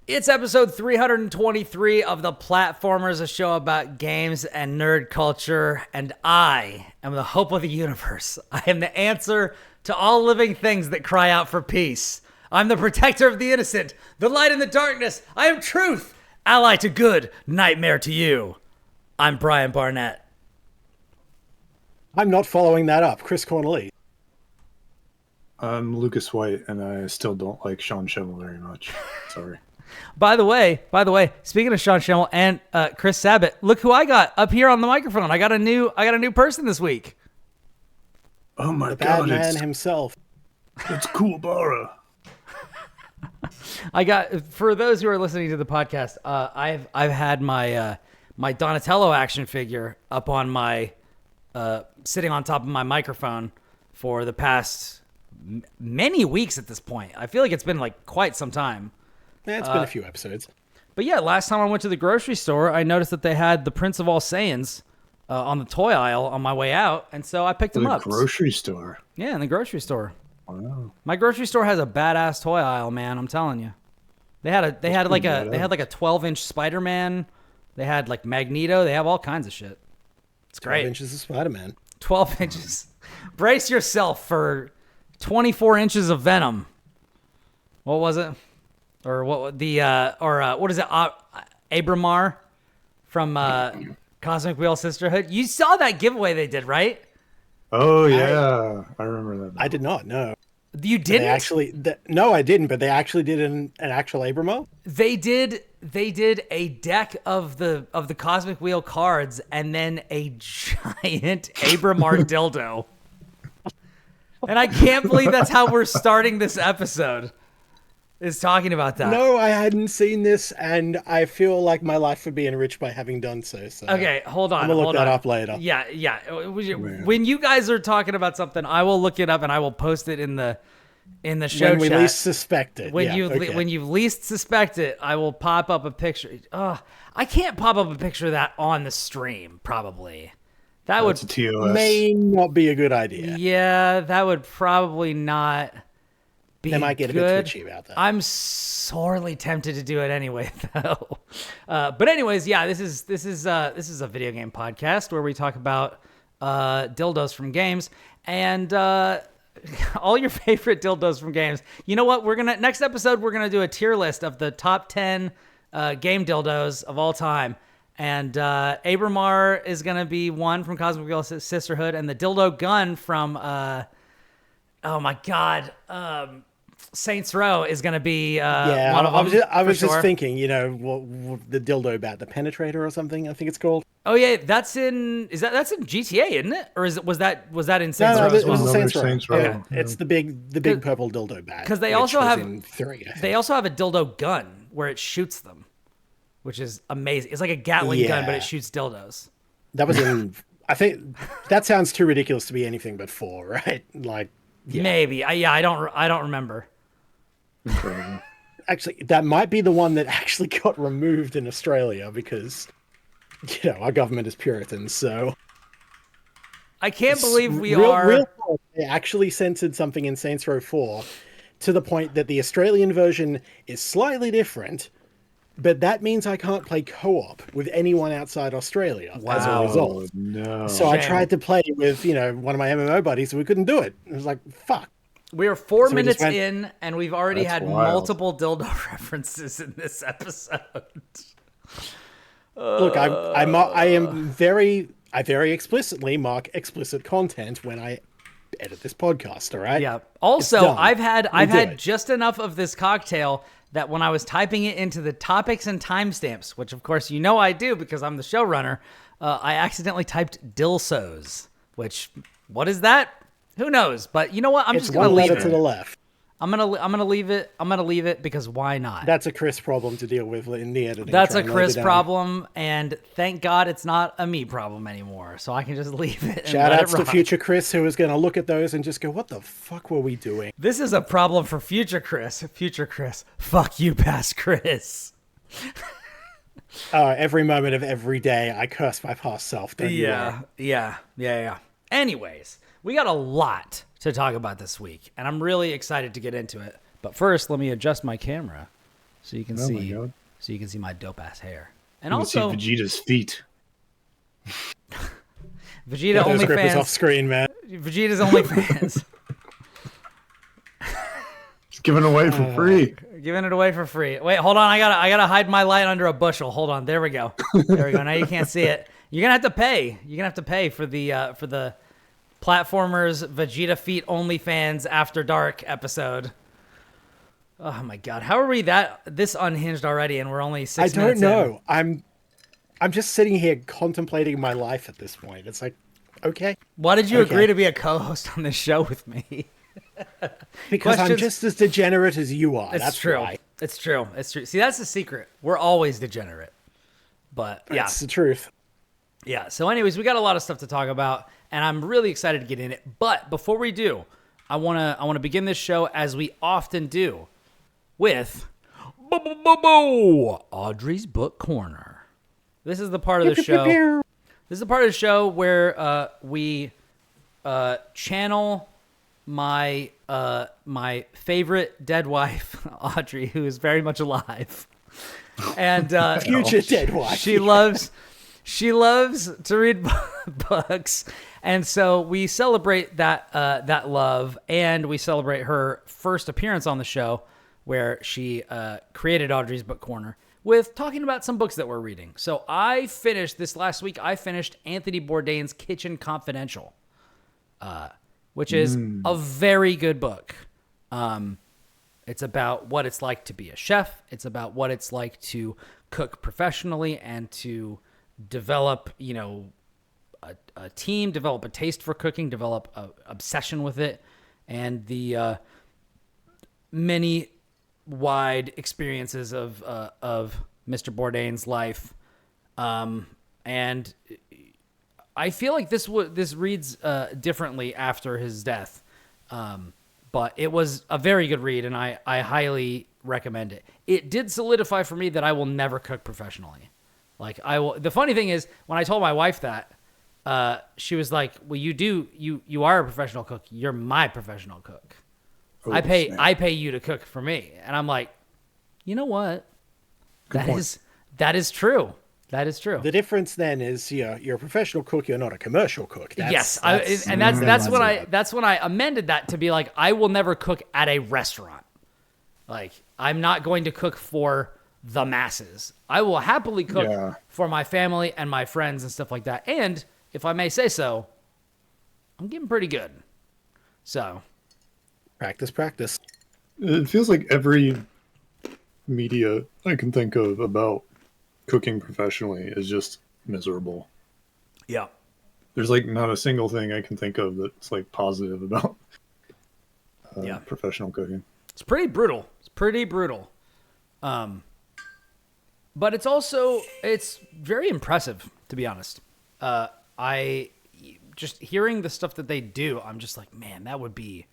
It's episode 323 of The Platformers, a show about games and nerd culture, and I am the hope of the universe. I am the answer to all living things that cry out for peace. I'm the protector of the innocent, the light in the darkness. I am truth, ally to good, nightmare to you. I'm Brian Barnett. I'm not following that up. Chris Cornely. I'm Lucas White, and I still don't like Sean Schimmel very much. Sorry. By the way, speaking of Sean Schimmel and Chris Sabat, look who I got up here on the microphone. I got a new person this week. Oh my The god, bad man himself. it's Kuwabara. I got, for those who are listening to the podcast, I've had my my Donatello action figure up on my sitting on top of my microphone for the past many weeks at this point. I feel like it's been like quite some time. Yeah, it's been a few episodes. But yeah, last time I went to the grocery store, I noticed that they had the Prince of All Saiyans on the toy aisle on my way out, and so I picked them up. The grocery store. Yeah, in the grocery store. Wow. My grocery store has a badass toy aisle, man. I'm telling you. They had like a 12-inch Spider-Man. They had like Magneto. They have all kinds of shit. It's great. 12 inches of Spider-Man. 12 inches. Brace yourself for 24 inches of Venom. What was it? Or what what is it? Abramar from Cosmic Wheel Sisterhood. You saw that giveaway they did, right? Oh yeah, I remember that. I did not know. You didn't? No, I didn't. But they actually did an actual Abramo. They did a deck of the Cosmic Wheel cards and then a giant Abramar dildo. And I can't believe that's how we're starting this episode. Is talking about that. No, I hadn't seen this, and I feel like my life would be enriched by having done so. Okay, hold on. I'm gonna look that up later. Yeah. When you guys are talking about something, I will look it up and I will post it in the show when we chat. least suspect it. When you least suspect it, I will pop up a picture. I can't pop up a picture of that on the stream. Probably That's a TOS. May not be a good idea. Yeah, that would probably not. They might get a bit twitchy about that. I'm sorely tempted to do it anyway, though. But anyways, yeah, this is a video game podcast where we talk about dildos from games and all your favorite dildos from games. You know what? Next episode we're gonna do a tier list of the top 10 game dildos of all time. And Abramar is gonna be one from Cosmic Wheel Sisterhood, and the dildo gun from oh my god. Saints Row is going to be one of them. I was just thinking, what the dildo bat, the penetrator or something, I think it's called. Oh yeah, that's in GTA, isn't it? Or was that in Saints Row? No, it was in Saints Row. Okay. It's the big purple dildo bat. Because they also have a dildo gun where it shoots them, which is amazing. It's like a Gatling gun, but it shoots dildos. That was in. I think that sounds too ridiculous to be anything but 4, right? Like maybe. I don't remember. Actually, that might be the one that actually got removed in Australia because, our government is Puritan, so... I can't believe they actually censored something in Saints Row 4 to the point that the Australian version is slightly different, but that means I can't play co-op with anyone outside Australia as a result. No. So I tried to play with, one of my MMO buddies, and we couldn't do it. It was like, fuck. We are 4 minutes in, and we've already had multiple dildo references in this episode. Look, I very explicitly mark explicit content when I edit this podcast. All right. Yeah. Also, I've had just enough of this cocktail that when I was typing it into the topics and timestamps, which of course I do because I'm the showrunner, I accidentally typed Dilsos. Which, what is that? Who knows? But you know what? I'm just gonna leave it to the left. I'm gonna leave it. I'm gonna leave it because why not? That's a Chris problem to deal with in the editing. That's a Chris problem, and thank God it's not a me problem anymore. So I can just leave it. Shout outs to future Chris, who is going to look at those and just go, "What the fuck were we doing?" This is a problem for future Chris. Future Chris, fuck you, past Chris. Every moment of every day, I curse my past self. Yeah. Anyways. We got a lot to talk about this week, and I'm really excited to get into it. But first, let me adjust my camera so you can Oh my see, God. so you can see my dope ass hair. And You can see also, Vegeta's feet. Vegeta Those grippers off OnlyFans. screen, man. Vegeta's OnlyFans. It's given away for free. Giving it away for free. Wait, hold on. I gotta hide my light under a bushel. Hold on. There we go. There we go. Now you can't see it. You're gonna have to pay. You're gonna have to pay for the platformers Vegeta Feet OnlyFans After Dark episode. Oh my God. How are we this unhinged already? And we're only 6 minutes in? I don't know. I'm just sitting here contemplating my life at this point. It's like, okay. Why did you Okay. agree to be a co-host on this show with me? Because I'm Questions? just as degenerate as you are. It's That's true. why. It's true. It's true. See, that's the secret. We're always degenerate. But yeah. That's the truth. Yeah. So anyways, we got a lot of stuff to talk about, and I'm really excited to get in it. But before we do, I wanna begin this show as we often do with Audrey's Book Corner. This is the part of the show. This is the part of the show where we channel my favorite dead wife, Audrey, who is very much alive, and Future dead wife. She loves to read books, and so we celebrate that love, and we celebrate her first appearance on the show, where she created Audrey's Book Corner with talking about some books that we're reading. So this last week. I finished Anthony Bourdain's Kitchen Confidential, which is a very good book. It's about what it's like to be a chef. It's about what it's like to cook professionally and to develop, a team, develop a taste for cooking, develop an obsession with it, and the many wide experiences of Mr. Bourdain's life. And I feel like this reads differently after his death. But it was a very good read, and I highly recommend it. It did solidify for me that I will never cook professionally. Like the funny thing is, when I told my wife that, she was like, "Well, you are a professional cook. You're my professional cook. Oh, I snap. pay you to cook for me." And I'm like, you know what? Good point. That is true. That is true. The difference then is you're a professional cook. You're not a commercial cook. Yes, that's when I amended that to be like, I will never cook at a restaurant. Like, I'm not going to cook for the masses. I will happily cook for my family and my friends and stuff like that. And if I may say so, I'm getting pretty good. So, practice. It feels like every media I can think of about cooking professionally is just miserable. yeah. There's like not a single thing I can think of that's like positive about professional cooking. It's pretty brutal. But it's very impressive, to be honest. I just hearing the stuff that they do, I'm just like, man, that would be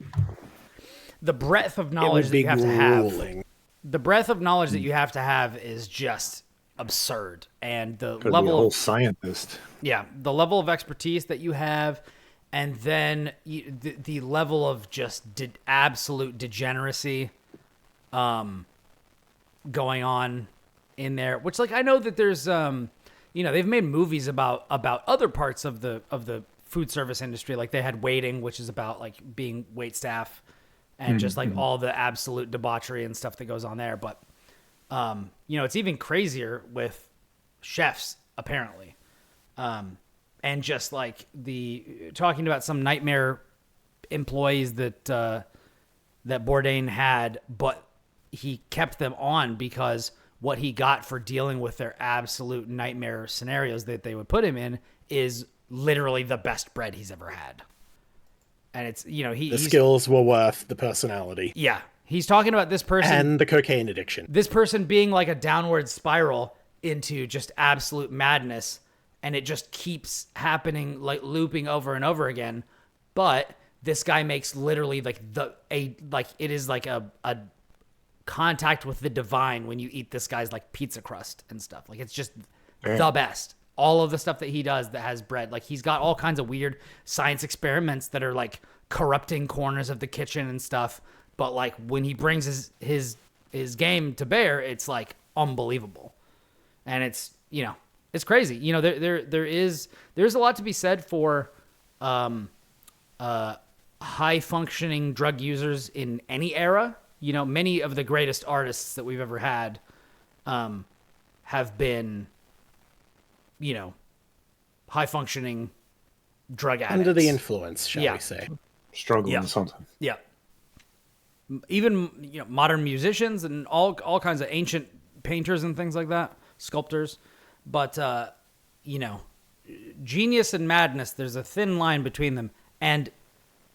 the breadth of knowledge that you have to have. The breadth of knowledge that you have to have is just absurd, and the Could be a level whole of scientist. the level of expertise that you have, and then the level of just absolute degeneracy going on in there, which, like, I know that there's they've made movies about other parts of the food service industry. Like, they had Waiting, which is about like being wait staff and just like all the absolute debauchery and stuff that goes on there. But it's even crazier with chefs, apparently. And just like talking about some nightmare employees that Bourdain had, but he kept them on because what he got for dealing with their absolute nightmare scenarios that they would put him in is literally the best bread he's ever had. And it's, the skills were worth the personality. Yeah. He's talking about this person and the cocaine addiction. This person being like a downward spiral into just absolute madness, and it just keeps happening, like looping over and over again. But this guy makes literally like it is like a contact with the divine when you eat this guy's like pizza crust and stuff. Like, it's just the best. All of the stuff that he does that has bread, like, he's got all kinds of weird science experiments that are like corrupting corners of the kitchen and stuff. But like, when he brings his his game to bear, it's like unbelievable. And it's, you know, it's crazy. You know, there's a lot to be said for high functioning drug users in any era. You know, many of the greatest artists that we've ever had have been, you know, high functioning drug addicts. Under the influence, shall we say. Struggling with something. Yeah. Even, you know, modern musicians and all kinds of ancient painters and things like that, sculptors. But, you know, genius and madness, there's a thin line between them. And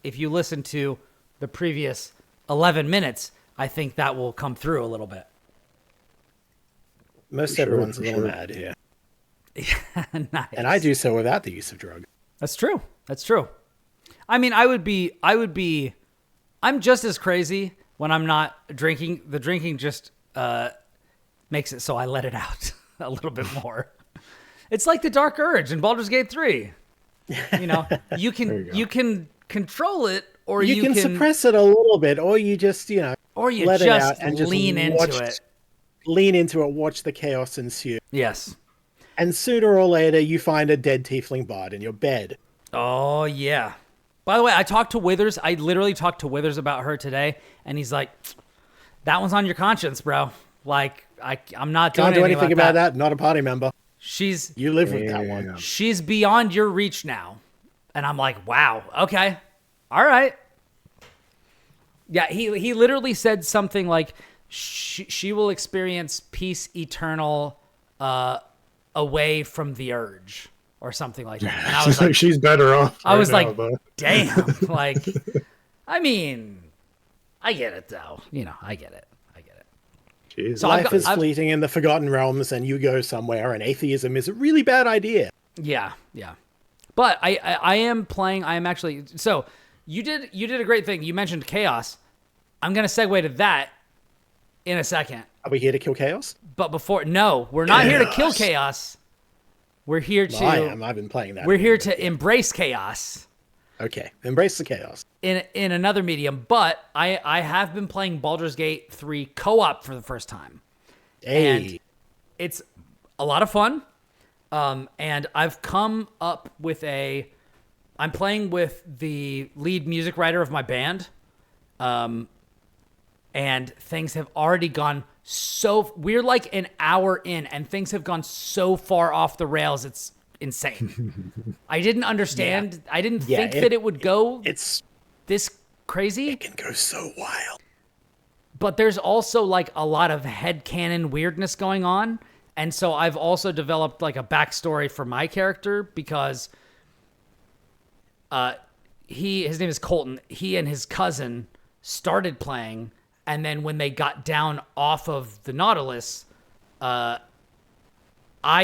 if you listen to the previous 11 minutes, I think that will come through a little bit. Most everyone's a little mad here. Nice. And I do so without the use of drugs. That's true. That's true. I mean, I'm just as crazy when I'm not drinking. The drinking just makes it so I let it out a little bit more. It's like the Dark Urge in Baldur's Gate 3. You know, you can control it, or you can suppress it a little bit, or you just, you know, or you let just it out and lean into it. Lean into it, watch the chaos ensue. Yes. And sooner or later, you find a dead tiefling bard in your bed. Oh, yeah. By the way, I talked to Withers. I literally talked to Withers about her today, and he's like, that one's on your conscience, bro. Like, I'm not doing Can't do anything about that. Not a party member. You live with that one. She's beyond your reach now. And I'm like, wow, okay. All right. Yeah, he literally said something like, she will experience peace eternal away from the urge, or something like that. And I was like, she's better off. I was like, damn. Like, I mean, I get it though. You know, I get it. Jeez. So life is fleeting in the Forgotten Realms, and you go somewhere, and atheism is a really bad idea. Yeah. But I am playing. I am actually. So you did a great thing. You mentioned Chaos. I'm gonna segue to that in a second. Are we here to kill Chaos? But before, no, we're not here to kill Chaos. We're here to. I am. I've been playing that. We're here to embrace Chaos. Okay, embrace the chaos. In another medium, but I have been playing Baldur's Gate 3 co-op for the first time. Hey. And it's a lot of fun. And I've come up with I'm playing with the lead music writer of my band. And things have already gone we're like an hour in, and things have gone so far off the rails. It's insane. I didn't understand. Yeah. I didn't think that it would go this crazy. It can go so wild. But there's also like a lot of headcanon weirdness going on. And so I've also developed like a backstory for my character, because his name is Colton. He and his cousin started playing, and then when they got down off of the Nautilus, I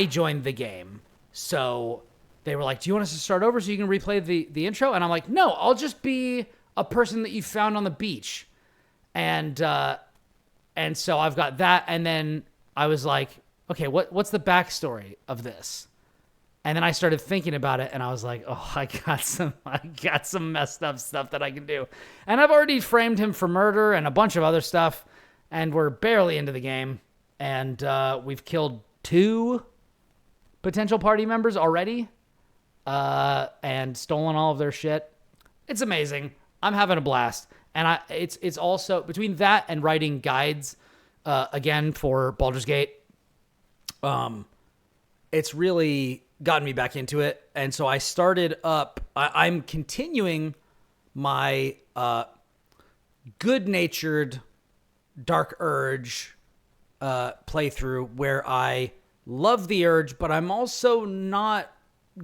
joined the game. So they were like, do you want us to start over so you can replay the intro? And I'm like, no, I'll just be a person that you found on the beach. And so I've got that. And then I was like, okay, what's the backstory of this? And then I started thinking about it, and I was like, oh, I got some messed up stuff that I can do. And I've already framed him for murder and a bunch of other stuff, and we're barely into the game. And we've killed 2 potential party members already, and stolen all of their shit. It's amazing. I'm having a blast. And it's also, between that and writing guides, again, for Baldur's Gate, it's really gotten me back into it. And so I started up, I'm continuing my good-natured Dark Urge playthrough, where I love the urge, but I'm also not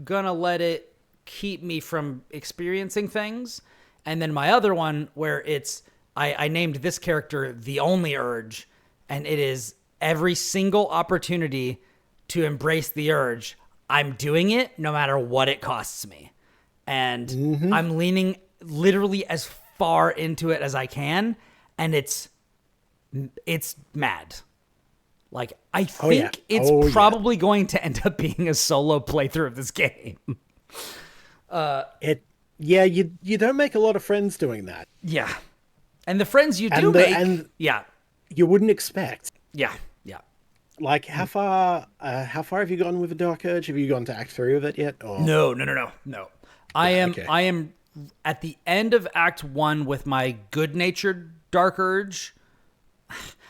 gonna let it keep me from experiencing things. And then my other one, where it's, I named this character The Only Urge, and it is every single opportunity to embrace the urge, I'm doing it no matter what it costs me. And I'm leaning literally as far into it as I can, and it's mad. Like, I think it's probably going to end up being a solo playthrough of this game. You don't make a lot of friends doing that. Yeah. And the friends you do make, yeah. you wouldn't expect. Yeah, yeah. Like, how far have you gone with the Dark Urge? Have you gone to Act 3 of it yet? Or... No. Okay. I am at the end of Act 1 with my good-natured Dark Urge.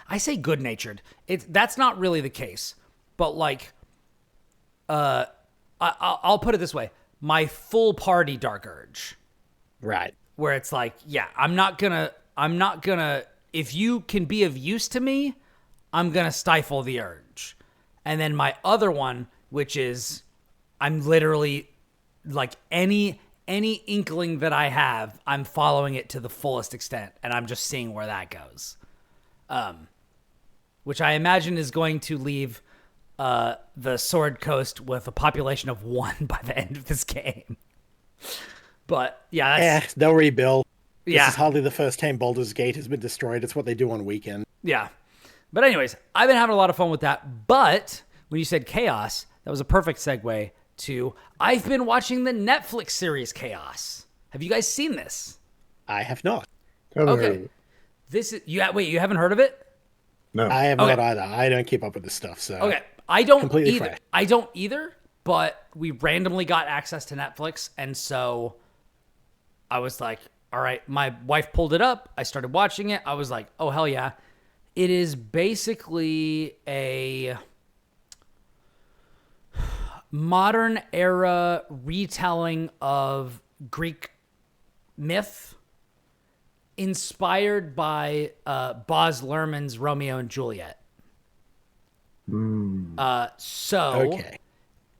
I say good-natured. That's not really the case. But like, I'll put it this way: my full party Dark Urge, Right. where it's like, yeah, I'm not gonna. If you can be of use to me, I'm gonna stifle the urge. And then my other one, which is, I'm literally like any inkling that I have, I'm following it to the fullest extent, and I'm just seeing where that goes. Which I imagine is going to leave the Sword Coast with a population of 1 by the end of this game. But yeah, that's, they'll rebuild. Yeah. This is hardly the first time Baldur's Gate has been destroyed. It's what they do on weekend. yeah. But anyways, I've been having a lot of fun with that. But when you said Chaos, that was a perfect segue to I've been watching the Netflix series Chaos. Have you guys seen this? I have not. Haven't heard of Okay. it. This is you haven't heard of it? No. I have Okay. not either. I don't keep up with this stuff. So Okay. I don't Completely either. fresh. I don't either, but we randomly got access to Netflix, and so I was like, all right, my wife pulled it up. I started watching it. I was like, oh, hell yeah. It is basically a modern era retelling of Greek myth inspired by Baz Luhrmann's Romeo and Juliet. okay.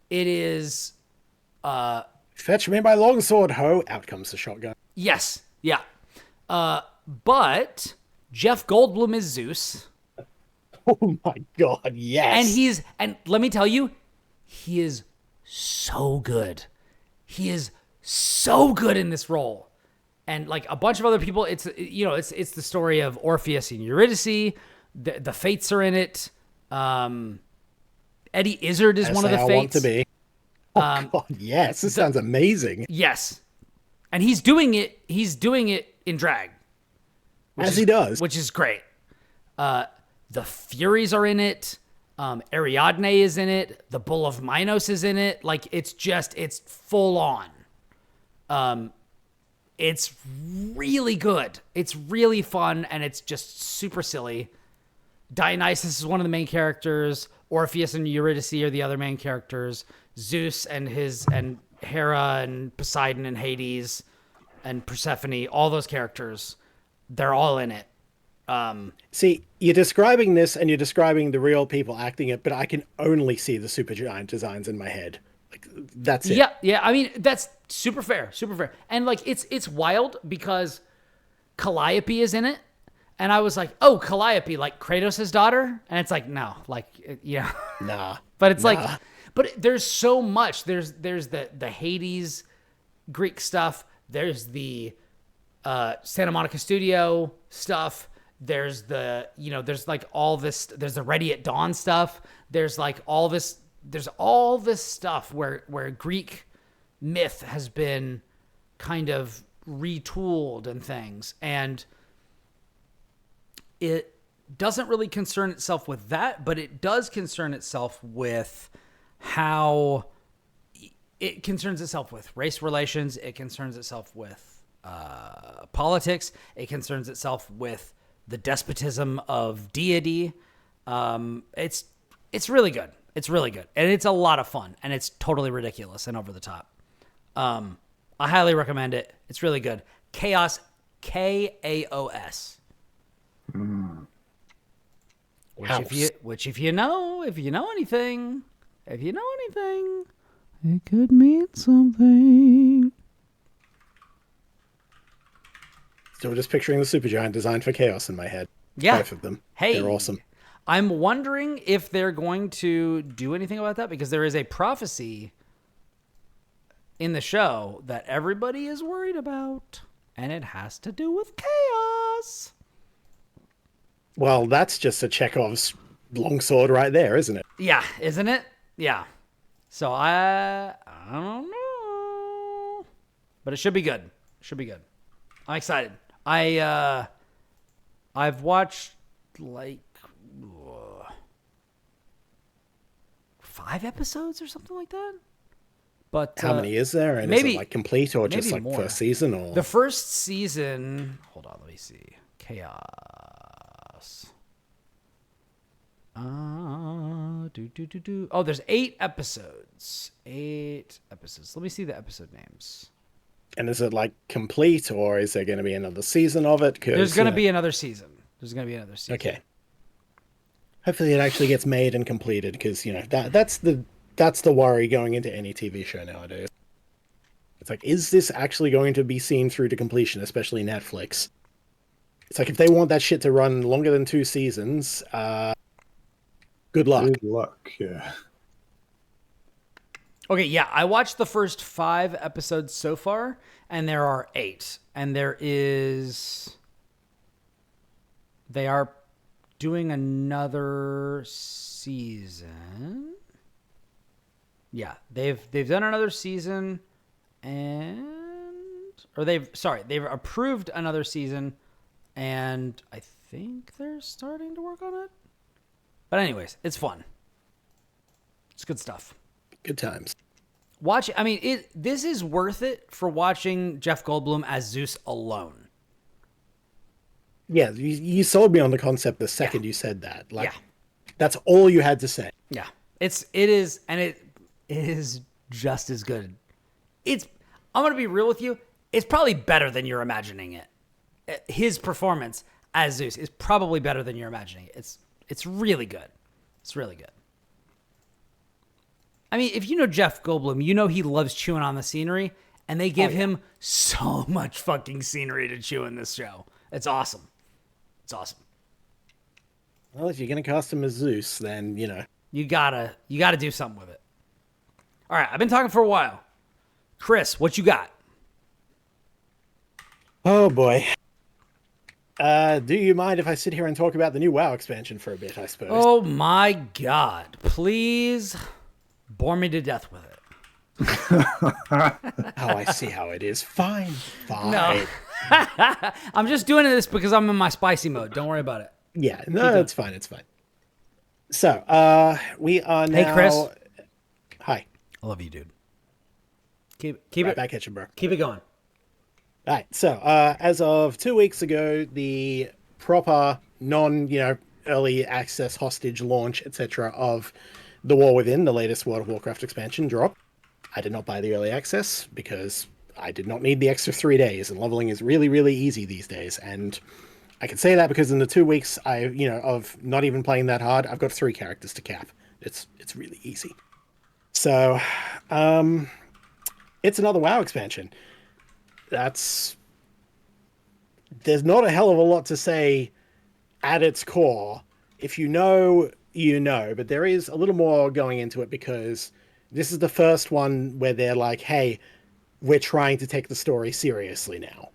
It is, Fetch me my longsword, ho! Out comes the shotgun. yes, yeah. But Jeff Goldblum is Zeus, Oh my god! Yes. and let me tell you, he is so good. He is so good in this role. And like a bunch of other people, it's the story of Orpheus and Eurydice. The Fates are in it. Eddie Izzard is As one of the I Fates. want to be. Oh god! Yes. This sounds amazing. Yes, and he's doing it. He's doing it in drag, As he does. which is great. The Furies are in it. Ariadne is in it. The Bull of Minos is in it. Like it's full on. It's really good. It's really fun, and it's just super silly. Dionysus is one of the main characters. Orpheus and Eurydice are the other main characters. Zeus and Hera and Poseidon and Hades and Persephone, all those characters, they're all in it. See, you're describing this and you're describing the real people acting it, but I can only see the Supergiant designs in my head. Like that's it. Yeah. I mean, that's super fair. And like, it's wild because Calliope is in it. And I was like, oh, Calliope, like Kratos' daughter? And it's like, no, like, yeah. Nah. But it's like, but there's so much. There's the Hades Greek stuff. There's the Santa Monica Studio stuff. There's there's like all this, there's the Ready at Dawn stuff. There's like all this stuff where Greek myth has been kind of retooled and things. And it doesn't really concern itself with that, but it does concern itself with how it concerns itself with race relations. It concerns itself with politics. It concerns itself with the despotism of deity. It's really good. It's really good. And it's a lot of fun. And it's totally ridiculous and over the top. I highly recommend it. It's really good. Chaos, Kaos. Which if you know anything, it could mean something. Still just picturing the Supergiant design for Chaos in my head. Yeah. Both of them. Hey, They're awesome. I'm wondering if they're going to do anything about that, because there is a prophecy in the show that everybody is worried about, and it has to do with chaos. Well, that's just a Chekhov's longsword right there, isn't it? Yeah, isn't it? Yeah. So I don't know, but it should be good. I'm excited. I've watched like 5 episodes or something like that. But how many is there? And maybe, is it like complete or just like more. first season? Or the first season? Hold on, let me see. Chaos. Oh, there's 8 episodes. 8 episodes. Let me see the episode names. And is it like complete, or is there going to be another season of it? There's going to be another season. Okay. Hopefully it actually gets made and completed, because that's the worry going into any TV show nowadays. It's like, is this actually going to be seen through to completion, especially Netflix? It's like, if they want that shit to run longer than 2 seasons, good luck. Good luck, yeah. Okay, yeah, I watched the first 5 episodes so far, and there are 8. And they are doing another season. Yeah, they've done another season, they've approved another season, and I think they're starting to work on it. But anyways, it's fun. It's good stuff. Good times. This is worth it for watching Jeff Goldblum as Zeus alone. Yeah, you sold me on the concept the second you said that. Like, that's all you had to say. Yeah, it is just as good. I'm gonna be real with you. It's probably better than you're imagining it. His performance as Zeus is probably better than you're imagining it. It's really good. It's really good. I mean, if you know Jeff Goldblum, you know he loves chewing on the scenery, and they give him so much fucking scenery to chew in this show. It's awesome. It's awesome. Well, if you're going to cast him as Zeus, then, You gotta do something with it. All right, I've been talking for a while. Chris, what you got? Oh, boy. Do you mind if I sit here and talk about the new WoW expansion for a bit, I suppose? Oh, my God. Please bore me to death with it. Oh, I see how it is. Fine. No. I'm just doing this because I'm in my spicy mode. Don't worry about it. Yeah, no, it's fine. It's fine. So, we are now... Hey, Chris. Hi. I love you, dude. Keep Right it back at you, bro. Keep it going. All right. So, as of 2 weeks ago, the proper early access hostage launch, etc. of The War Within, the latest World of Warcraft expansion, dropped. I did not buy the early access because I did not need the extra 3 days, and leveling is really, really easy these days. And I can say that because in the 2 weeks of not even playing that hard, I've got 3 characters to cap. It's really easy. So, it's another WoW expansion. There's not a hell of a lot to say at its core. If you know, but there is a little more going into it, because this is the first one where they're like, hey, we're trying to take the story seriously now.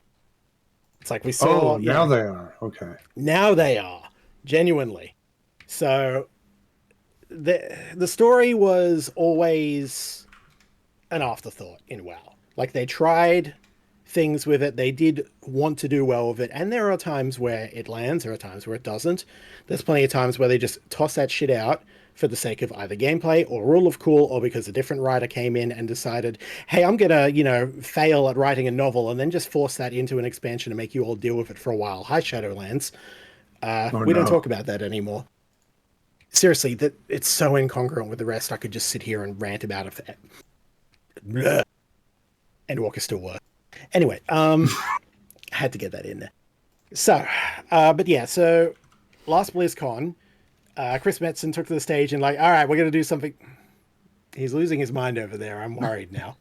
It's like we saw... Oh, now they are. Okay. Now they are. Genuinely. So, the story was always an afterthought in WoW. Like, they tried things with it. They did want to do well with it. And there are times where it lands. There are times where it doesn't. There's plenty of times where they just toss that shit out for the sake of either gameplay or rule of cool, or because a different writer came in and decided, hey, I'm going to, fail at writing a novel and then just force that into an expansion and make you all deal with it for a while. Hi, Shadowlands. We don't talk about that anymore. Seriously, it's so incongruent with the rest. I could just sit here and rant about it. Blah. Endwalker still works. Anyway, I had to get that in there. So, but yeah, so last BlizzCon, Chris Metzen took to the stage and all right, we're going to do something. He's losing his mind over there. I'm worried now.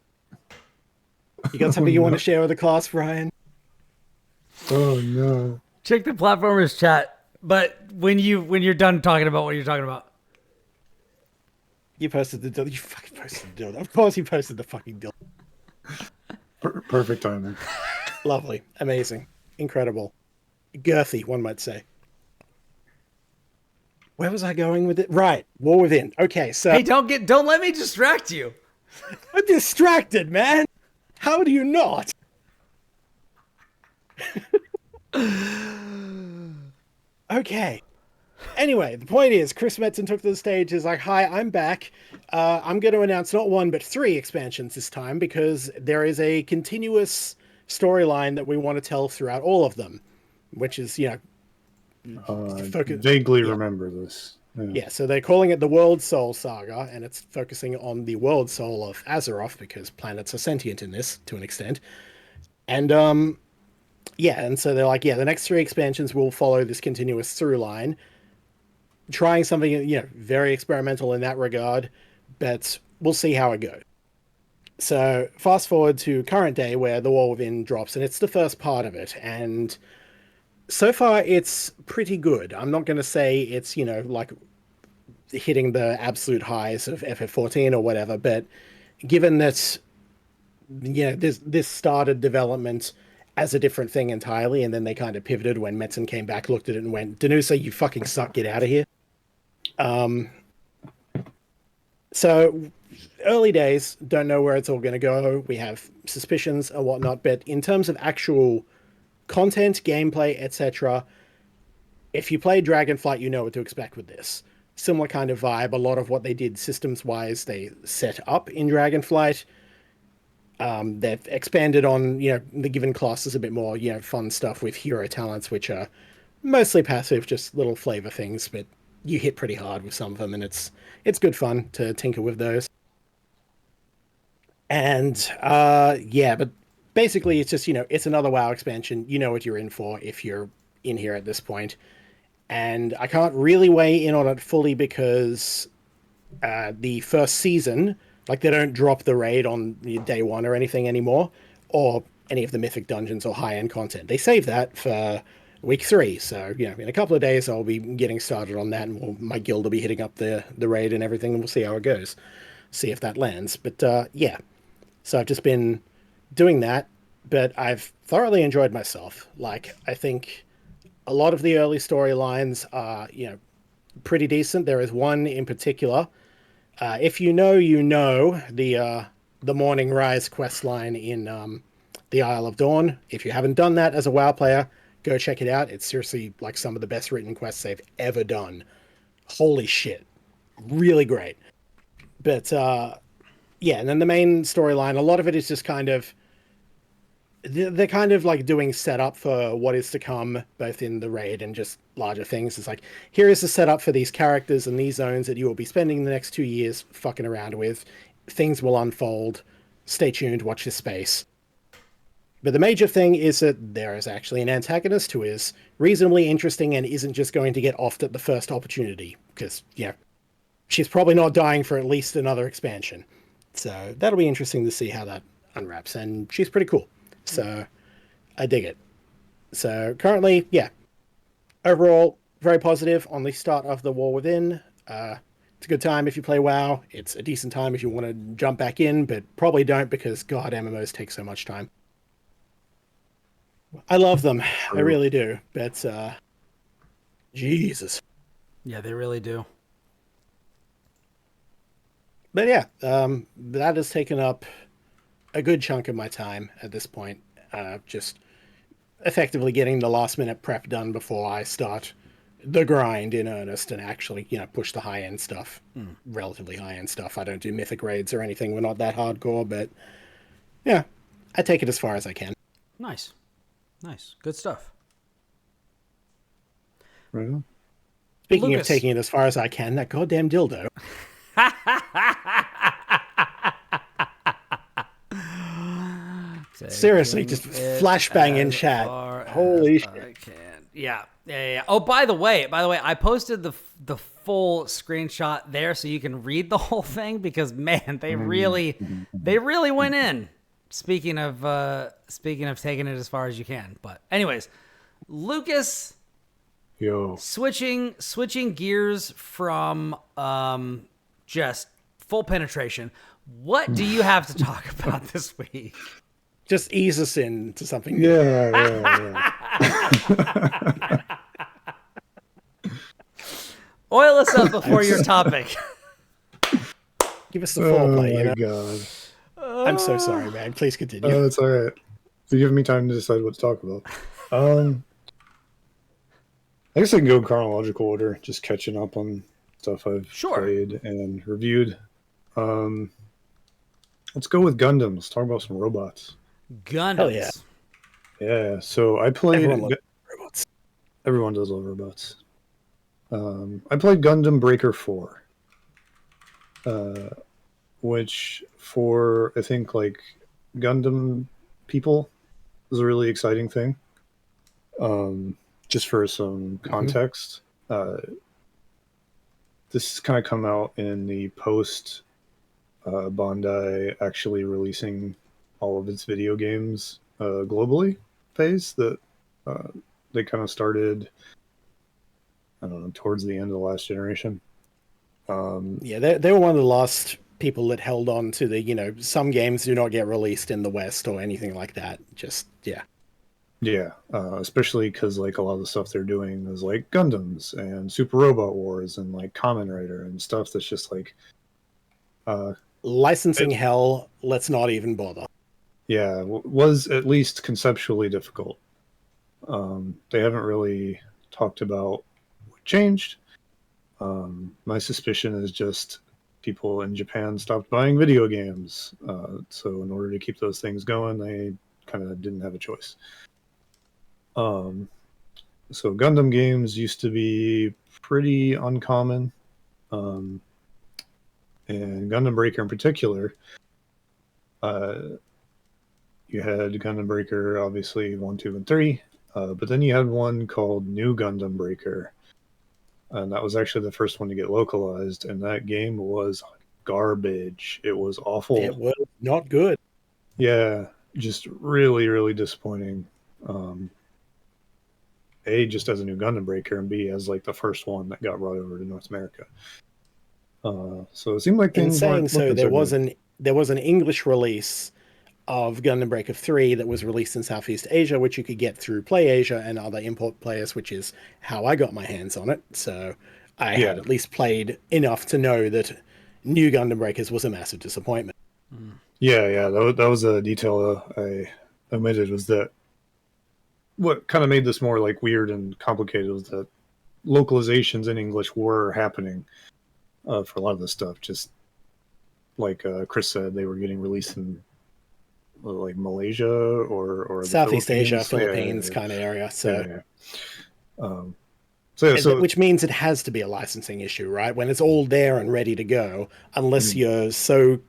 You got something you want to share with the class, Brian? Oh, no. Check the platformers chat, but when you're done talking about what you're talking about. You posted the dildo. You fucking posted the dildo. Of course you posted the fucking dildo. Perfect timing. Lovely. Amazing. Incredible. Girthy, one might say. Where was I going with it? Right. War Within. Okay, so... Hey, don't let me distract you. I'm distracted, man. How do you not? Okay. Anyway, the point is, Chris Metzen took to the stage, is like, hi, I'm back. I'm going to announce not 1, but 3 expansions this time, because there is a continuous storyline that we want to tell throughout all of them, which is, vaguely remember this. Yeah, so they're calling it the World Soul Saga, and it's focusing on the world soul of Azeroth, because planets are sentient in this, to an extent. And, and so they're like, the next 3 expansions will follow this continuous through line, trying something, very experimental in that regard, but we'll see how it goes. So fast forward to current day, where The War Within drops, and it's the first part of it, and so far it's pretty good. I'm not going to say it's, like hitting the absolute highs of FF14 or whatever, but given that, this started development as a different thing entirely, and then they kind of pivoted when Metzen came back, looked at it and went, Danusa, you fucking suck, get out of here. So early days, don't know where it's all going to go. We have suspicions and whatnot, but in terms of actual content, gameplay, etc., if you play Dragonflight, you know what to expect with this. Similar kind of vibe. A lot of what they did systems-wise, they set up in Dragonflight. They've expanded on, the given classes a bit more, fun stuff with hero talents, which are mostly passive, just little flavor things, but you hit pretty hard with some of them, and it's good fun to tinker with those. And, but basically it's just, it's another WoW expansion. You know what you're in for if you're in here at this point. And I can't really weigh in on it fully because the first season, like, they don't drop the raid on day 1 or anything anymore, or any of the mythic dungeons or high-end content. They save that for week 3. So, in a couple of days, I'll be getting started on that, and my guild will be hitting up the raid and everything, and we'll see how it goes. See if that lands. But, so I've just been doing that, but I've thoroughly enjoyed myself. Like, I think a lot of the early storylines are, pretty decent. There is one in particular. If you know, the Morning Rise quest line in the Isle of Dawn. If you haven't done that as a WoW player, go check it out. It's seriously like some of the best written quests they've ever done. Holy shit. Really great. But, and then the main storyline, a lot of it is just kind of, they're kind of like doing setup for what is to come, both in the raid and just larger things. It's like, here is the setup for these characters and these zones that you will be spending the next 2 years fucking around with. Things will unfold. Stay tuned, watch this space. But the major thing is that there is actually an antagonist who is reasonably interesting and isn't just going to get offed at the first opportunity. Because, she's probably not dying for at least another expansion. So that'll be interesting to see how that unwraps. And she's pretty cool. So I dig it. So currently, overall, very positive on the start of The War Within. It's a good time if you play WoW. It's a decent time if you want to jump back in, but probably don't, because, God, MMOs take so much time. I love them. I really do. But, Jesus. Yeah, they really do. But that has taken up a good chunk of my time at this point. Just effectively getting the last minute prep done before I start the grind in earnest and actually, push the high-end stuff, relatively high-end stuff. I don't do mythic raids or anything. We're not that hardcore, but I take it as far as I can. Nice. Good stuff. Right on. Speaking Lucas. of taking it as far as I can, that goddamn dildo. Seriously, just flashbang in chat. Holy shit. I can. Yeah. Oh, by the way, I posted the full screenshot there so you can read the whole thing, because, man, they really went in. Speaking of taking it as far as you can. But anyways, Lucas, switching gears from just full penetration. What do you have to talk about this week? Just ease us into something. Yeah. Oil us up before your topic. Give us the foreplay. Oh my god. I'm so sorry, man. Please continue. Oh, it's all right. So you give me time to decide what to talk about. I guess I can go in chronological order, just catching up on stuff I've Sure. played and reviewed. Let's go with Gundam. Let's talk about some robots. Gundams. Hell yeah. Yeah, so I played. Everyone loves robots. Everyone does love robots. I played Gundam Breaker 4, which for I think like Gundam people is a really exciting thing. Just for some context, this kind of come out in the post Bandai actually releasing all of its video games globally phase that they kind of started, I don't know, towards the end of the last generation. Yeah, they were one of the last people that held on to the, some games do not get released in the West or anything like that. Just, yeah. Yeah, especially because like a lot of the stuff they're doing is like Gundams and Super Robot Wars and like Kamen Rider and stuff that's just like Licensing hell, let's not even bother. yeah, was at least conceptually difficult. They haven't really talked about what changed. My suspicion is just people in Japan stopped buying video games. So in order to keep those things going, they kind of didn't have a choice. So Gundam games used to be pretty uncommon. And Gundam Breaker in particular, you had Gundam Breaker, obviously 1, 2, and 3, but then you had one called New Gundam Breaker, and that was actually the first one to get localized, and that game was garbage. It was awful. It was not good. Yeah, just really, really disappointing. A, just as a New Gundam Breaker, and B, as like the first one that got brought over to North America. So it seemed like In things saying weren't so, looking there good. was an English release of Gundam Breaker 3 that was released in Southeast Asia, which you could get through PlayAsia and other import players, which is how I got my hands on it. So I had at least played enough to know that New Gundam Breakers was a massive disappointment. Yeah, that was a detail I omitted, was that what kind of made this more like weird and complicated was that localizations in English were happening for a lot of this stuff. Just like Chris said, they were getting released in like Malaysia or Southeast Asia, Philippines. Philippines kind of area. So, which means it has to be a licensing issue, right? When it's all there and ready to go, unless you're so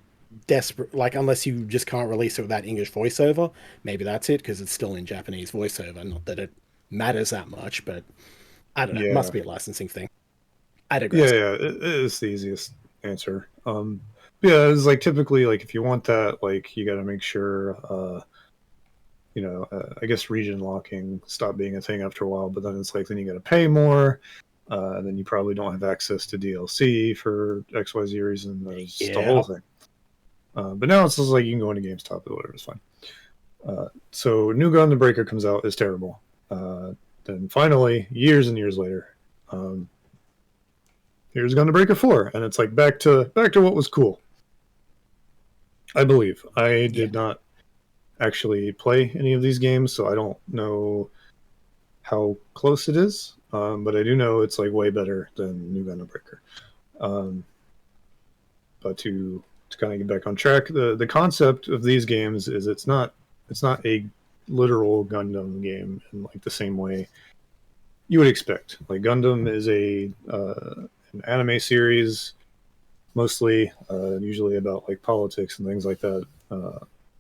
desperate, like unless you just can't release it without English voiceover. Maybe that's it, because it's still in Japanese voiceover. Not that it matters that much, but I don't know. It must be a licensing thing. I digress. Yeah, it is the easiest answer. Yeah, it's like typically like if you want that, like you got to make sure, I guess region locking stopped being a thing after a while. But then it's like then you got to pay more, and then you probably don't have access to DLC for XYZ reason. There's just the whole thing. But now it's just like you can go into GameStop or whatever, it's fine. So New Gundam Breaker comes out, is terrible. Then finally, years and years later, here's Gundam Breaker 4, and it's like back to what was cool. I believe. I did not actually play any of these games, so I don't know how close it is. But I do know it's like way better than New Gundam Breaker. But to kind of get back on track, the concept of these games is it's not a literal Gundam game in like the same way you would expect. Like Gundam is an anime series, mostly usually about like politics and things like that,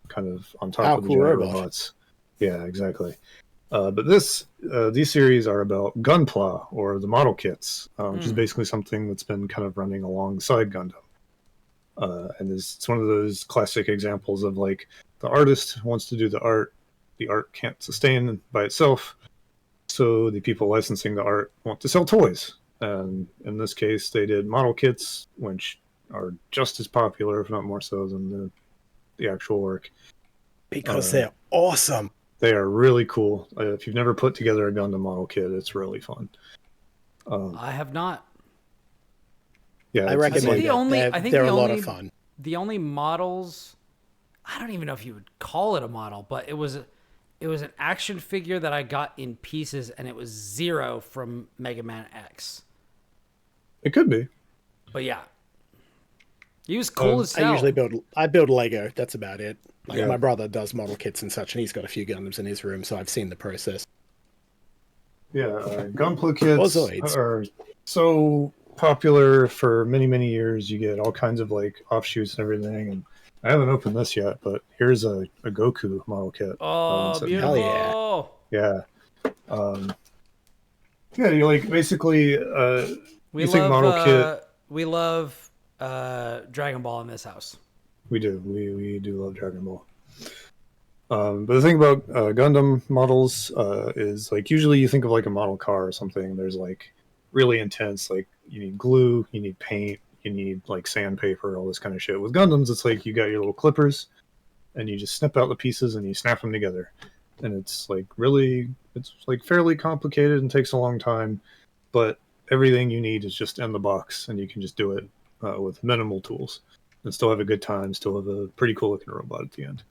kind of on top of the giant robots. Yeah, exactly. But these series are about Gunpla, or the model kits, which is basically something that's been kind of running alongside Gundam. And it's one of those classic examples of like the artist wants to do the art can't sustain by itself, so the people licensing the art want to sell toys. And in this case, they did model kits, which are just as popular, if not more so, than the actual work. Because they're awesome. They are really cool. If you've never put together a Gundam model kit, it's really fun. I have not. Yeah, I recommend it. They're a lot of fun. The only models, I don't even know if you would call it a model, but it was it was an action figure that I got in pieces, and it was Zero from Mega Man X. It could be. But yeah, he was cool as hell. I build Lego. That's about it. Like Yeah. my brother does model kits and such, and he's got a few Gundams in his room, so I've seen the process. Yeah, Gunpla kits Zoids. are so popular for many, many years. You get all kinds of like offshoots and everything. And I haven't opened this yet, but here's a Goku model kit. Oh, So- beautiful. Hell Yeah. Yeah, you like basically We you think love model kit. we love Dragon Ball in this house. We do. We do love Dragon Ball. But the thing about Gundam models is like usually you think of like a model car or something. There's like really intense, like you need glue, you need paint, you need like sandpaper, all this kind of shit. With Gundams, it's like you got your little clippers, and you just snip out the pieces and you snap them together. And it's like fairly complicated and takes a long time, but everything you need is just in the box, and you can just do it with minimal tools and still have a good time, still have a pretty cool looking robot at the end.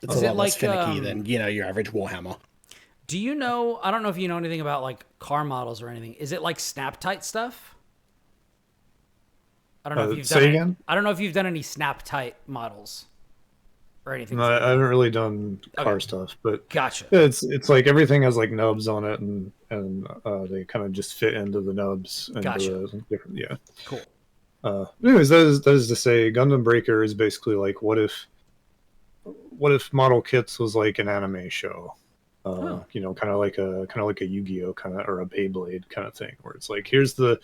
It's Is a it lot less like, finicky than your average Warhammer. Do you know? I don't know if you know anything about like car models or anything. Is it like snap tight stuff? I don't know if you've say done again? I don't know if you've done any snap tight models or anything. No, I haven't really done car stuff, but Gotcha. it's like everything has like nubs on it, and they kind of just fit into the nubs. And Gotcha. Different, yeah. Cool. Anyways, that is to say, Gundam Breaker is basically like what if Model Kits was like an anime show, kind of like a Yu-Gi-Oh kind of or a Beyblade kind of thing, where it's like here's the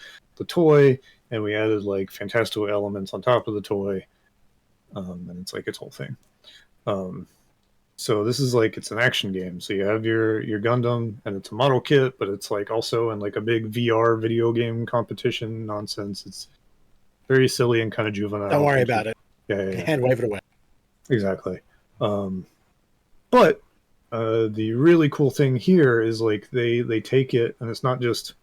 toy, and we added like fantastical elements on top of the toy, and it's like its whole thing. So this is like it's an action game. So you have your Gundam, and it's a model kit, but it's like also in like a big VR video game competition nonsense. It's very silly and kind of juvenile. Don't worry about it. Yeah. Hand wave it away. Exactly. But the really cool thing here is like they take it, and it's not just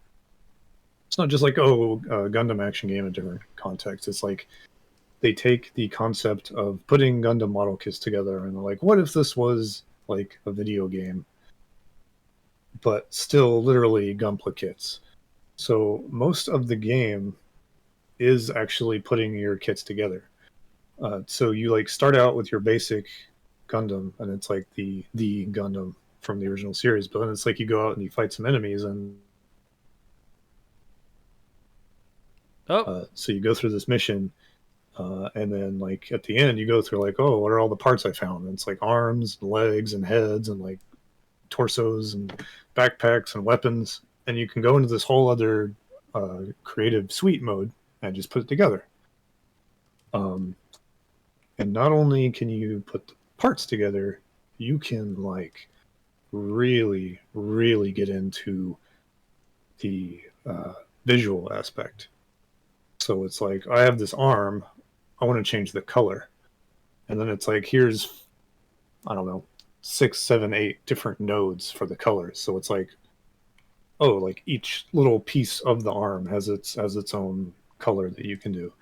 like Gundam action game in different contexts. It's like they take the concept of putting Gundam model kits together, and they're like, what if this was like a video game, but still literally Gunpla kits? So most of the game is actually putting your kits together. So you like start out with your basic Gundam, and it's like the Gundam from the original series, but then it's like you go out and you fight some enemies, and so you go through this mission, and then like at the end you go through like, oh, what are all the parts I found? And it's like arms and legs and heads and like torsos and backpacks and weapons, and you can go into this whole other creative suite mode and just put it together. And not only can you put the parts together, you can like really, really get into the visual aspect. So it's like, I have this arm, I want to change the color. And then it's like, here's, I don't know, 6, 7, 8 different nodes for the colors. So it's like, oh, like each little piece of the arm has its own color that you can do.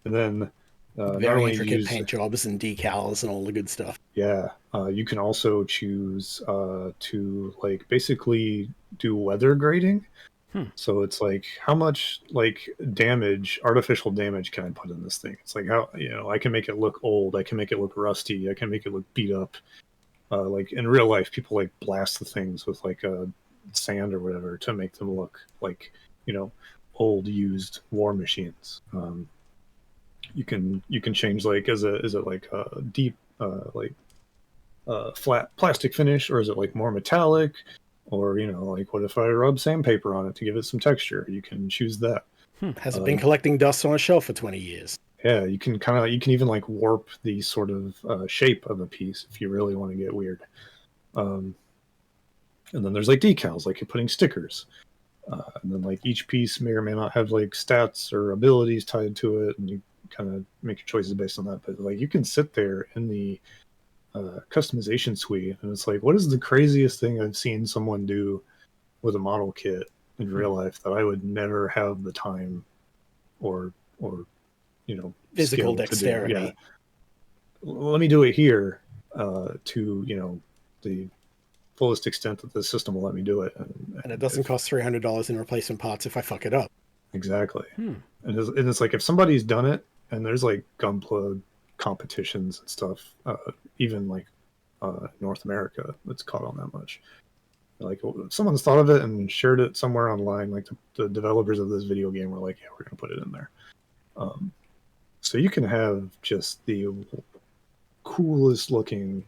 And then Very intricate paint jobs and decals and all the good stuff. Yeah, you can also choose to like basically do weather grading. So it's like how much like artificial damage can I put in this thing? It's like how I can make it look old, I can make it look rusty, I can make it look beat up. Like in real life, people like blast the things with like sand or whatever to make them look like old used war machines. You can change like is it like a deep flat plastic finish, or is it like more metallic, or like what if I rub sandpaper on it to give it some texture? You can choose that. Hasn't been collecting dust on a shelf for 20 years. Yeah, you can even like warp the sort of shape of a piece if you really want to get weird. And then there's like decals, like you're putting stickers. And then like each piece may or may not have like stats or abilities tied to it, and you kind of make your choices based on that. But like you can sit there in the customization suite, and it's like, what is the craziest thing I've seen someone do with a model kit in real life that I would never have the time or physical skill to do? dexterity. Yeah. Let me do it here to the fullest extent that the system will let me do it. And it doesn't cost $300 in replacement parts if I fuck it up. Exactly. And it's like if somebody's done it, and there's like Gunpla competitions and stuff, even like North America, that's caught on that much. Like if someone's thought of it and shared it somewhere online, like the developers of this video game were like, yeah, we're gonna put it in there. So you can have just the coolest looking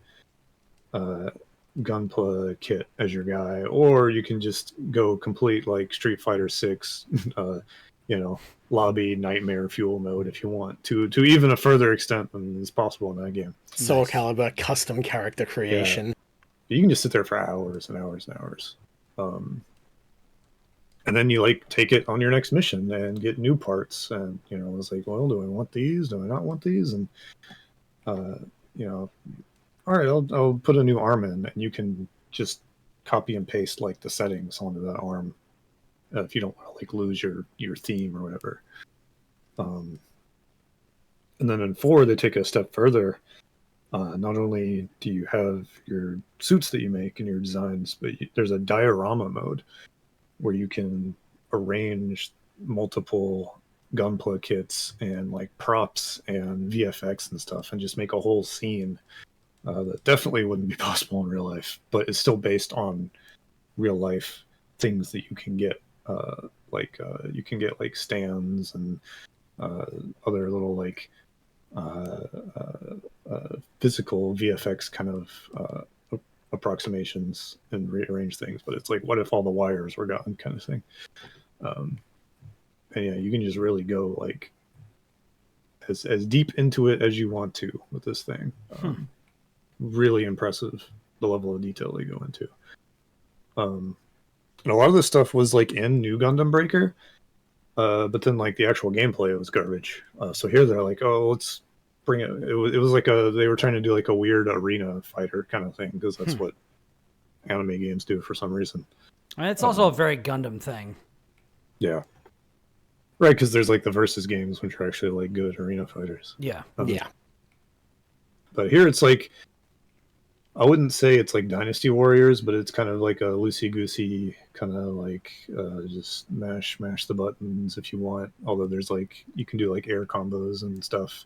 Gunpla kit as your guy, or you can just go complete like Street Fighter 6 lobby nightmare fuel mode if you want to even a further extent than is possible in that game. Soul Calibur custom character creation. Yeah. You can just sit there for hours and hours and hours. And then you like take it on your next mission and get new parts. And, it's like, well, do I want these? Do I not want these? And, all right, I'll put a new arm in, and you can just copy and paste like the settings onto that arm if you don't want to like lose your theme or whatever. And then in 4, they take it a step further. Not only do you have your suits that you make and your designs, but there's a diorama mode where you can arrange multiple Gunpla kits and like props and VFX and stuff and just make a whole scene that definitely wouldn't be possible in real life, but it's still based on real life things that you can get. You can get like stands and other little like physical VFX kind of approximations and rearrange things, but it's like, what if all the wires were gone, kind of thing. And yeah, you can just really go like as deep into it as you want to with this thing. Really impressive the level of detail they go into. And a lot of this stuff was like in New Gundam Breaker, but then like the actual gameplay was garbage. So here they're like, oh, let's bring it. It was like they were trying to do like a weird arena fighter kind of thing, because that's what anime games do for some reason. And it's also a very Gundam thing. Yeah. Right, because there's like the versus games, which are actually like good arena fighters. Yeah. Yeah. But here it's like, I wouldn't say it's like Dynasty Warriors, but it's kind of like a loosey-goosey kind of like just mash the buttons if you want. Although there's like, you can do like air combos and stuff.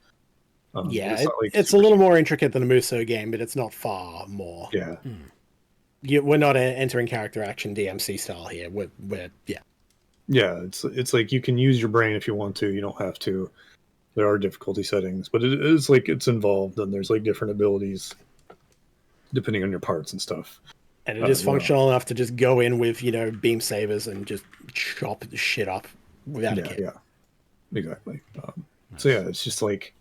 It's a little more intricate than a Muso game, but it's not far more. Yeah. We're not entering character action DMC style here. We're Yeah, it's like you can use your brain if you want to. You don't have to. There are difficulty settings, but it is like it's involved, and there's like different abilities depending on your parts and stuff. And it is functional enough to just go in with, beam sabers and just chop the shit up without a kit. Yeah, exactly. So yeah, it's just like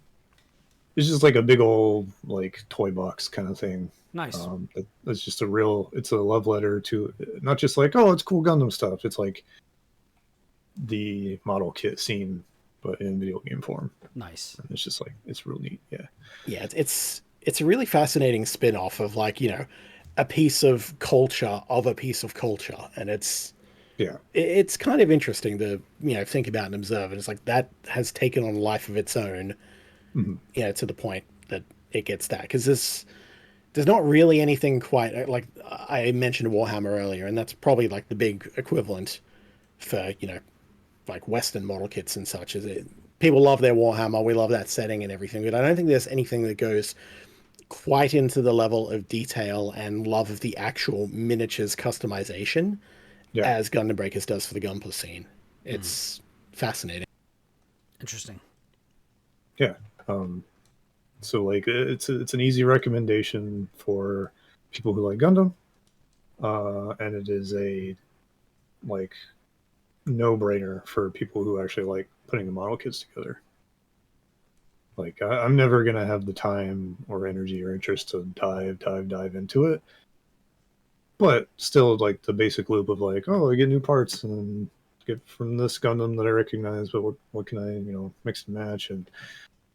a big old like toy box kind of thing. Nice. It's just it's a love letter to not just like, oh, it's cool Gundam stuff. It's like the model kit scene, but in video game form. Nice. And it's just like, it's real neat. Yeah. Yeah, it's a really fascinating spin-off of like, a piece of culture of a piece of culture. And it's kind of interesting to, think about and observe. And it's like that has taken on a life of its own, to the point that it gets that. Because there's not really anything quite, like I mentioned Warhammer earlier, and that's probably like the big equivalent for, like Western model kits and such. People love their Warhammer, we love that setting and everything, but I don't think there's anything that goes quite into the level of detail and love of the actual miniatures customization as Gundam Breakers does for the Gunpla scene. It's fascinating. Interesting. Yeah. So like it's an easy recommendation for people who like Gundam, and it is a like no-brainer for people who actually like putting the model kits together. Like I'm never gonna have the time or energy or interest to dive into it, but still like the basic loop of like, oh, I get new parts and get from this Gundam that I recognize, but what can I mix and match, and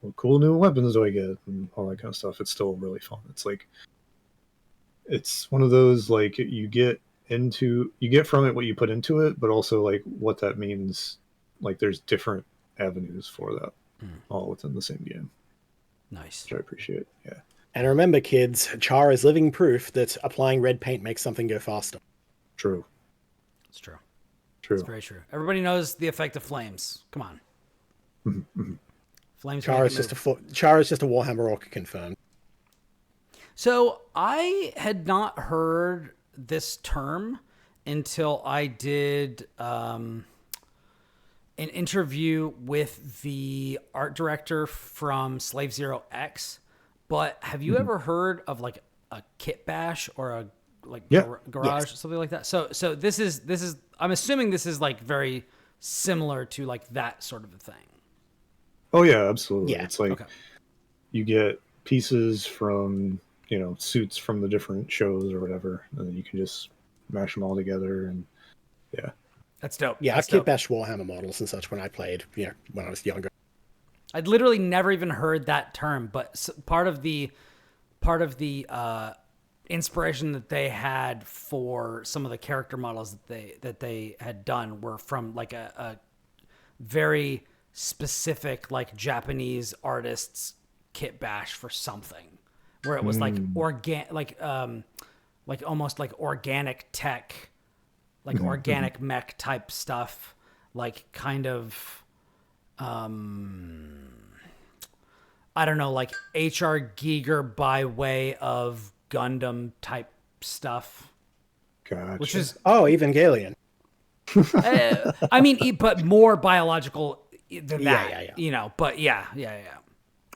what cool new weapons do I get, and all that kind of stuff. It's still really fun. It's like, it's one of those like you get from it what you put into it, but also like what that means. Like there's different avenues for that, all within the same game. Nice. Which I appreciate. Yeah. And remember, kids, Char is living proof that applying red paint makes something go faster. True. It's true. True. It's very true. Everybody knows the effect of flames. Come on. Flames. Char is just a Warhammer Orc confirmed. So I had not heard this term until I did an interview with the art director from Slave Zero X. But have you ever heard of like a kit bash or a garage or something like that? So this is I'm assuming this is like very similar to like that sort of a thing. Oh yeah, absolutely. Yeah. It's like you get pieces from, suits from the different shows or whatever, and then you can just mash them all together, and yeah. That's dope. Yeah, That's I've kit bashed Warhammer models and such when I played, when I was younger. I'd literally never even heard that term, but part of the inspiration that they had for some of the character models that they had done were from like a very specific like Japanese artists kit bash for something, where it was like like almost like organic tech, like organic mech type stuff, like kind of. I don't know, like H.R. Giger by way of Gundam type stuff. Gotcha. Which is Evangelion. I mean, but more biological than that. Yeah. But yeah.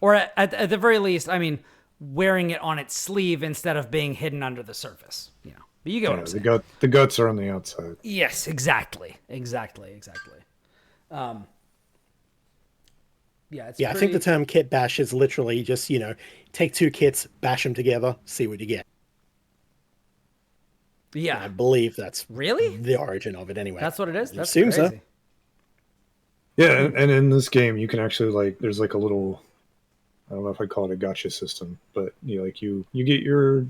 Or at the very least, I mean, wearing it on its sleeve instead of being hidden under the surface. But you get what I'm saying. The guts are on the outside. Yes, exactly. Yeah, I think the term kit bash is literally just, take two kits, bash them together, see what you get. Yeah. And I believe that's really the origin of it anyway. That's what it is? That's assume crazy. So. Yeah, and in this game, you can actually, there's like a little, I don't know if I'd call it a gotcha system, but, you get your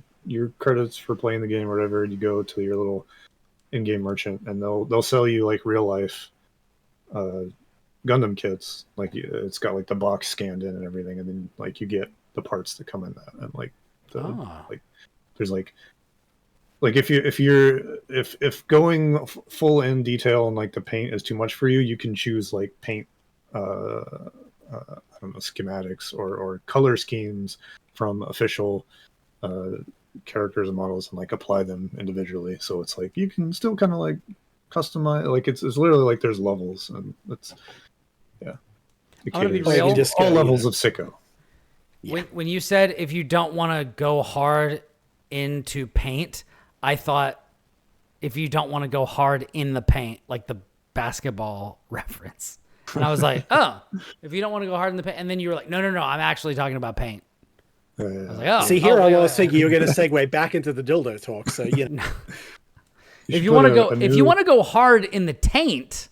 credits for playing the game or whatever, and you go to your little in-game merchant, and they'll sell you, like, real-life Gundam kits. Like, it's got like the box scanned in and everything, and then like you get the parts that come in that, and like like there's like if going full in detail and like the paint is too much for you, you can choose like paint I don't know, schematics or color schemes from official characters and models, and like apply them individually. So it's like you can still kind of like customize, like it's literally like there's levels, and it's all levels of sicko. When you said if you don't want to go hard into paint, I thought if you don't want to go hard in the paint, like the basketball reference. And I was like, oh, if you don't want to go hard in the paint. And then you were like, no, I'm actually talking about paint. I was like, oh. See, here I was thinking you were going to segue back into the dildo talk. So, if you want to go hard in the taint,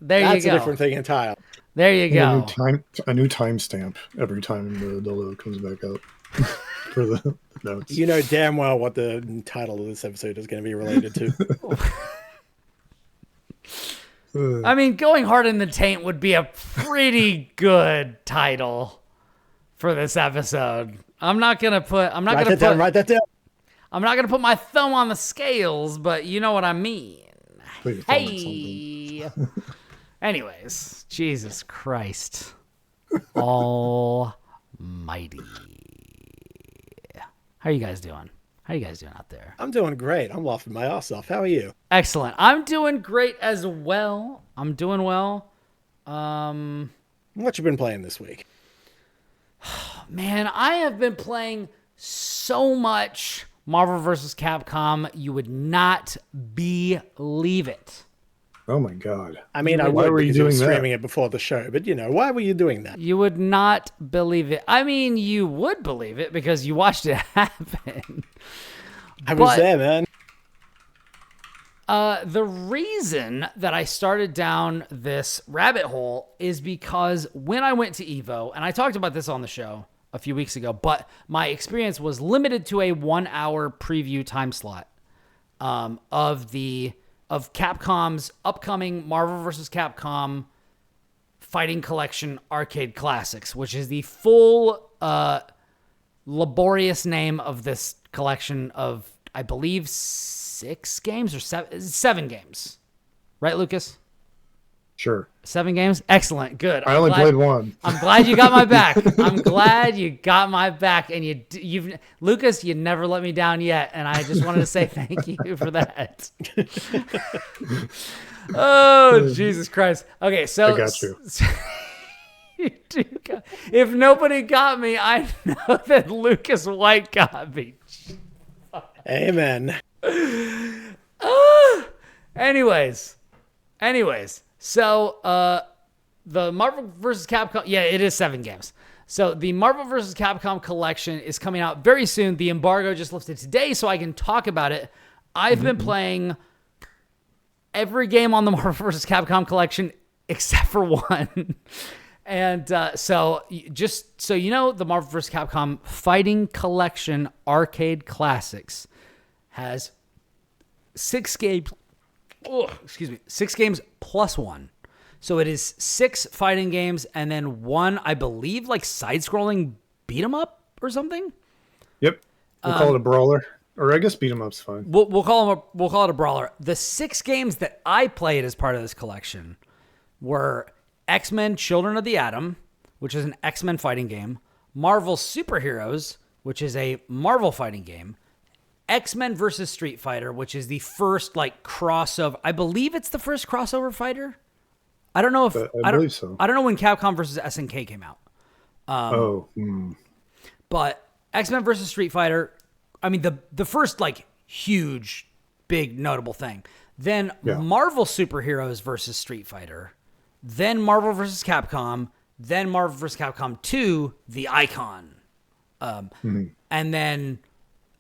there you go. That's a different thing entirely. There you go. A new timestamp every time the dildo comes back up for the notes. You know damn well what the title of this episode is going to be related to. I mean, going hard in the taint would be a pretty good title for this episode. Write that down. I'm not gonna put my thumb on the scales, but you know what I mean. Hey. Anyways, Jesus Christ Almighty. How are you guys doing? How are you guys doing out there? I'm doing great. I'm laughing my ass off. How are you? Excellent. I'm doing great as well. I'm doing well. What you been playing this week? Man, I have been playing so much Marvel vs. Capcom, you would not believe it. Oh my God. I mean, why were you doing streaming it before the show, but why were you doing that? You would not believe it. I mean, you would believe it because you watched it happen. I was there, man. The reason that I started down this rabbit hole is because when I went to EVO, and I talked about this on the show a few weeks ago, but my experience was limited to a 1 hour preview time slot of Capcom's upcoming Marvel vs. Capcom Fighting Collection Arcade Classics, which is the full laborious name of this collection of, I believe, 6 games or 7 games. Right, Lucas? Sure. 7 games? Excellent. Good. I only played one. I'm glad you got my back. I'm glad you got my back. And you've Lucas, you never let me down yet. And I just wanted to say thank you for that. Oh, Jesus Christ. Okay, so... I got you. If nobody got me, I know that Lucas White got me. Amen. Anyways, so the Marvel vs. Capcom, yeah, it is 7 games. So the Marvel vs. Capcom collection is coming out very soon. The embargo just lifted today, so I can talk about it. I've been playing every game on the Marvel vs. Capcom collection except for one. And so just so you know, the Marvel vs. Capcom Fighting Collection Arcade Classics has 6 games. Oh, excuse me, 6 games plus 1. So it is 6 fighting games and then 1, I believe, like side-scrolling beat 'em up or something. Yep, we'll call it a brawler, or I guess beat 'em up's fine. We'll call it a brawler. The 6 games that I played as part of this collection were X-Men: Children of the Atom, which is an X-Men fighting game; Marvel Superheroes, which is a Marvel fighting game; X-Men versus Street Fighter, which is the first like crossover. I believe it's the first crossover fighter. I don't know if I believe so. I don't know when Capcom versus SNK came out. But X-Men versus Street Fighter, I mean the first like huge, big notable thing. Then Marvel Superheroes versus Street Fighter. Then Marvel vs. Capcom, then Marvel vs. Capcom 2, the Icon. And then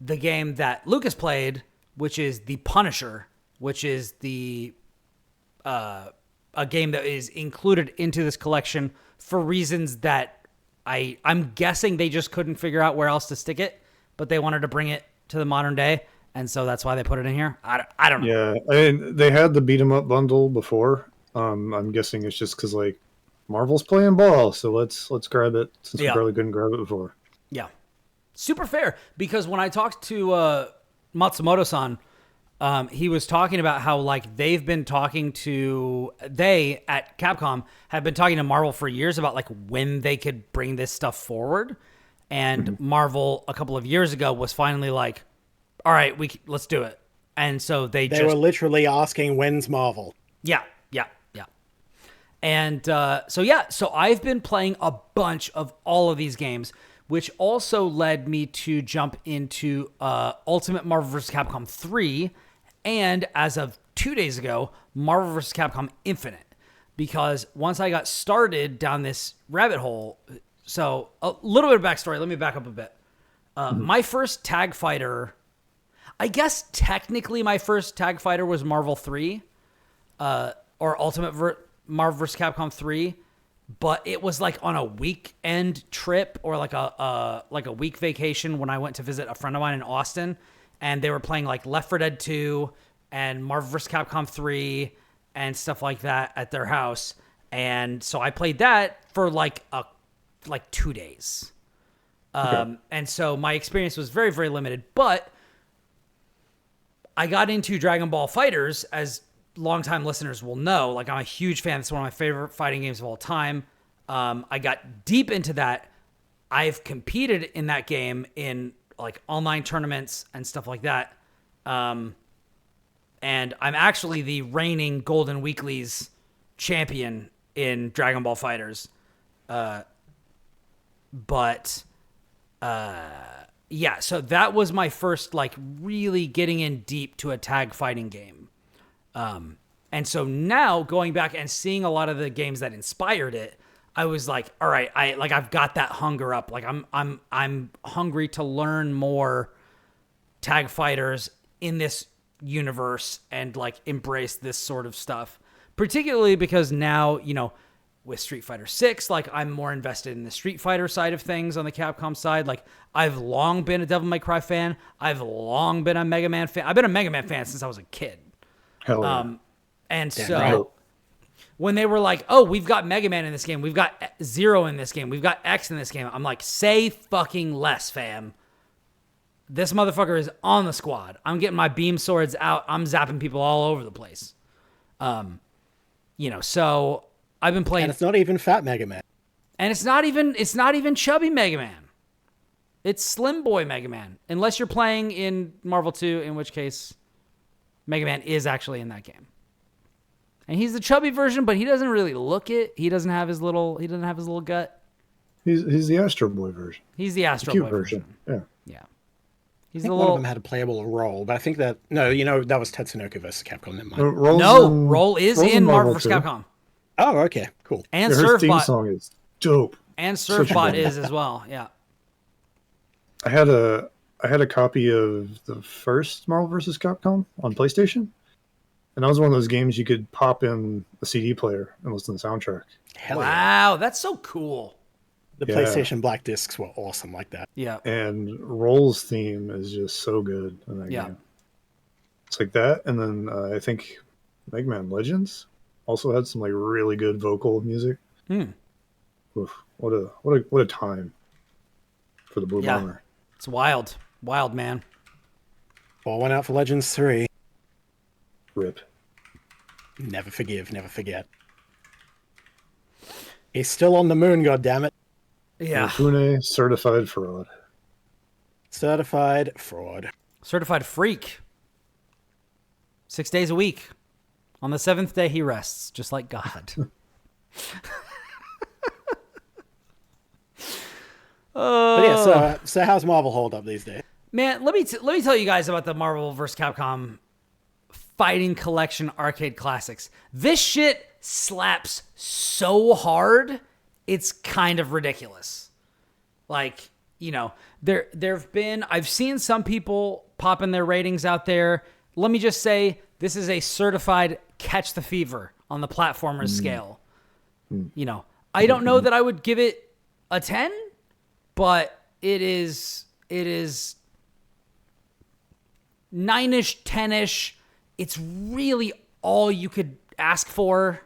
the game that Lucas played, which is The Punisher, which is the a game that is included into this collection for reasons that I'm guessing they just couldn't figure out where else to stick it, but they wanted to bring it to the modern day, and so that's why they put it in here. I don't know. Yeah, I mean, they had the beat 'em up bundle before. I'm guessing it's just because like Marvel's playing ball, so let's grab it since we probably couldn't grab it before. Yeah, super fair. Because when I talked to Matsumoto-san, he was talking about how like they at Capcom have been talking to Marvel for years about like when they could bring this stuff forward, and Marvel a couple of years ago was finally like, all right, let's do it. And so they were literally asking, when's Marvel? Yeah. And so I've been playing a bunch of all of these games, which also led me to jump into Ultimate Marvel vs. Capcom 3, and as of 2 days ago, Marvel vs. Capcom Infinite. Because once I got started down this rabbit hole, so a little bit of backstory, let me back up a bit. My first tag fighter, I guess technically my first tag fighter was Marvel 3, or Ultimate Marvel vs. Capcom 3, but it was like on a weekend trip or like a week vacation when I went to visit a friend of mine in Austin, and they were playing like Left 4 Dead 2 and Marvel vs. Capcom 3 and stuff like that at their house. And so I played that for like 2 days. And so my experience was very, very limited, but I got into Dragon Ball FighterZ, as longtime listeners will know. Like, I'm a huge fan. It's one of my favorite fighting games of all time. I got deep into that. I've competed in that game in like online tournaments and stuff like that. And I'm actually the reigning Golden Weeklies champion in Dragon Ball FighterZ. Yeah, so that was my first like really getting in deep to a tag fighting game. And so now going back and seeing a lot of the games that inspired it, I was like, all right, I've got that hunger up. Like I'm hungry to learn more tag fighters in this universe and like embrace this sort of stuff. Particularly because now, you know, with Street Fighter 6, like I'm more invested in the Street Fighter side of things on the Capcom side. Like I've long been a Devil May Cry fan. I've long been a Mega Man fan. I've been a Mega Man fan since I was a kid. Hell yeah. And so when they were like, oh, we've got Mega Man in this game, we've got Zero in this game, we've got X in this game, I'm like, say fucking less, fam. This motherfucker is on the squad. I'm getting my beam swords out. I'm zapping people all over the place. So I've been playing. And it's not even Fat Mega Man. And it's not even chubby Mega Man. It's Slim Boy Mega Man. Unless you're playing in Marvel 2, in which case Mega Man is actually in that game. And he's the chubby version, but he doesn't really look it. He doesn't have his little gut. He's the Astro Boy version. He's the Astro Boy version. Yeah. He's I think one of them had a playable role, but I think that that was Tatsunoko versus Capcom. Never mind. Roll is in Marvel vs. Capcom. Oh, okay, cool. And her theme Surfbot song is dope. And Surfbot is as well. Yeah. I had a copy of the first Marvel vs. Capcom on PlayStation, and that was one of those games you could pop in a CD player and listen to the soundtrack. Wow, that's so cool. The PlayStation Black discs were awesome like that. Yeah. And Roll's theme is just so good in that game. It's like that, and then I think Mega Man Legends also had some like really good vocal music. Oof, what a time for the Blue Bomber. It's wild, man. All went out for Legends 3. Rip. Never forgive, never forget. He's still on the moon, goddammit. Yeah. Pune certified fraud. Certified fraud. Certified freak. 6 days a week. On the 7th day, he rests, just like God. But yeah, so how's Marvel hold up these days? Man, let me tell you guys about the Marvel vs. Capcom Fighting Collection Arcade Classics. This shit slaps so hard, it's kind of ridiculous. Like, there've been, I've seen some people popping their ratings out there. Let me just say, this is a certified catch the fever on the platformers scale. I don't know that I would give it a 10, but it is 9-ish, 10-ish. It's really all you could ask for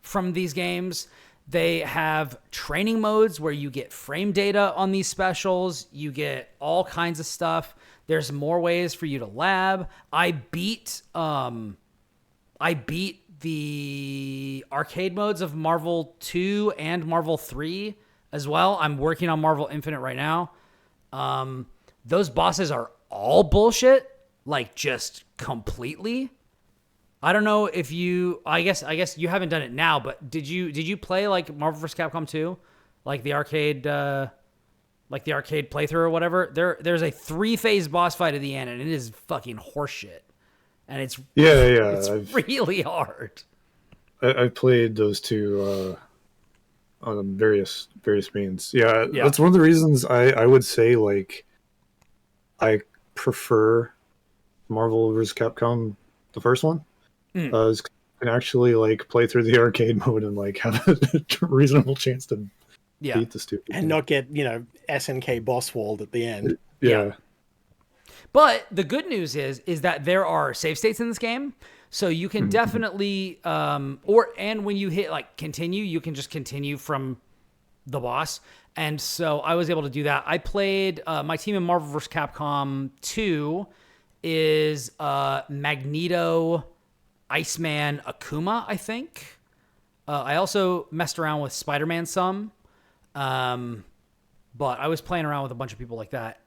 from these games. They have training modes where you get frame data on these specials. You get all kinds of stuff. There's more ways for you to lab. I beat the arcade modes of Marvel 2 and Marvel 3 as well. I'm working on Marvel Infinite right now. Those bosses are all bullshit, like just completely. I don't know if I guess you haven't done it now, but did you play like Marvel vs. Capcom 2? Like the arcade playthrough or whatever? There's a 3-phase boss fight at the end, and it is fucking horseshit. And it's really hard. I played those two on various means. Yeah, that's one of the reasons I would say like I prefer Marvel vs. Capcom, the first one. Is can actually like play through the arcade mode and like have a reasonable chance to beat the stupid and not get SNK boss walled at the end. Yeah. But the good news is that there are save states in this game, so you can definitely and when you hit like continue, you can just continue from the boss. And so I was able to do that. I played my team in Marvel vs. Capcom 2 is Magneto, Iceman, Akuma, I think. I also messed around with Spider-Man some. But I was playing around with a bunch of people like that.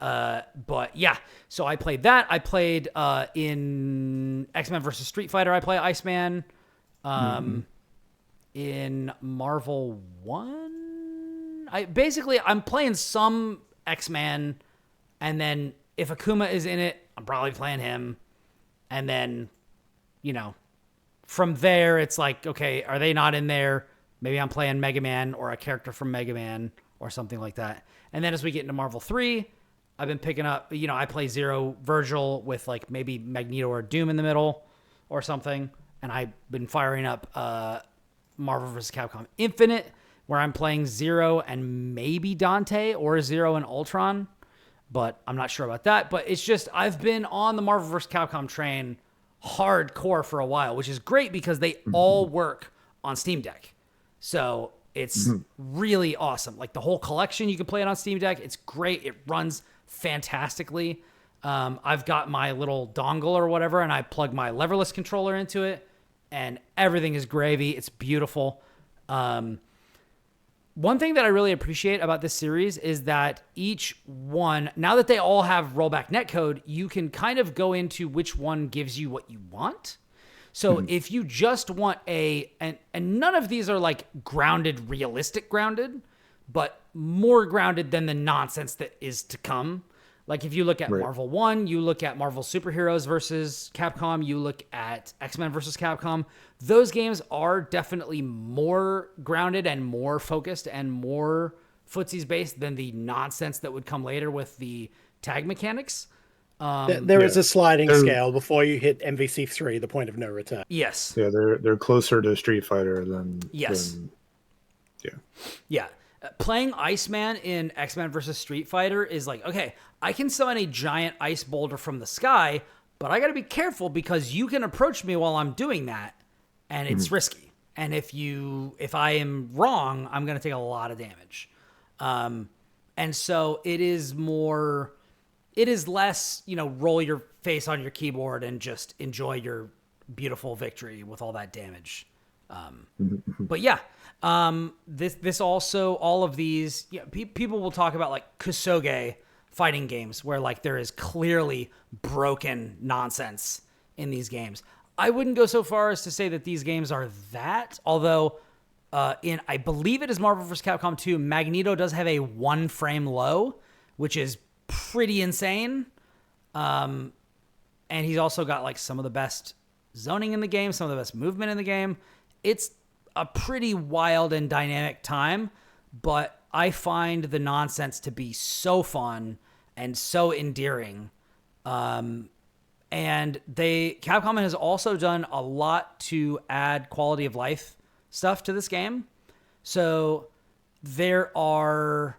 But yeah, so I played that. I played in X-Men vs. Street Fighter, I play Iceman. In Marvel 1, I'm playing some X-Man, and then if Akuma is in it, I'm probably playing him. And then, from there, it's like, okay, are they not in there? Maybe I'm playing Mega Man or a character from Mega Man or something like that. And then as we get into Marvel 3, I've been picking up, I play Zero Virgil with like maybe Magneto or Doom in the middle or something. And I've been firing up Marvel vs. Capcom Infinite, where I'm playing Zero and maybe Dante or Zero and Ultron. But I'm not sure about that. But it's just, I've been on the Marvel vs. Capcom train hardcore for a while, which is great because they all work on Steam Deck. So it's really awesome. Like the whole collection, you can play it on Steam Deck. It's great. It runs fantastically. I've got my little dongle or whatever, and I plug my leverless controller into it, and everything is gravy. It's beautiful. One thing that I really appreciate about this series is that each one, now that they all have rollback netcode, you can kind of go into which one gives you what you want. So if you just want and none of these are like grounded, realistic grounded, but more grounded than the nonsense that is to come. Like if you look at Marvel 1, you look at Marvel Superheroes versus Capcom, you look at X-Men versus Capcom, those games are definitely more grounded and more focused and more footsies based than the nonsense that would come later with the tag mechanics. There is a sliding scale before you hit MvC 3, the point of no return. Yes. Yeah, they're closer to Street Fighter than... Yes. Yeah. Playing Iceman in X-Men versus Street Fighter is like, okay, I can summon a giant ice boulder from the sky, but I got to be careful because you can approach me while I'm doing that, and it's risky. And if I am wrong, I'm going to take a lot of damage. And so it is less, roll your face on your keyboard and just enjoy your beautiful victory with all that damage. But yeah, this also, all of these, people will talk about like Kusoge fighting games where like there is clearly broken nonsense in these games. I wouldn't go so far as to say that these games are that, although I believe it is Marvel vs. Capcom 2, Magneto does have a 1 frame low, which is pretty insane. And he's also got like some of the best zoning in the game, some of the best movement in the game. It's a pretty wild and dynamic time, but I find the nonsense to be so fun and so endearing. And Capcom has also done a lot to add quality of life stuff to this game. So there are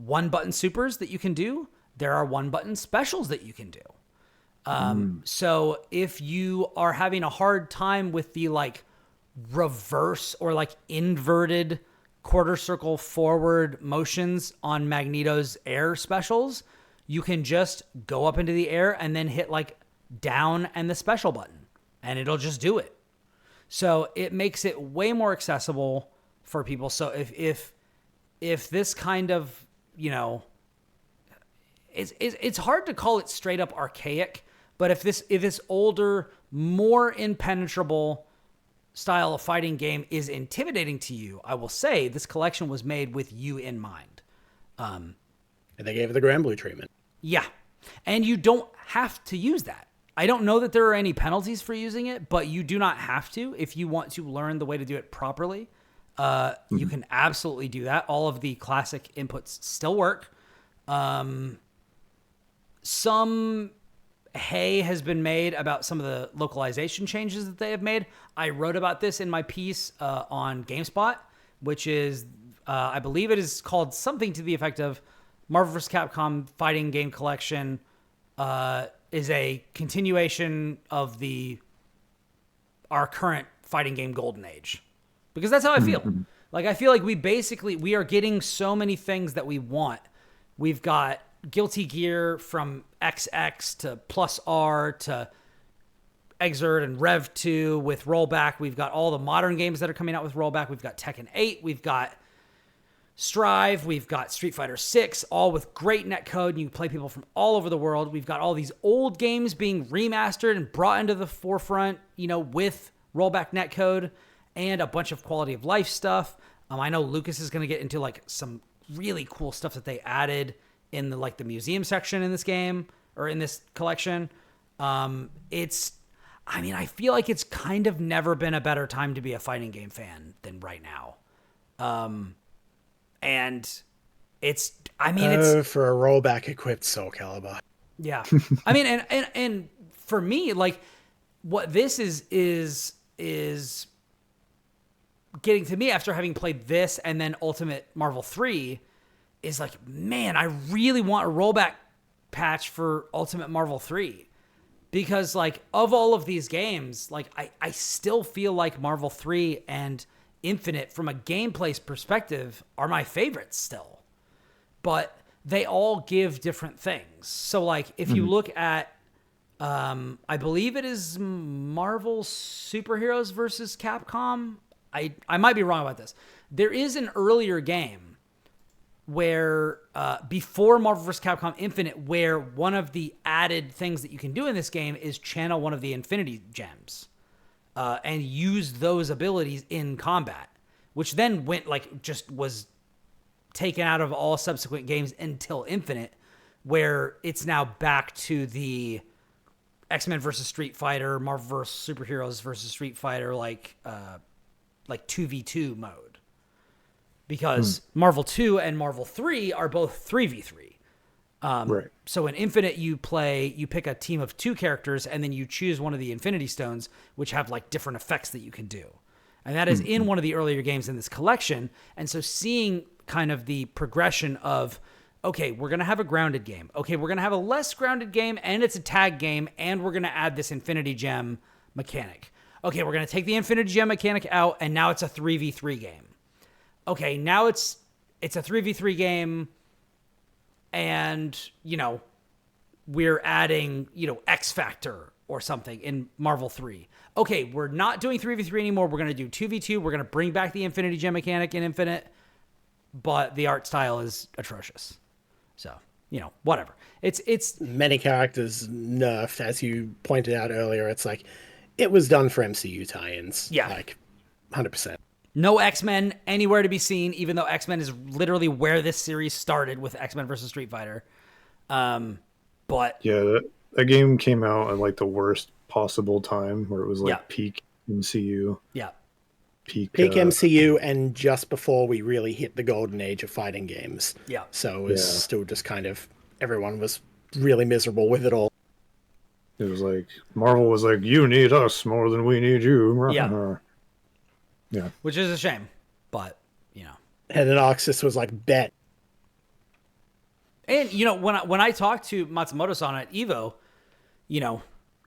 1-button supers that you can do. There are 1-button specials that you can do. So if you are having a hard time with the like reverse or like inverted quarter circle forward motions on Magneto's air specials, you can just go up into the air and then hit like down and the special button, and it'll just do it. So it makes it way more accessible for people. So if this kind of, it's hard to call it straight up archaic, but if this older, more impenetrable style of fighting game is intimidating to you, I will say this collection was made with you in mind. And they gave it the Granblue treatment. Yeah. And you don't have to use that. I don't know that there are any penalties for using it, but you do not have to if you want to learn the way to do it properly. You can absolutely do that. All of the classic inputs still work. Some hay has been made about some of the localization changes that they have made. I wrote about this in my piece on GameSpot, which is, I believe it is called something to the effect of Marvel vs. Capcom Fighting Game Collection is a continuation of our current fighting game golden age. Because that's how I feel. Like, I feel like we are getting so many things that we want. We've got Guilty Gear from XX to Plus R to Exert and Rev 2 with rollback. We've got all the modern games that are coming out with rollback. We've got Tekken 8. We've got Strive. We've got Street Fighter 6, all with great netcode. And you can play people from all over the world. We've got all these old games being remastered and brought into the forefront, with rollback netcode and a bunch of quality of life stuff. I know Lucas is going to get into like some really cool stuff that they added in the museum section in this game or in this collection. I feel like it's kind of never been a better time to be a fighting game fan than right now. And it's for a rollback equipped Soul Calibur. Yeah. And for me, like what this is getting to me after having played this and then Ultimate Marvel 3 is like, man, I really want a rollback patch for Ultimate Marvel 3 because like of all of these games, like I still feel like Marvel 3 and Infinite from a gameplay perspective are my favorites still, but they all give different things. So like if you look at, I believe it is Marvel Superheroes versus Capcom. I might be wrong about this. There is an earlier game where before Marvel vs. Capcom Infinite, where one of the added things that you can do in this game is channel one of the Infinity Gems and use those abilities in combat, which then was taken out of all subsequent games until Infinite, where it's now back to the X-Men versus Street Fighter, Marvel vs. Superheroes versus Street Fighter, like 2v2 mode. Because Marvel 2 and Marvel 3 are both 3v3. Right. So in Infinite, you pick a team of 2 characters, and then you choose one of the Infinity Stones, which have like different effects that you can do. And that is in one of the earlier games in this collection. And so seeing kind of the progression of, okay, we're going to have a grounded game. Okay, we're going to have a less grounded game, and it's a tag game, and we're going to add this Infinity Gem mechanic. Okay, we're going to take the Infinity Gem mechanic out, and now it's a 3v3 game. Okay, now it's a 3v3 game, and, we're adding, X Factor or something in Marvel 3. Okay, we're not doing 3v3 anymore. We're going to do 2v2. We're going to bring back the Infinity Gem mechanic in Infinite, but the art style is atrocious. So, whatever. It's many characters nerfed, as you pointed out earlier. It's like, it was done for MCU tie-ins. Yeah. Like, 100%. No X-Men anywhere to be seen, even though X-Men is literally where this series started with X-Men versus Street Fighter. But yeah, that game came out at like the worst possible time, where it was like peak MCU. Yeah. Peak MCU, and just before we really hit the golden age of fighting games. Yeah. So it was still just kind of, everyone was really miserable with it all. It was like, Marvel was like, you need us more than we need you. Yeah. Yeah. Which is a shame, but, And then Oxys was like, bet. And, when I talked to Matsumoto-san at EVO,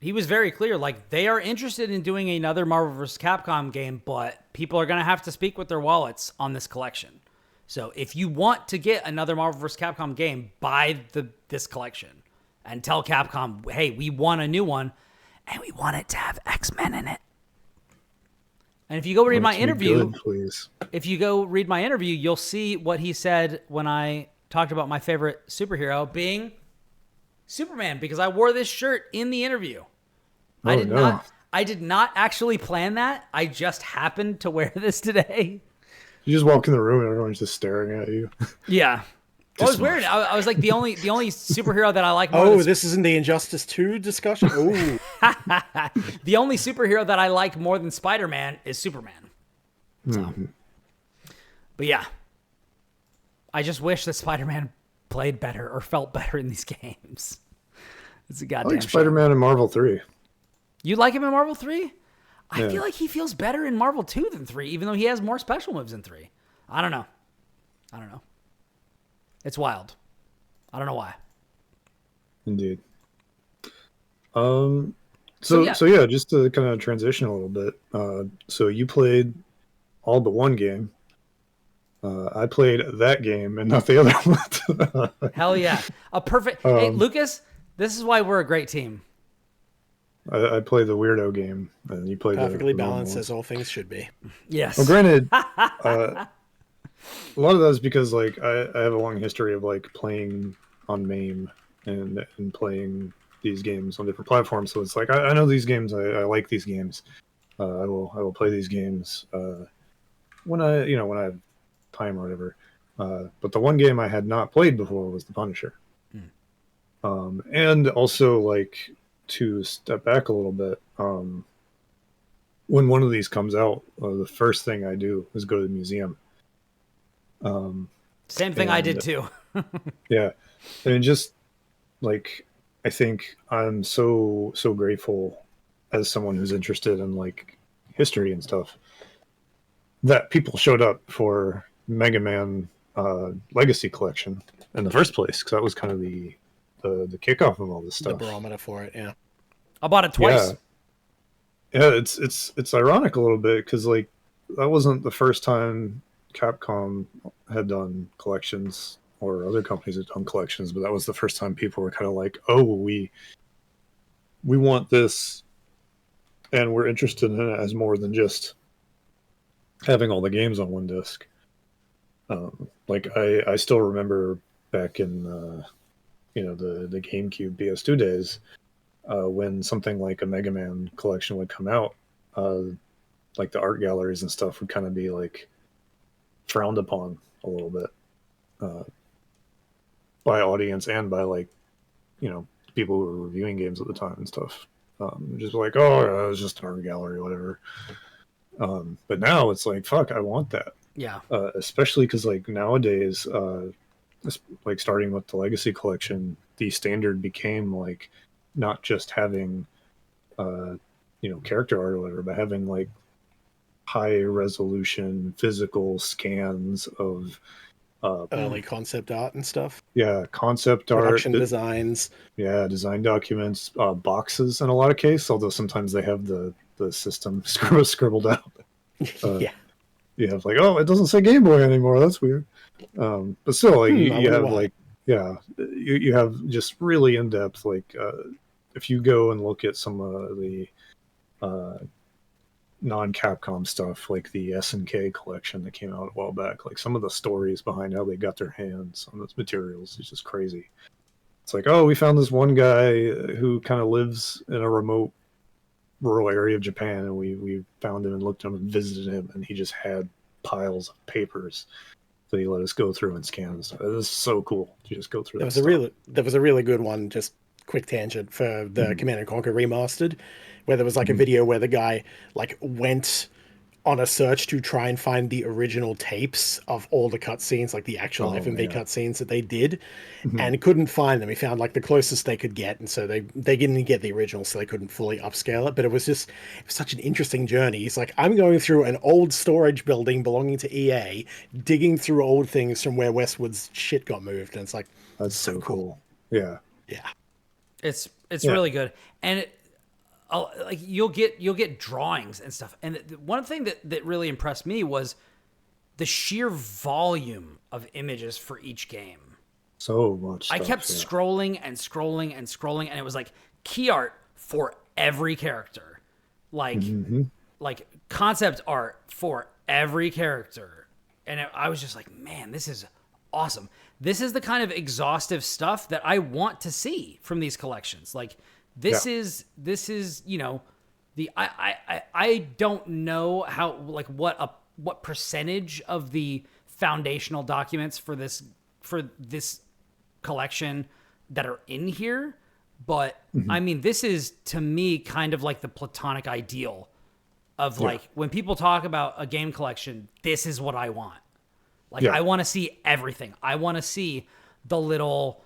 he was very clear, like, they are interested in doing another Marvel vs. Capcom game, but people are going to have to speak with their wallets on this collection. So if you want to get another Marvel vs. Capcom game, buy this collection and tell Capcom, hey, we want a new one, and we want it to have X-Men in it. And if you go read my interview, you'll see what he said when I talked about my favorite superhero being Superman, because I wore this shirt in the interview. I did not actually plan that. I just happened to wear this today. You just walk in the room and everyone's just staring at you. Yeah. Well, it was weird. I was like the only superhero that I like more. Oh, this isn't the Injustice 2 discussion? Oh. The only superhero that I like more than Spider-Man is Superman. So. But yeah. I just wish that Spider-Man played better or felt better in these games. It's a goddamn I like Spider-Man in Marvel 3. You like him in Marvel 3? I feel like he feels better in Marvel 2 than 3, even though he has more special moves in 3. I don't know. It's wild. I don't know why. Indeed. So just to kind of transition a little bit. So you played all but one game. I played that game and not the other one. Hell yeah. A perfect... hey, Lucas, this is why we're a great team. I played the weirdo game, and you played perfectly the balanced, as all things should be. Yes. Well, granted, a lot of that is because like I have a long history of like playing on MAME and playing these games on different platforms. So it's like I know these games. I like these games. I will play these games when I have time or whatever. But the one game I had not played before was The Punisher. And also like, to step back a little bit, when one of these comes out, the first thing I do is go to the museum. Same thing I did too. Yeah. And just like, I think I'm so grateful as someone who's interested in like history and stuff that people showed up for Mega Man Legacy Collection in the first place, because that was kind of the kickoff of all this stuff. The barometer for it, yeah. I bought it twice. Yeah, it's ironic a little bit, because like that wasn't the first time Capcom had done collections, or other companies had done collections, but that was the first time people were kind of like, oh, we want this, and we're interested in it as more than just having all the games on one disc. Like I still remember back in the GameCube PS2 days, when something like a Mega Man collection would come out, like the art galleries and stuff would kind of be like frowned upon a little bit, by audience and by like, people who were reviewing games at the time and stuff. Just like, oh, yeah, it's just an art gallery or whatever. But now it's like, fuck, I want that. Yeah. Especially because like nowadays, like starting with the Legacy Collection, the standard became like not just having, character art or whatever, but having like high resolution physical scans of early concept art and stuff. Yeah, concept Production art, designs. Yeah, design documents, boxes in a lot of cases. Although sometimes they have the system scribbled out. Yeah. You have like, oh, it doesn't say Game Boy anymore. That's weird. But still, like you have like, yeah, you have just really in depth. Like, if you go and look at some of the non-Capcom stuff, like the SNK collection that came out a while back, like some of the stories behind how they got their hands on those materials is just crazy. It's like, oh, we found this one guy who kind of lives in a remote rural area of Japan, and we found him and looked at him and visited him, and he just had piles of papers that he let us go through and scan and stuff. It was so cool to just go through. There was a really good one, just quick tangent, for the Command & Conquer Remastered, where there was like a video where the guy like went on a search to try and find the original tapes of all the cutscenes, like the actual FMV cutscenes that they did, and couldn't find them. He found like the closest they could get, and so they didn't get the original, so they couldn't fully upscale it. But it was such an interesting journey. He's like, I'm going through an old storage building belonging to EA, digging through old things from where Westwood's shit got moved, and it's like, that's so cool. Yeah. It's really good, and like you'll get drawings and stuff. And one thing that really impressed me was the sheer volume of images for each game. So much stuff, I kept scrolling and scrolling and scrolling, and it was like key art for every character, like like concept art for every character, and I was just like, man, this is awesome. This is the kind of exhaustive stuff that I want to see from these collections. Like this is the I don't know how, like, what percentage of the foundational documents for this collection that are in here, but I mean, this is to me kind of like the platonic ideal of like when people talk about a game collection, this is what I want. Like I want to see everything. I want to see the little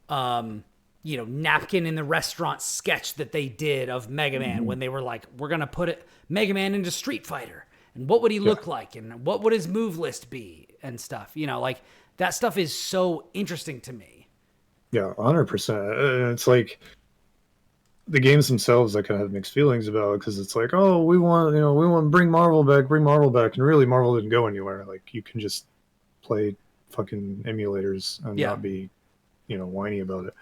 napkin in the restaurant sketch that they did of Mega Man when they were like, we're going to put Mega Man into Street Fighter, and what would he look like, and what would his move list be and stuff. Like that stuff is so interesting to me. Yeah, 100%. It's like the games themselves I kind of have mixed feelings about, because it's like, oh, we want to bring Marvel back, and really Marvel didn't go anywhere. Like you can just play fucking emulators and not be, whiny about it.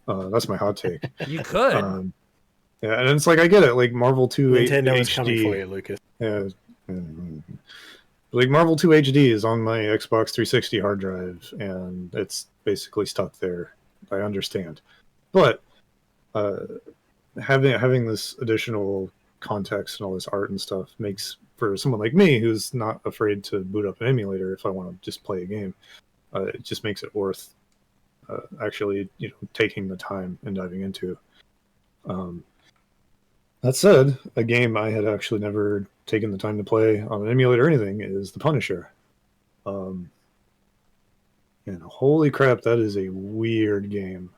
That's my hot take. You could. Yeah, and it's like, I get it. Like Marvel 2 Nintendo HD is coming for you, Lucas. Yeah. Like Marvel 2 HD is on my Xbox 360 hard drive, and it's basically stuck there. I understand, but having this additional context and all this art and stuff makes, for someone like me who's not afraid to boot up an emulator if I want to just play a game, it just makes it worth actually taking the time and diving into. That said, a game I had actually never taken the time to play on an emulator or anything is The Punisher. And holy crap, that is a weird game.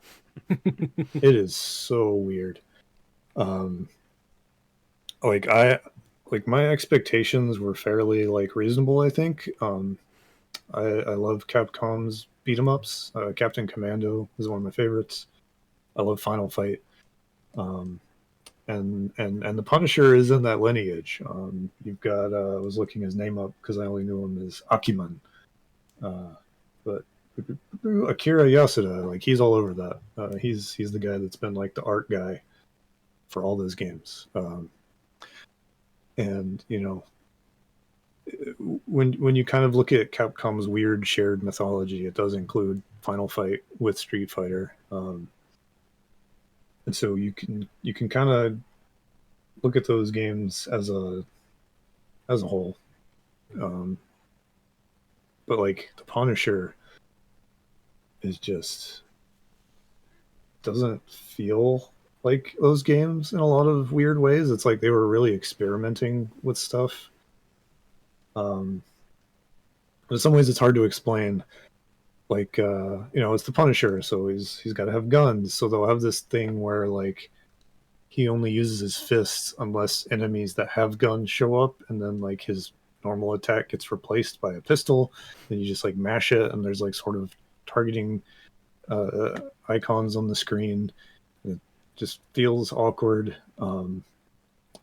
It is so weird. My expectations were fairly reasonable, I think. I love Capcom's beat 'em ups. Captain Commando is one of my favorites. I love Final Fight. and the Punisher is in that lineage. You've got I was looking his name up because I only knew him as Akiman, but Akira Yasuda, like he's all over that. He's the guy that's been like the art guy for all those games. And you know, when you kind of look at Capcom's weird shared mythology, it does include Final Fight with Street Fighter, and so you can kind of look at those games as a whole. But like the Punisher is just doesn't feel like those games in a lot of weird ways. It's like they were really experimenting with stuff. In some ways it's hard to explain. Like you know, it's the Punisher, so he's got to have guns. So they'll have this thing where like he only uses his fists unless enemies that have guns show up, and then like his normal attack gets replaced by a pistol. Then you just like mash it, and there's like sort of targeting icons on the screen. It just feels awkward. But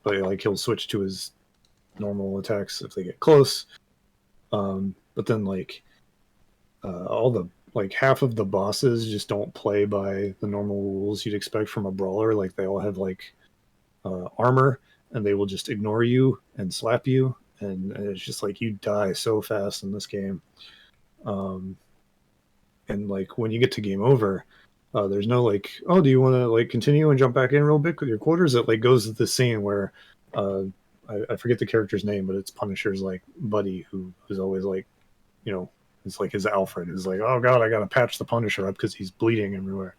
like he'll switch to his normal attacks if they get close. But then like all the like half of the bosses just don't play by the normal rules you'd expect from a brawler. Like they all have like armor, and they will just ignore you and slap you, and it's just like you die so fast in this game. And like when you get to game over, there's no like, oh, do you want to like continue and jump back in real quick with your quarters? It like goes to the scene where I forget the character's name, but it's Punisher's like buddy who's always like, you know, it's like his Alfred is like, oh god, I gotta patch the Punisher up because he's bleeding everywhere.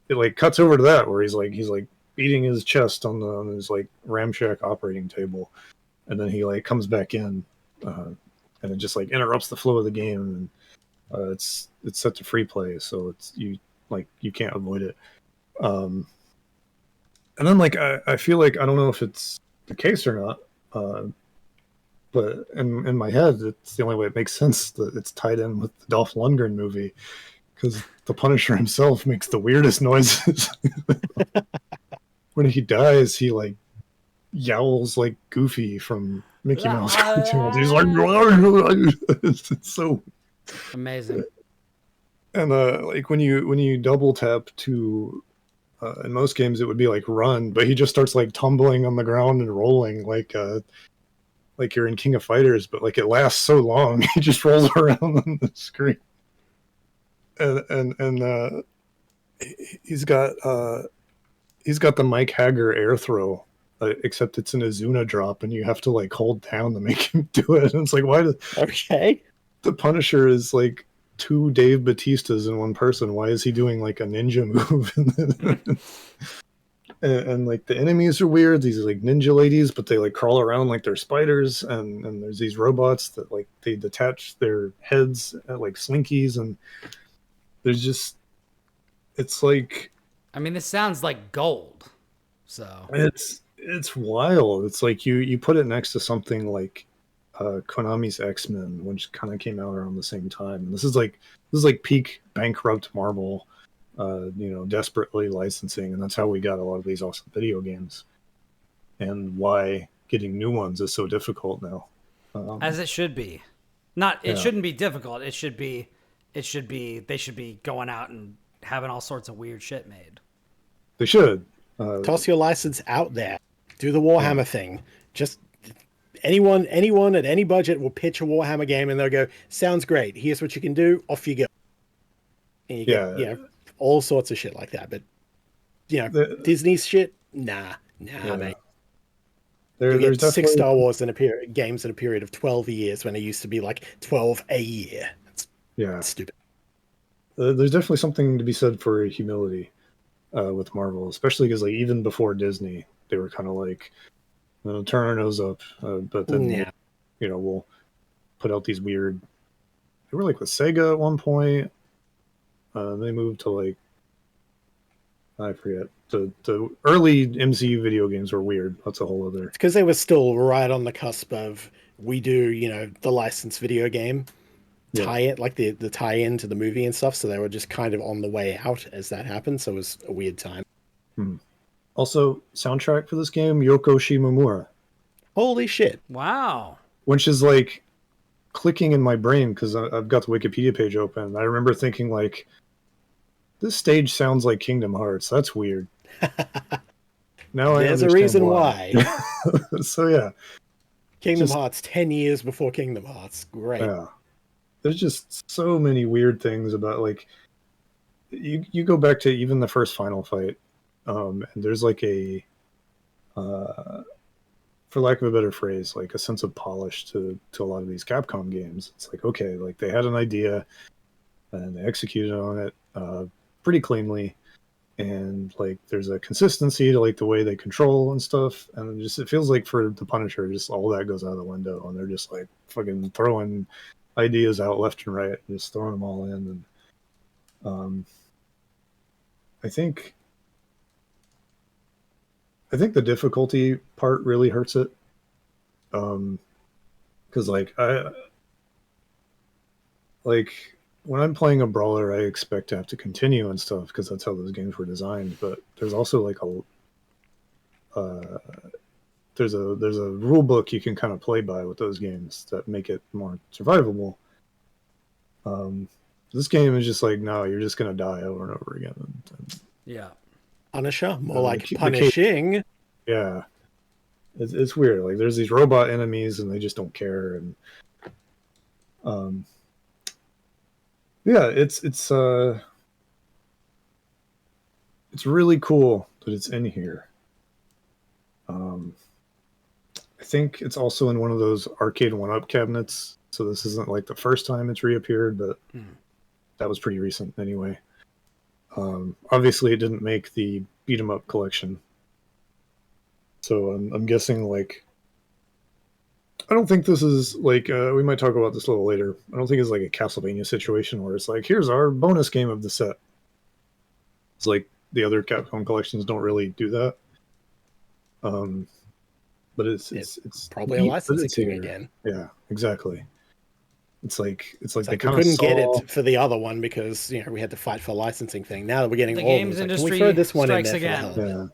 It like cuts over to that where he's like beating his chest on his like ramshack operating table, and then he like comes back in, and it just like interrupts the flow of the game, and it's set to free play, so it's you can't avoid it. And then like I feel like I don't know if it's the case or not, but in my head, it's the only way it makes sense that it's tied in with the Dolph Lundgren movie, because the Punisher himself makes the weirdest noises. When he dies, he like yowls like Goofy from Mickey Mouse cartoons. He's like, it's so amazing. And like when you double tap to, in most games it would be like run, but he just starts like tumbling on the ground and rolling like you're in King of Fighters, but like it lasts so long, he just rolls around on the screen. And he's got the Mike Hagger air throw, except it's an Azuna drop, and you have to like hold down to make him do it. And it's like, why does the Punisher is like two Dave Batistas in one person? Why is he doing like a ninja move? And like the enemies are weird, these like ninja ladies, but they like crawl around like they're spiders, and there's these robots that like they detach their heads like slinkies, and there's just, it's like, I mean, this sounds like gold. So it's wild. It's like you put it next to something like Konami's X-Men, which kind of came out around the same time. And this is like peak bankrupt Marvel, you know, desperately licensing, and that's how we got a lot of these awesome video games, and why getting new ones is so difficult now. As it should be. It shouldn't be difficult. They should be going out and having all sorts of weird shit made. They should. Toss your license out there. Do the Warhammer thing. Just anyone at any budget will pitch a Warhammer game, and they'll go, sounds great. Here's what you can do. Off you go. And you get, you know, all sorts of shit like that. But, you know, Disney's shit, nah, mate. You get 6 Star Wars games in a period of 12 years when it used to be like 12 a year. It's stupid. There's definitely something to be said for humility with Marvel, especially because like even before Disney, they were kind of like, turn our nose up, but then you know, we'll put out these weird. They were like with Sega at one point. They moved to like, I forget. The early MCU video games were weird. That's a whole other. It's because they were still right on the cusp of, we do, you know, the licensed video game tie-in, like the tie-in to the movie and stuff. So they were just kind of on the way out as that happened. So it was a weird time. Also, soundtrack for this game, Yoko Shimomura, Holy shit. Wow. which is like clicking in my brain because I've got the Wikipedia page open. I remember thinking like, this stage sounds like Kingdom Hearts. That's weird. Now There's a I understand reason why. So yeah, Kingdom Hearts 10 years before Kingdom Hearts. Great. yeah. There's just so many weird things about like you go back to even the first final fight, and there's like a for lack of a better phrase, like a sense of polish to a lot of these Capcom games. It's like, okay, like they had an idea and they executed on it pretty cleanly, and like there's a consistency to like the way they control and stuff, and just it feels like for the Punisher, just all that goes out of the window, and they're just like fucking throwing ideas out left and right, just throwing them all in. And I think the difficulty part really hurts it, because like when I'm playing a brawler, I expect to have to continue and stuff because that's how those games were designed. But there's also like there's a rule book you can kind of play by with those games that make it more survivable. This game is just like, no, you're just gonna die over and over again. And Yeah. Punisher, more like punishing. yeah, it's weird. Like there's these robot enemies and they just don't care. And yeah, it's really cool that it's in here. I think it's also in one of those arcade 1-up cabinets, so this isn't like the first time it's reappeared, but that was pretty recent anyway. Obviously it didn't make the beat 'em up collection, so I'm guessing like I don't think this is like we might talk about this a little later. I don't think it's like a Castlevania situation where it's like, here's our bonus game of the set. It's like the other Capcom collections don't really do that. But it's probably a licensing thing again. Yeah, exactly. It's like we couldn't get it for the other one because we had to fight for a licensing thing. Now that we're getting The all games of them, industry can we throw this one in strikes there again. for the hell of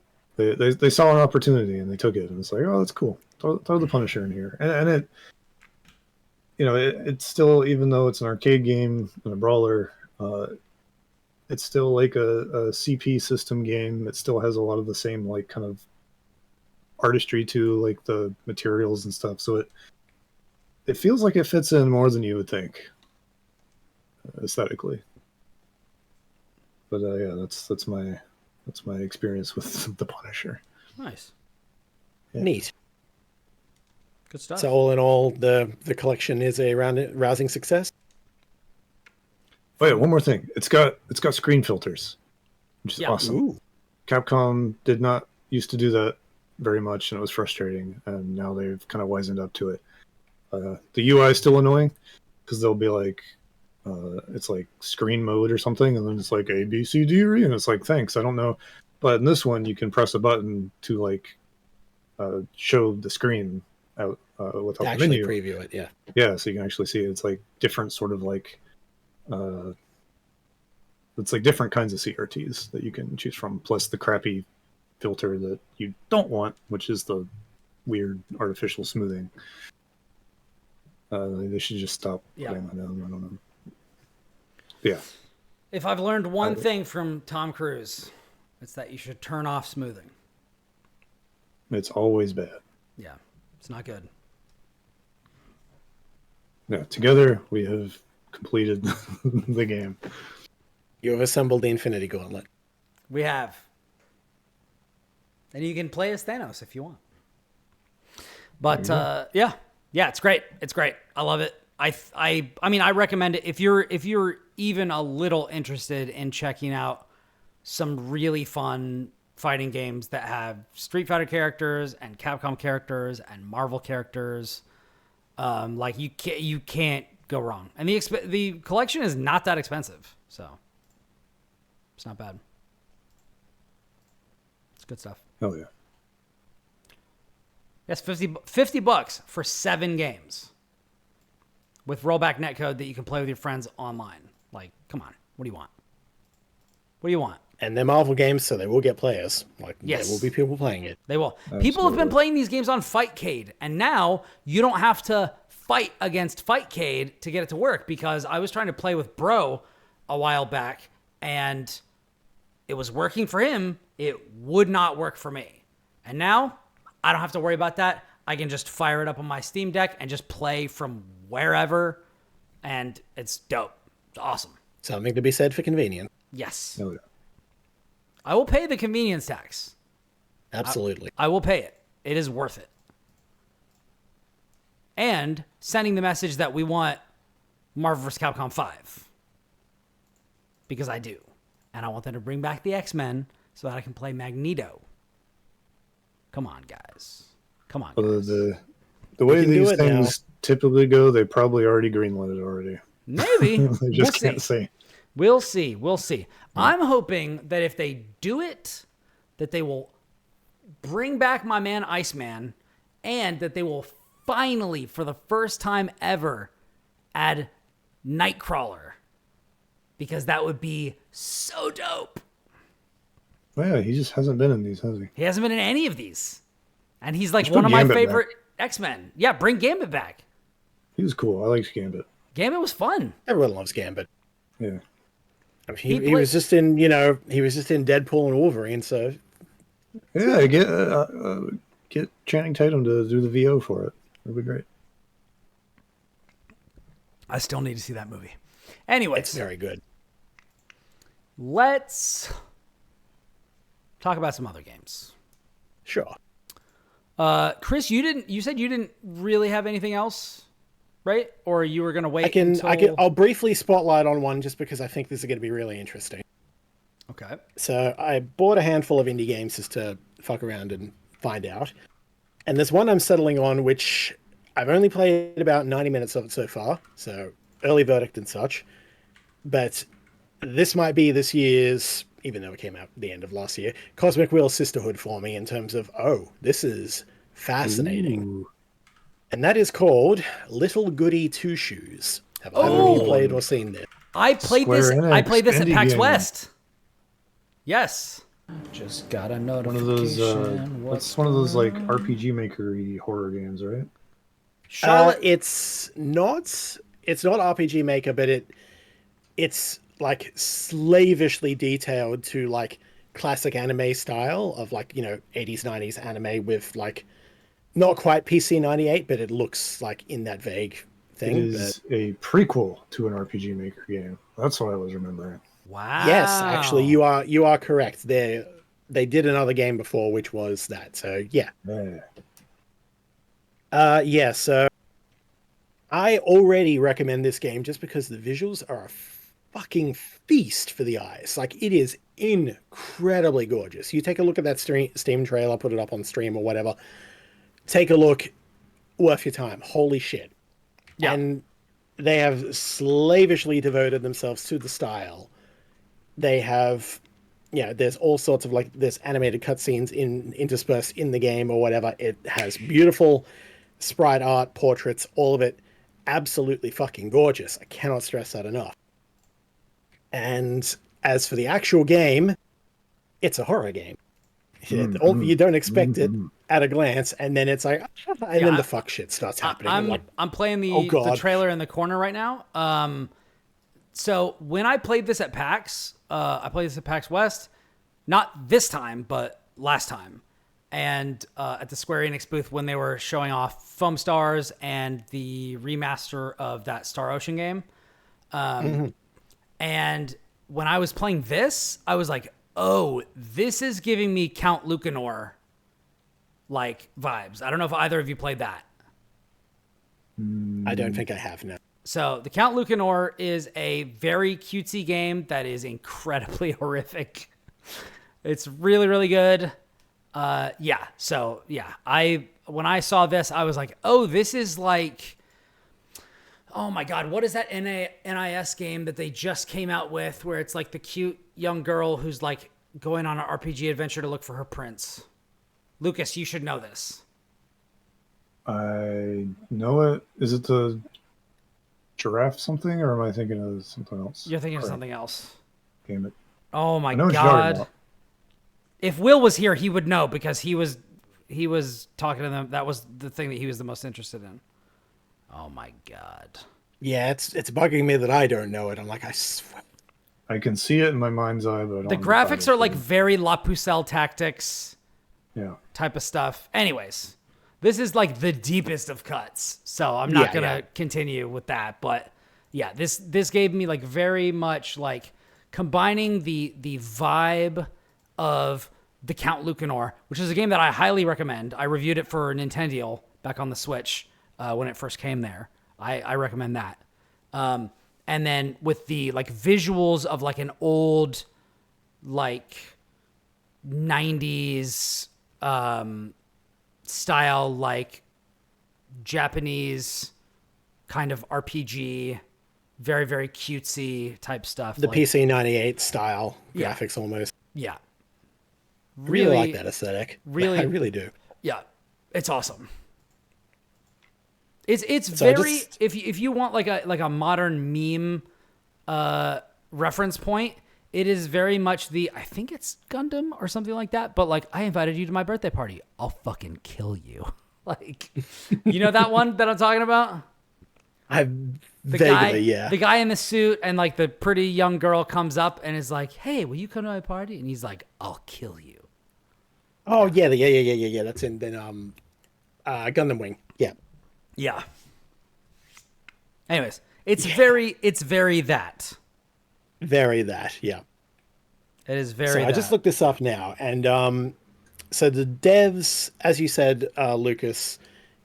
it? Yeah, they saw an opportunity and they took it, and it's like, oh, that's cool. Throw the Punisher in here, and it, it's still, even though it's an arcade game and a brawler, it's still like a CP system game. It still has a lot of the same like kind of artistry to like the materials and stuff. So it feels like it fits in more than you would think aesthetically. But yeah, that's my experience with the Punisher. Nice. Yeah. Neat. Good stuff. So all in all, the collection is a rousing success. Oh yeah, one more thing. It's got screen filters, which is awesome. Ooh. Capcom did not used to do that very much, and it was frustrating. And now they've kind of wisened up to it. The UI is still annoying because they'll be like, it's like screen mode or something, and then it's like A, B, C, D, and it's like, thanks, I don't know. But in this one, you can press a button to like show the screen out without actually the menu. Preview it, yeah. Yeah, so you can actually see it. It's like different sort of like it's like different kinds of CRTs that you can choose from, plus the crappy filter that you don't want, which is the weird artificial smoothing. They should just stop putting that on. I don't know. Yeah. If I've learned one thing from Tom Cruise, it's that you should turn off smoothing. It's always bad. Yeah, it's not good. Yeah, together we have completed the game. You have assembled the Infinity Gauntlet. We have. And you can play as Thanos if you want. But yeah, it's great. It's great. I love it. I mean, I recommend it if you're even a little interested in checking out some really fun fighting games that have Street Fighter characters and Capcom characters and Marvel characters. Like you can't go wrong. And the collection is not that expensive, so it's not bad. It's good stuff. Oh yeah. Yes, $50 for 7 games with rollback netcode that you can play with your friends online. Like, come on, what do you want? What do you want? And they're Marvel games, so they will get players. Like, Yes. there will be people playing it. They will. People have been playing these games on Fightcade, and now you don't have to fight against Fightcade to get it to work, because I was trying to play with Bro a while back, and it was working for him. It would not work for me. And now I don't have to worry about that. I can just fire it up on my Steam Deck and just play from wherever, and it's dope. It's awesome. Something to be said for convenience. Yes. Oh, yeah. I will pay the convenience tax. Absolutely. I will pay it. It is worth it. And sending the message that we want Marvel vs. Capcom 5. Because I do. And I want them to bring back the X-Men so that I can play Magneto. Come on, guys. Come on, guys. The way these things typically go, they probably already greenlit it already. Maybe. I just can't say. We'll see. We'll see. I'm hoping that if they do it, that they will bring back my man Iceman, and that they will finally, for the first time ever, add Nightcrawler. Because that would be so dope. Well, yeah, he just hasn't been in these, has he? He hasn't been in any of these. And he's like Let's one of put my Gambit favorite X-Men. Yeah, bring Gambit back. He was cool. I liked Gambit. Gambit was fun. Everyone loves Gambit. Yeah. I mean, he was just in, he was just in Deadpool and Wolverine, so... Yeah, get Channing Tatum to do the VO for it. That'd be great. I still need to see that movie. Anyways. It's very good. Let's talk about some other games. Sure. Kris, you said you didn't really have anything else, right? Or you were going to wait I'll briefly spotlight on one just because I think this is going to be really interesting. Okay. So I bought a handful of indie games just to fuck around and find out. And there's one I'm settling on, which I've only played about 90 minutes of it so far. So early verdict and such. But this might be this year's, even though it came out at the end of last year, Cosmic Wheel Sisterhood for me in terms of, this is fascinating. Ooh. And that is called Little Goody Two Shoes. Have either of you played or seen this? I played this at PAX West. Yes. Just got a notification. It's one of those like RPG Maker-y horror games, right? Charlotte, it's not RPG Maker, but it's like slavishly detailed to like classic anime style of like 80s 90s anime with like not quite PC 98, but it looks like in that vague thing. It is a prequel to an RPG Maker game. That's what I was remembering. Wow. Yes, actually, you are correct. They did another game before, which was that. So yeah. So I already recommend this game just because the visuals are a fucking feast for the eyes. Like, it is incredibly gorgeous. You take a look at that Steam trailer, put it up on stream or whatever. Take a look, worth your time. Holy shit. Yeah. And they have slavishly devoted themselves to the style. They have, there's all sorts of there's animated cutscenes interspersed in the game or whatever. It has beautiful sprite art, portraits, all of it. Absolutely fucking gorgeous. I cannot stress that enough. And as for the actual game, it's a horror game. You don't expect it at a glance, and then it's like, and then the fuck shit starts happening. I'm playing the trailer in the corner right now. So when I played this at PAX, I played this at PAX West, not this time, but last time. And at the Square Enix booth when they were showing off Foam Stars and the remaster of that Star Ocean game. And when I was playing this, I was like, this is giving me Count Lucanor vibes. I don't know if either of you played that. I don't think I have, no. So the Count Lucanor is a very cutesy game that is incredibly horrific. It's really, really good. When I saw this, I was like, this is like, oh my God, what is that NIS game that they just came out with where it's like the cute young girl who's like going on an RPG adventure to look for her prince? Lucas, you should know this. I know it. Is it the giraffe something, or am I thinking of something else? You're thinking of something else. Damn it. Oh my I know what you're talking God. about. If Will was here, he would know because he was talking to them. That was the thing that he was the most interested in. Oh my God. Yeah, it's bugging me that I don't know it. I'm like, I swear. I can see it in my mind's eye, but I don't The have graphics title are like for it. very La Pucelle Tactics Yeah. type of stuff. Anyways, this is like the deepest of cuts, so I'm not gonna continue with that. But yeah, this gave me like very much like combining the vibe of the Count Lucanor, which is a game that I highly recommend. I reviewed it for Nintendo back on the Switch when it first came there. I recommend that. And then with the like visuals of like an old like 90s style like Japanese kind of RPG, very, very cutesy type stuff. The like, PC 98 style Yeah. graphics almost. Yeah. Really like that aesthetic. really- I really do. Yeah. It's awesome. It's So I very just- if you want like a modern meme reference point, it is very much I think it's Gundam or something like that, but like I invited you to my birthday party. I'll fucking kill you. Like you know that one that I'm talking about? I The vaguely, guy, the guy in the suit and like the pretty young girl comes up and is like, "Hey, will you come to my party?" And he's like, "I'll kill you." Oh yeah. That's in then Gundam Wing. Yeah. Yeah. Anyways, it's very that. Very that, yeah. It is very So I that. just looked this up now, and so the devs, as you said, Lucas,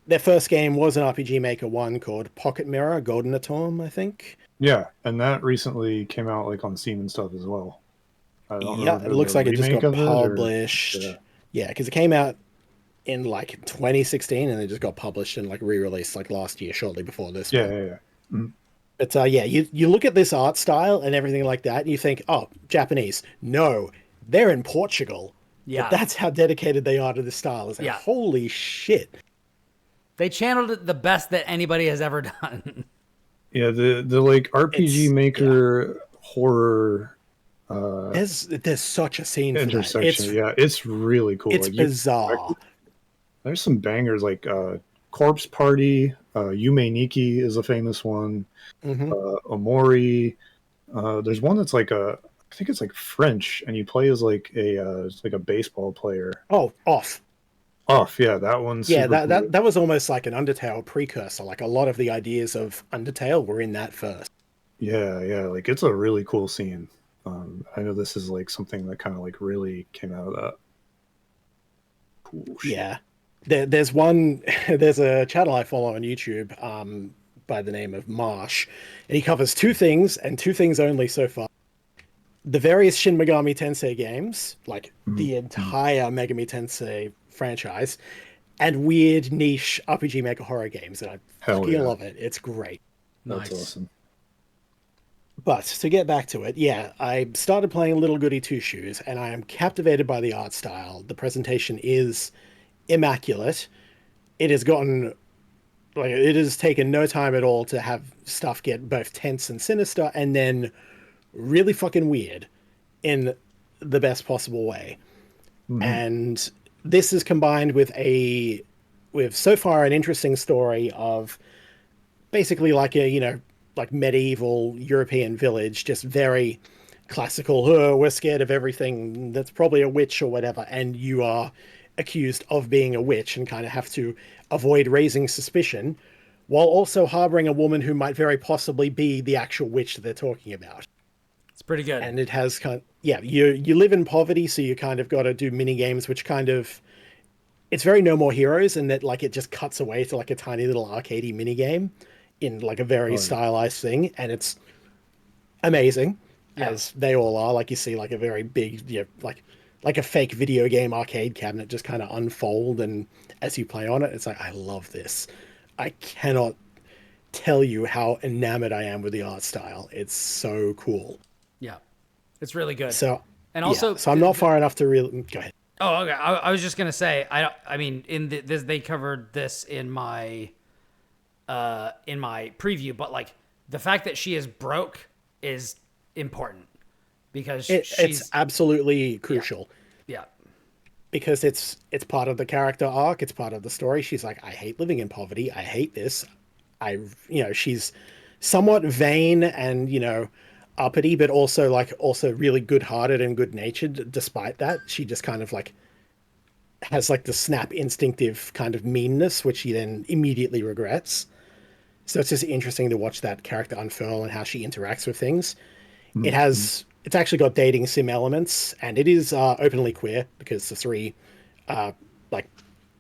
their first game was an RPG Maker 1 called Pocket Mirror Golden Atom, I think. Yeah, and that recently came out like on Steam and stuff as well. I don't Yeah, know it looks like it just remake got of it or- published. yeah. Yeah, because it came out in like 2016, and it just got published and like re-released like last year, shortly before this Yeah, one. yeah. But yeah, you look at this art style and everything like that, and you think, oh, Japanese. No, they're in Portugal. Yeah. But that's how dedicated they are to the style. It's like, Yeah. holy shit. They channeled it the best that anybody has ever done. Yeah, the like RPG It's- Maker horror There's such a scene for that. intersection. Yeah, it's really cool. It's Like, you- bizarre. there's some bangers like Corpse Party, Yume Nikki is a famous one. Mhm. Omori. There's one that's like I think it's like French, and you play as like it's like a baseball player. Oh, off. Off, yeah, that one's Yeah, super cool. that was almost like an Undertale precursor. Like a lot of the ideas of Undertale were in that first. Yeah, like it's a really cool scene. I know this is like something that kind of like really came out of that. Cool shit. Yeah. There's one, there's a channel I follow on YouTube by the name of Marsh, and he covers two things and two things only so far. The various Shin Megami Tensei games, like the entire Megami Tensei franchise, and weird niche RPG Maker horror games, and I Hell fucking yeah. love it. It's great. That's Nice. awesome. But to get back to it, yeah, I started playing Little Goody Two Shoes, and I am captivated by the art style. The presentation is immaculate. It has gotten, like, it has taken no time at all to have stuff get both tense and sinister, and then really fucking weird in the best possible way. And this is combined with so far an interesting story of basically like a, like medieval European village, just very classical, we're scared of everything that's probably a witch or whatever, and you are accused of being a witch and kind of have to avoid raising suspicion while also harboring a woman who might very possibly be the actual witch that they're talking about. It's pretty good. And it has you live in poverty, so you kind of got to do mini games, which kind of, it's very No More Heroes, in that like it just cuts away to like a tiny little arcadey mini game in like a very stylized thing, and it's amazing, as they all are. Like you see like a very big, like a fake video game arcade cabinet just kind of unfold, and as you play on it, it's like, I love this. I cannot tell you how enamored I am with the art style. It's so cool. Yeah. It's really good. So, And also- so I'm not far enough to really go ahead. Oh, okay. I was just gonna say, I mean, this they covered this in my preview, but like the fact that she is broke is important because It's she's absolutely crucial. yeah. Because it's part of the character arc, it's part of the story. She's like, I hate living in poverty, I hate this. She's somewhat vain and, uppity, but also really good-hearted and good-natured. Despite that, she just kind of like has like the snap instinctive kind of meanness, which she then immediately regrets. So it's just interesting to watch that character unfurl and how she interacts with things. It's actually got dating sim elements, and it is openly queer because uh,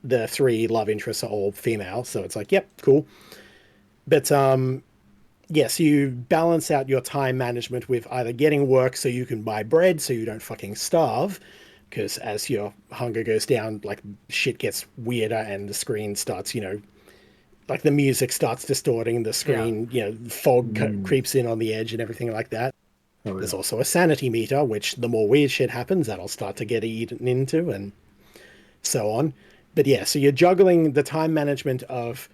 the three love interests are all female. So it's like, yep, cool. But yes, you balance out your time management with either getting work so you can buy bread so you don't fucking starve, because as your hunger goes down, like shit gets weirder and the screen starts, like the music starts distorting the screen, fog creeps in on the edge and everything like that. Oh, There's yeah. also a sanity meter, which the more weird shit happens, that'll start to get eaten into and so on. But yeah, so you're juggling the time management of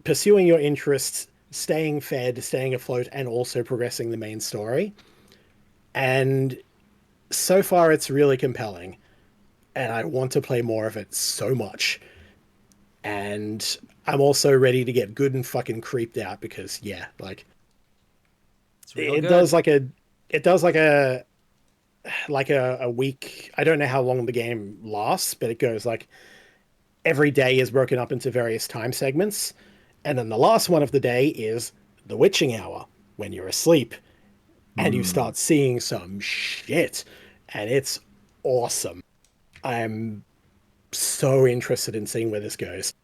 pursuing your interests, staying fed, staying afloat, and also progressing the main story. And so far, it's really compelling. And I want to play more of it so much. And I'm also ready to get good and fucking creeped out because, yeah, like It's real it good. does like a it does like a week. I don't know how long the game lasts, but it goes like every day is broken up into various time segments. And then the last one of the day is the witching hour when you're asleep and you start seeing some shit. And it's awesome. I'm so interested in seeing where this goes.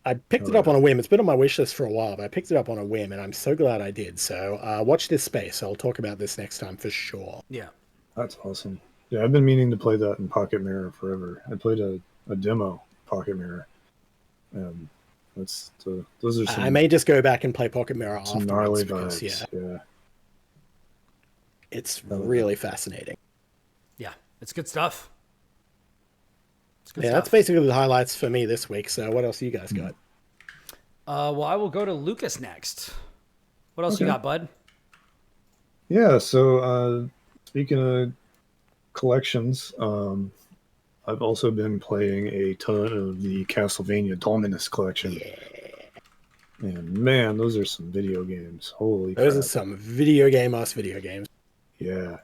I picked Oh, it up yeah. on a whim. It's been on my wish list for a while, but I picked it up on a whim and I'm so glad I did. So watch this space. I'll talk about this next time for sure. Yeah. That's awesome. Yeah, I've been meaning to play that in Pocket Mirror forever. I played a demo Pocket Mirror, and those are I may just go back and play Pocket Mirror some gnarly afterwards because, vibes. yeah, Yeah. it's Oh, yeah. really fascinating. Yeah. It's good stuff. It's good Yeah, stuff. that's basically the highlights for me this week. So what else you guys got? Well, I will go to Lucas next. What else you Okay. got, bud? Yeah. So speaking of collections, I've also been playing a ton of the Castlevania Dominus collection. Yeah. And man, those are some video games. Holy Those are crap. some video game-ass video games. Yeah.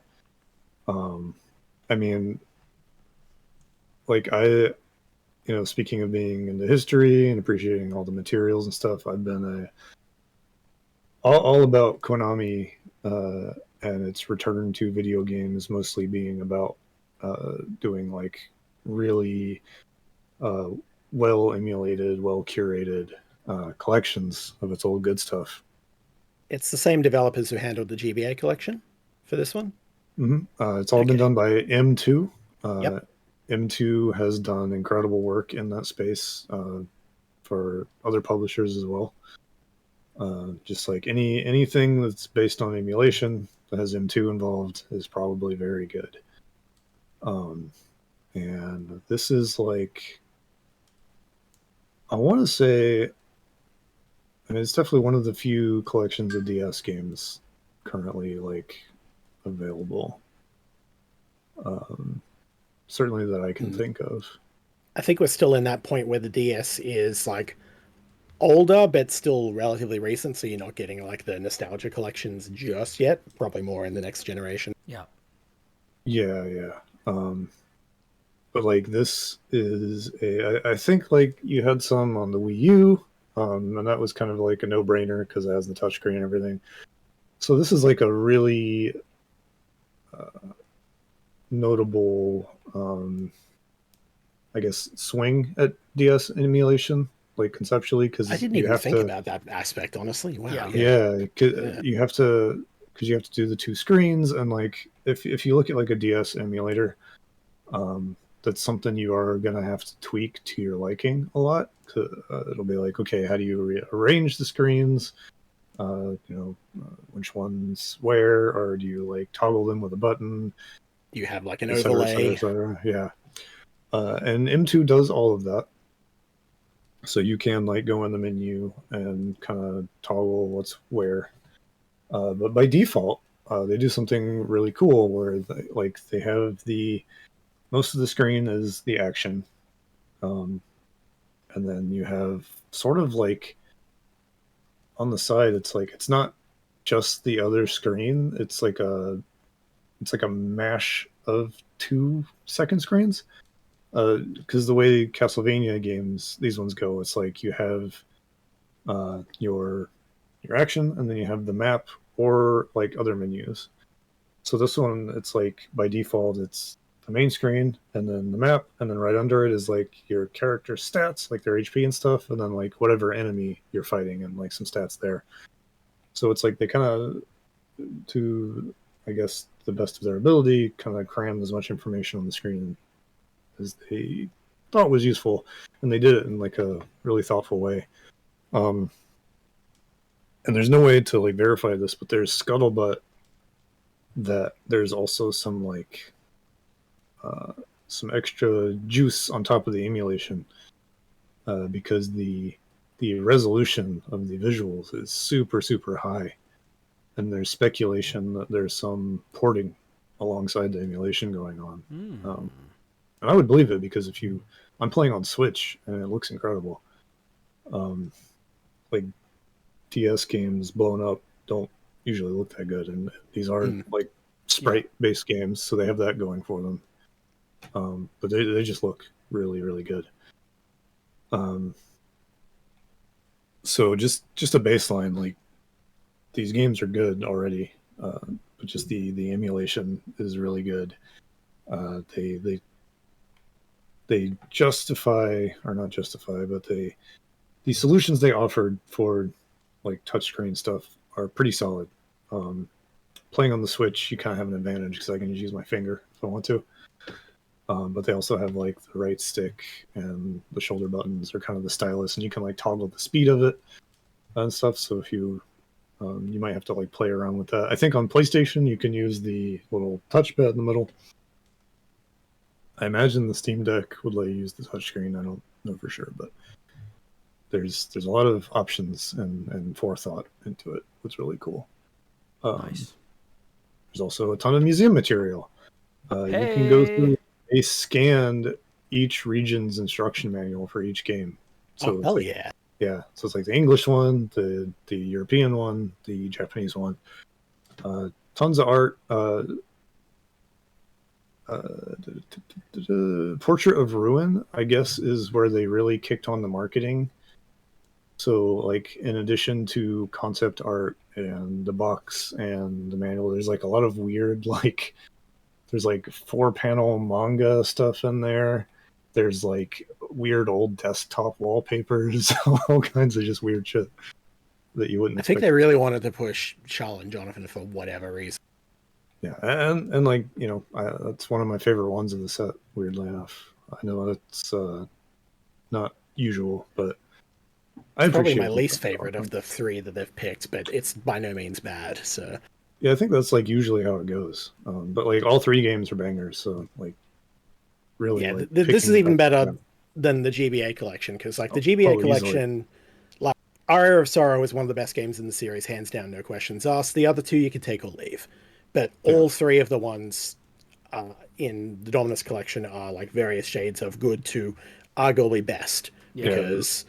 I mean, like speaking of being into history and appreciating all the materials and stuff, I've been all about Konami and its return to video games, mostly being about doing like really well emulated, well curated collections of its old good stuff. It's the same developers who handled the GBA collection for this one. It's all been Okay. done by M2. Yep. M2 has done incredible work in that space for other publishers as well. Just like anything that's based on emulation that has M2 involved is probably very good. And this is like, I want to say, I mean, it's definitely one of the few collections of DS games currently like available. Certainly that I can think of. I think we're still in that point where the DS is like older, but still relatively recent. So you're not getting like the nostalgia collections just yet. Probably more in the next generation. Yeah. Yeah. But like this is I think like you had some on the Wii U, and that was kind of like a no-brainer because it has the touchscreen and everything. So this is like a really notable, I guess, swing at DS emulation, like conceptually, because I didn't you even have think to, about that aspect, honestly. Wow. Yeah. yeah, Yeah. you have to, because you have to do the two screens, and like if you look at like a DS emulator, that's something you are gonna have to tweak to your liking a lot. It'll be like, okay, how do you rearrange the screens? Which ones where, or do you like toggle them with a button, You have like an et cetera, et cetera, overlay. et cetera. Yeah. And M2 does all of that. So you can like go in the menu and kind of toggle what's where. But by default, they do something really cool where they have most of the screen is the action, and then you have sort of like on the side, it's not just the other screen. It's like a mash of 2 second screens. Because the way Castlevania games, these ones go, it's like you have your action, and then you have the map or like other menus. So this one, it's like by default, it's the main screen, and then the map, and then right under it is like your character stats, like their HP and stuff, and then like whatever enemy you're fighting and like some stats there. So it's like they kind of, to I guess the best of their ability, kind of crammed as much information on the screen as they thought was useful, and they did it in like a really thoughtful way. And there's no way to like verify this, but there's scuttlebutt that there's also some like some extra juice on top of the emulation, because the resolution of the visuals is super super high, and there's speculation that there's some porting alongside the emulation going on. And I would believe it, because I'm playing on Switch and it looks incredible. Like DS games blown up don't usually look that good, and these are like sprite-based games, so they have that going for them. But they just look really really good. So just a baseline, like these games are good already, but just the emulation is really good. They justify, or not justify, but the solutions they offered for like touchscreen stuff are pretty solid. Playing on the Switch, you kind of have an advantage because I can just use my finger if I want to. But they also have like the right stick, and the shoulder buttons are kind of the stylus, and you can like toggle the speed of it and stuff. So if you might have to like play around with that. I think on PlayStation you can use the little touchpad in the middle. I imagine the Steam Deck would let you use the touchscreen. I don't know for sure, but there's a lot of options and forethought into it. It's really cool. Nice. There's also a ton of museum material. You can go through. They scanned each region's instruction manual for each game. So hell yeah. Yeah, so it's like the English one, the European one, the Japanese one. Tons of art. Portrait of Ruin, I guess, is where they really kicked on the marketing. So, like, in addition to concept art and the box and the manual, there's like a lot of weird, like, there's like 4-panel manga stuff in there. There's like weird old desktop wallpapers, all kinds of just weird shit that you wouldn't expect. I think they really wanted to push Charles and Jonathan for whatever reason. Yeah, and like, you know, that's one of my favorite ones in the set, weirdly enough. I know that's not usual, but it's probably my least favorite of the 3 that they've picked, but it's by no means bad. So yeah, I think that's like usually how it goes. But like all 3 games are bangers, so like really, yeah, like, this is even better than the GBA collection, because like the GBA collection, easily. Like Aria of Sorrow is one of the best games in the series, hands down, no questions asked. The other 2 you can take or leave, but all 3 of the ones in the Dominus collection are like various shades of good to arguably best. Because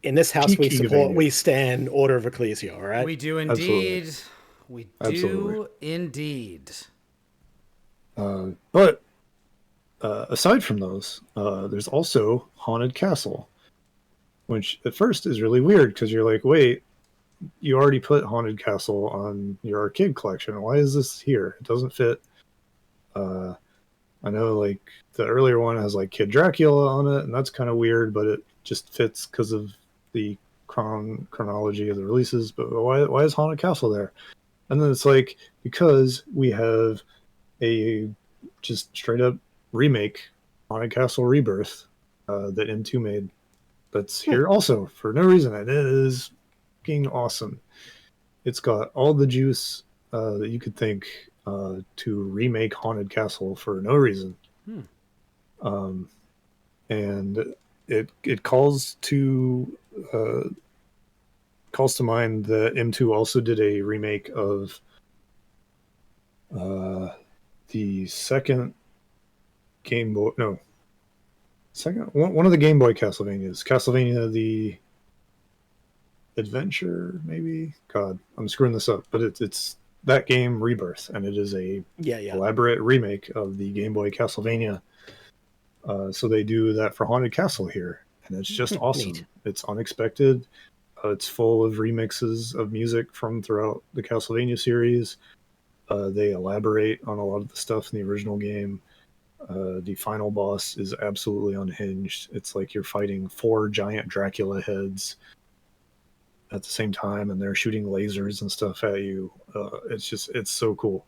in this house we stand Order of Ecclesia, all right? We do indeed. Absolutely. We do indeed. But aside from those, there's also Haunted Castle, which at first is really weird because you're like, wait, you already put Haunted Castle on your arcade collection. Why is this here? It doesn't fit. I know like the earlier one has like Kid Dracula on it, and that's kind of weird, but it just fits because of the chronology of the releases. But why is Haunted Castle there? And then it's like, because we have a just straight up remake, Haunted Castle Rebirth, that M2 made, that's here also for no reason. And it is fucking awesome. It's got all the juice that you could think to remake Haunted Castle for no reason. And it calls to mind that M2 also did a remake of the second Game Boy. No, second one of the Game Boy Castlevanias. Castlevania the Adventure, maybe. God, I'm screwing this up, but it's that game Rebirth, and it is a elaborate remake of the Game Boy Castlevania. So they do that for Haunted Castle here, and it's just awesome. Neat. It's unexpected. It's full of remixes of music from throughout the Castlevania series. They elaborate on a lot of the stuff in the original game. The final boss is absolutely unhinged. It's like you're fighting 4 giant Dracula heads at the same time, and they're shooting lasers and stuff at you. It's so cool.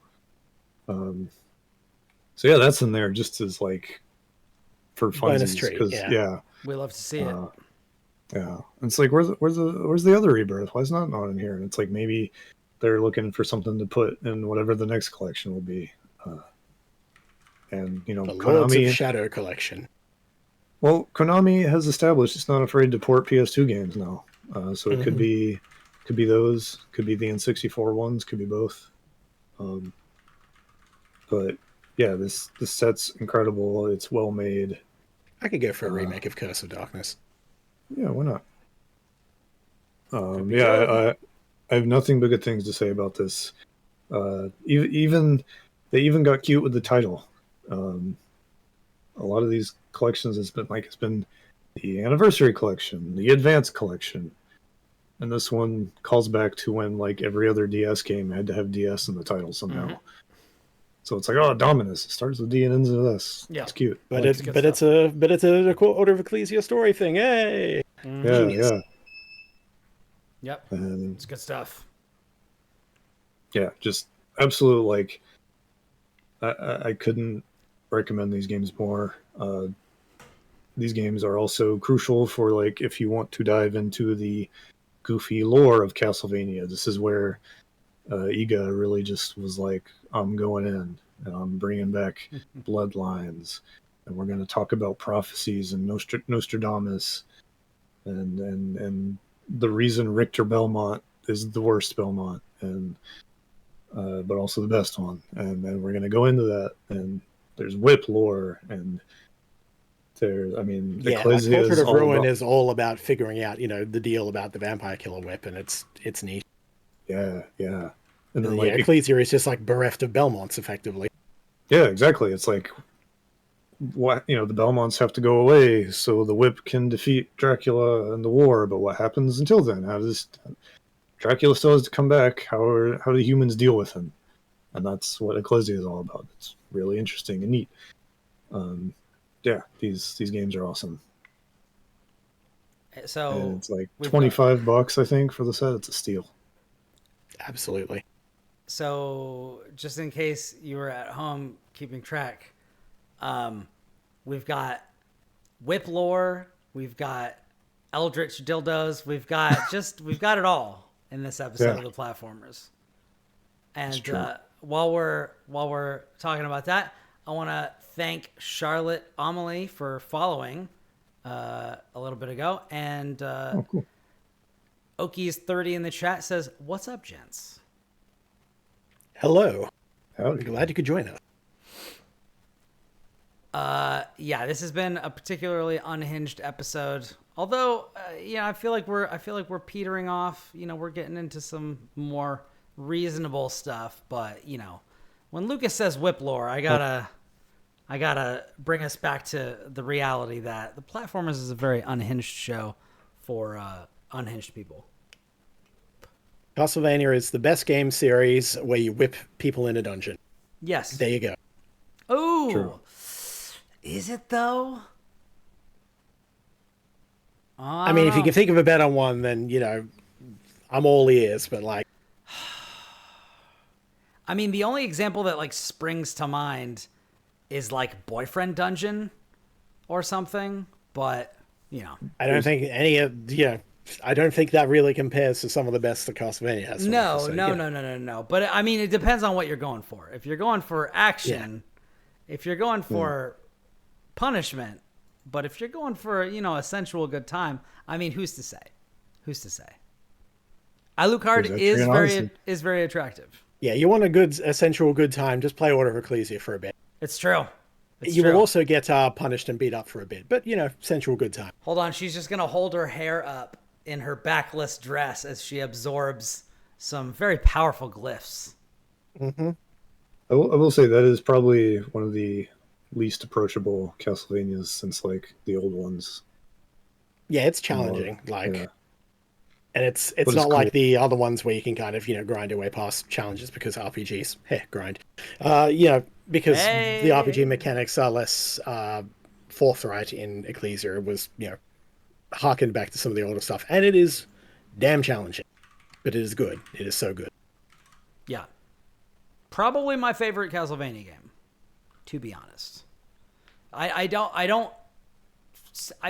So yeah, that's in there just as like for funsies, because we love to see it. Yeah, and it's like where's the other Rebirth? Why is not in here? And it's like maybe they're looking for something to put in whatever the next collection will be. And you know, The Konami Lords of Shadow Collection. Well, Konami has established it's not afraid to port PS2 games now. So it could be those, could be the N64 ones, could be both. But yeah, this set's incredible. It's well made. I could go for a remake of Curse of Darkness. Yeah, why not? I have nothing but good things to say about this. Even they even got cute with the title. A lot of these collections it's been the Anniversary Collection, the Advanced Collection, and this one calls back to when like every other DS game had to have DS in the title somehow. So it's like, oh, Dominus. It starts with D and ends with S. Yeah, it's cute. But it's a Order of Ecclesia story thing. Hey, yeah. Yep, it's good stuff. Yeah, just absolute like. I couldn't recommend these games more. These games are also crucial for like if you want to dive into the goofy lore of Castlevania. This is where Iga really just was like, I'm going in and I'm bringing back bloodlines, and we're going to talk about prophecies and Nostradamus, and the reason Richter Belmont is the worst Belmont, and but also the best one, and we're going to go into that. And there's whip lore, and Ecclesia Portrait of Ruin is all about figuring out, the deal about the vampire killer whip, and it's neat. Yeah. And then Ecclesia is just like bereft of Belmonts, effectively. Yeah, exactly. It's like, what, the Belmonts have to go away so the whip can defeat Dracula in the war, but what happens until then? How does Dracula still has to come back? How do humans deal with him? And that's what Ecclesia is all about. It's really interesting and neat. Yeah, these games are awesome. So and it's like $25, I think, for the set. It's a steal. Absolutely. So just in case you were at home keeping track, we've got whip lore, we've got eldritch dildos, we've got it all in this episode of the platformers. And while we're talking about that, I want to thank Charlotte Amelie for following a little bit ago, and cool. Oki's 30 in the chat says, "What's up, gents?" Hello. I'm glad you could join us. Yeah, this has been a particularly unhinged episode. Although, I feel like we're petering off. We're getting into some more reasonable stuff. But when Lucas says whip lore, I gotta bring us back to the reality that the Platformers is a very unhinged show for unhinged people. Castlevania is the best game series where you whip people in a dungeon. Yes. There you go. Oh, True. Is it though? I mean, if you can think of a better one, then I'm all ears. But like, I mean, the only example that like springs to mind is like Boyfriend Dungeon or something. But I don't think any of I don't think that really compares to some of the best that Castlevania has. No. But I mean, it depends on what you're going for. If you're going for action, if you're going for punishment, but if you're going for a sensual good time, I mean, who's to say? Alucard is very attractive. Yeah, you want a sensual good time, just play Order of Ecclesia for a bit. It's true. You will also get punished and beat up for a bit, but sensual good time. Hold on, she's just gonna hold her hair up in her backless dress as she absorbs some very powerful glyphs. Mm-hmm. I will say that is probably one of the least approachable Castlevanias since like the old ones. Yeah, it's challenging. And it's not cool. like the other ones where you can kind of grind your way past challenges because RPGs grind. Because the RPG mechanics are less forthright in Ecclesia. It was harkened back to some of the older stuff, and it is damn challenging, but it is good. It is so good. Yeah, probably my favorite Castlevania game, to be honest. I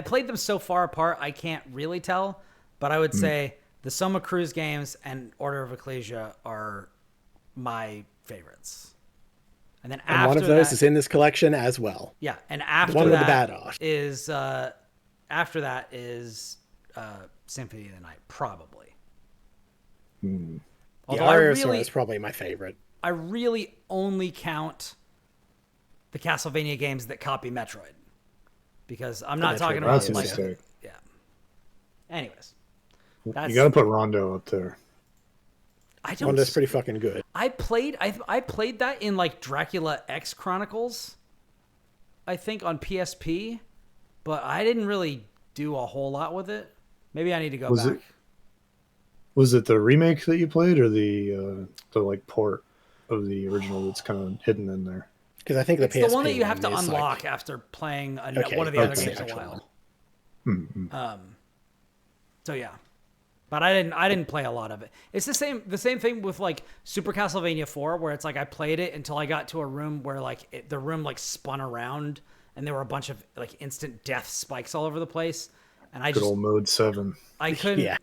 played them so far apart I can't really tell, but I would say the Soma Cruz games and Order of Ecclesia are my favorites. And then after one of those is in this collection as well. Yeah, and after one that of the bad art is after that is Symphony of the Night, probably. Although Aria is probably my favorite. I really only count the Castlevania games that copy Metroid, because I'm not talking about that's a mistake. Yeah. Anyways, you got to put Rondo up there. Rondo's pretty fucking good. I played that in like Dracula X Chronicles, I think, on PSP, but I didn't really do a whole lot with it. Maybe I need to go back. Was it the remake that you played, or the like port of the original that's kind of hidden in there? Because I think the PSP the one that you have to unlock after playing one of the other games a while. Mm-hmm. So yeah, but I didn't play a lot of it. It's the same thing with like Super Castlevania 4, where it's like I played it until I got to a room where like the room like spun around and there were a bunch of like instant death spikes all over the place, and Good old mode 7. I couldn't. Yeah.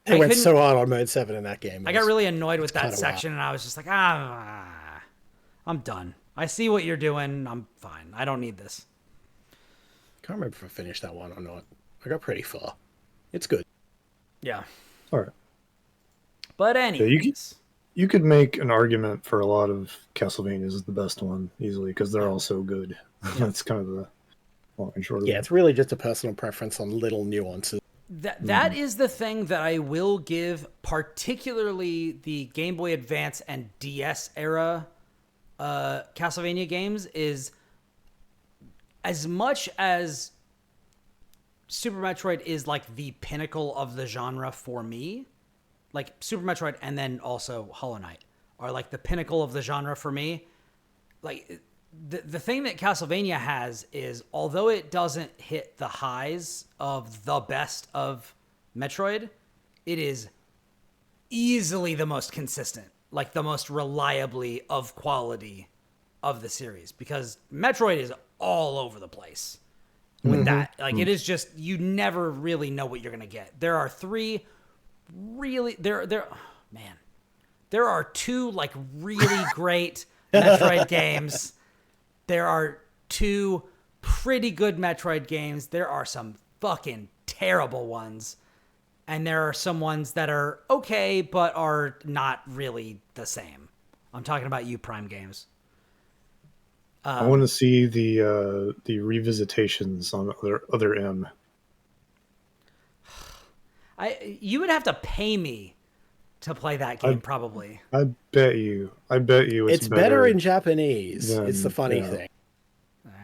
They went so hard on mode 7 in that game. I got really annoyed with that section, and I was just like, I'm done. I see what you're doing. I'm fine. I don't need this. Can't remember if I finished that one or not. I got pretty far. It's good. Yeah. All right. But anyways. You could make an argument for a lot of Castlevanias as the best one easily, because they're all so good. That's kind of the long and short of it. Yeah, it's really just a personal preference on little nuances. That is the thing that I will give, particularly the Game Boy Advance and DS era Castlevania games, is as much as Super Metroid is like the pinnacle of the genre for me, like Super Metroid and then also Hollow Knight are like the pinnacle of the genre for me. Like the thing that Castlevania has is, although it doesn't hit the highs of the best of Metroid, it is easily the most consistent, like the most reliably of quality of the series, because Metroid is all over the place with that. Like it is just, you never really know what you're going to get. There are three really, there are two like really great Metroid games. There are two pretty good Metroid games. There are some fucking terrible ones. And there are some ones that are okay, but are not really the same. I'm talking about Prime games. I want to see the revisitations on other M. You would have to pay me to play that game, probably. I bet you it's better in Japanese. It's the funny thing,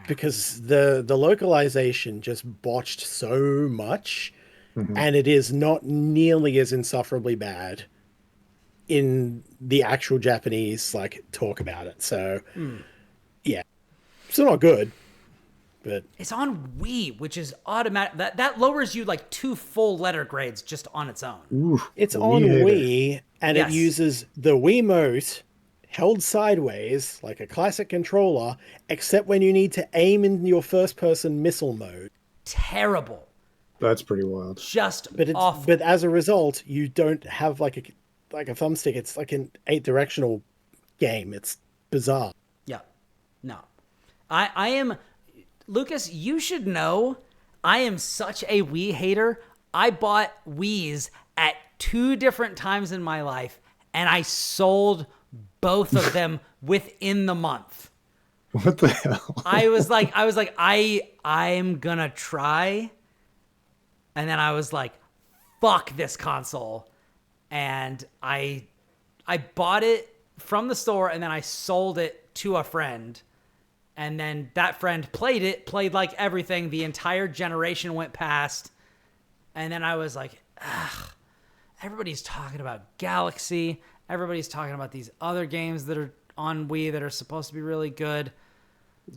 because the localization just botched so much, and it is not nearly as insufferably bad in the actual Japanese talk about it. So yeah, still not good, but it's on Wii, which is automatic. That lowers you like 2 full letter grades just on its own. Ooh, it's on Wii, and it uses the Wiimote held sideways like a classic controller, except when you need to aim in your first-person missile mode. Terrible. That's pretty wild. Just awful. But as a result, you don't have like a thumbstick. It's like an 8-directional game. It's bizarre. Yeah. No. I am... Lucas, you should know I am such a Wii hater. I bought Wiis at 2 different times in my life, and I sold both of them within the month. What the hell? I was like, I'm gonna try. And then I was like, fuck this console. And I bought it from the store and then I sold it to a friend. And then that friend played like everything. The entire generation went past. And then I was like, ugh, everybody's talking about Galaxy. Everybody's talking about these other games that are on Wii that are supposed to be really good.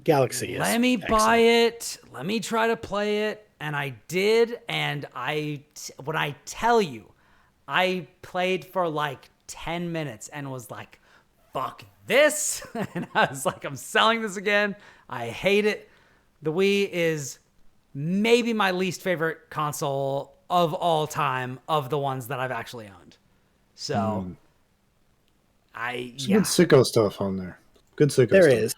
Galaxy is Let me excellent. buy it. Let me try to play it. And I did. And when I tell you, I played for like 10 minutes and was like, fuck this. And I was like, I'm selling this again. I hate it. The Wii is maybe my least favorite console of all time of the ones that I've actually owned. So Good sicko stuff on there. Good sicko There stuff. is.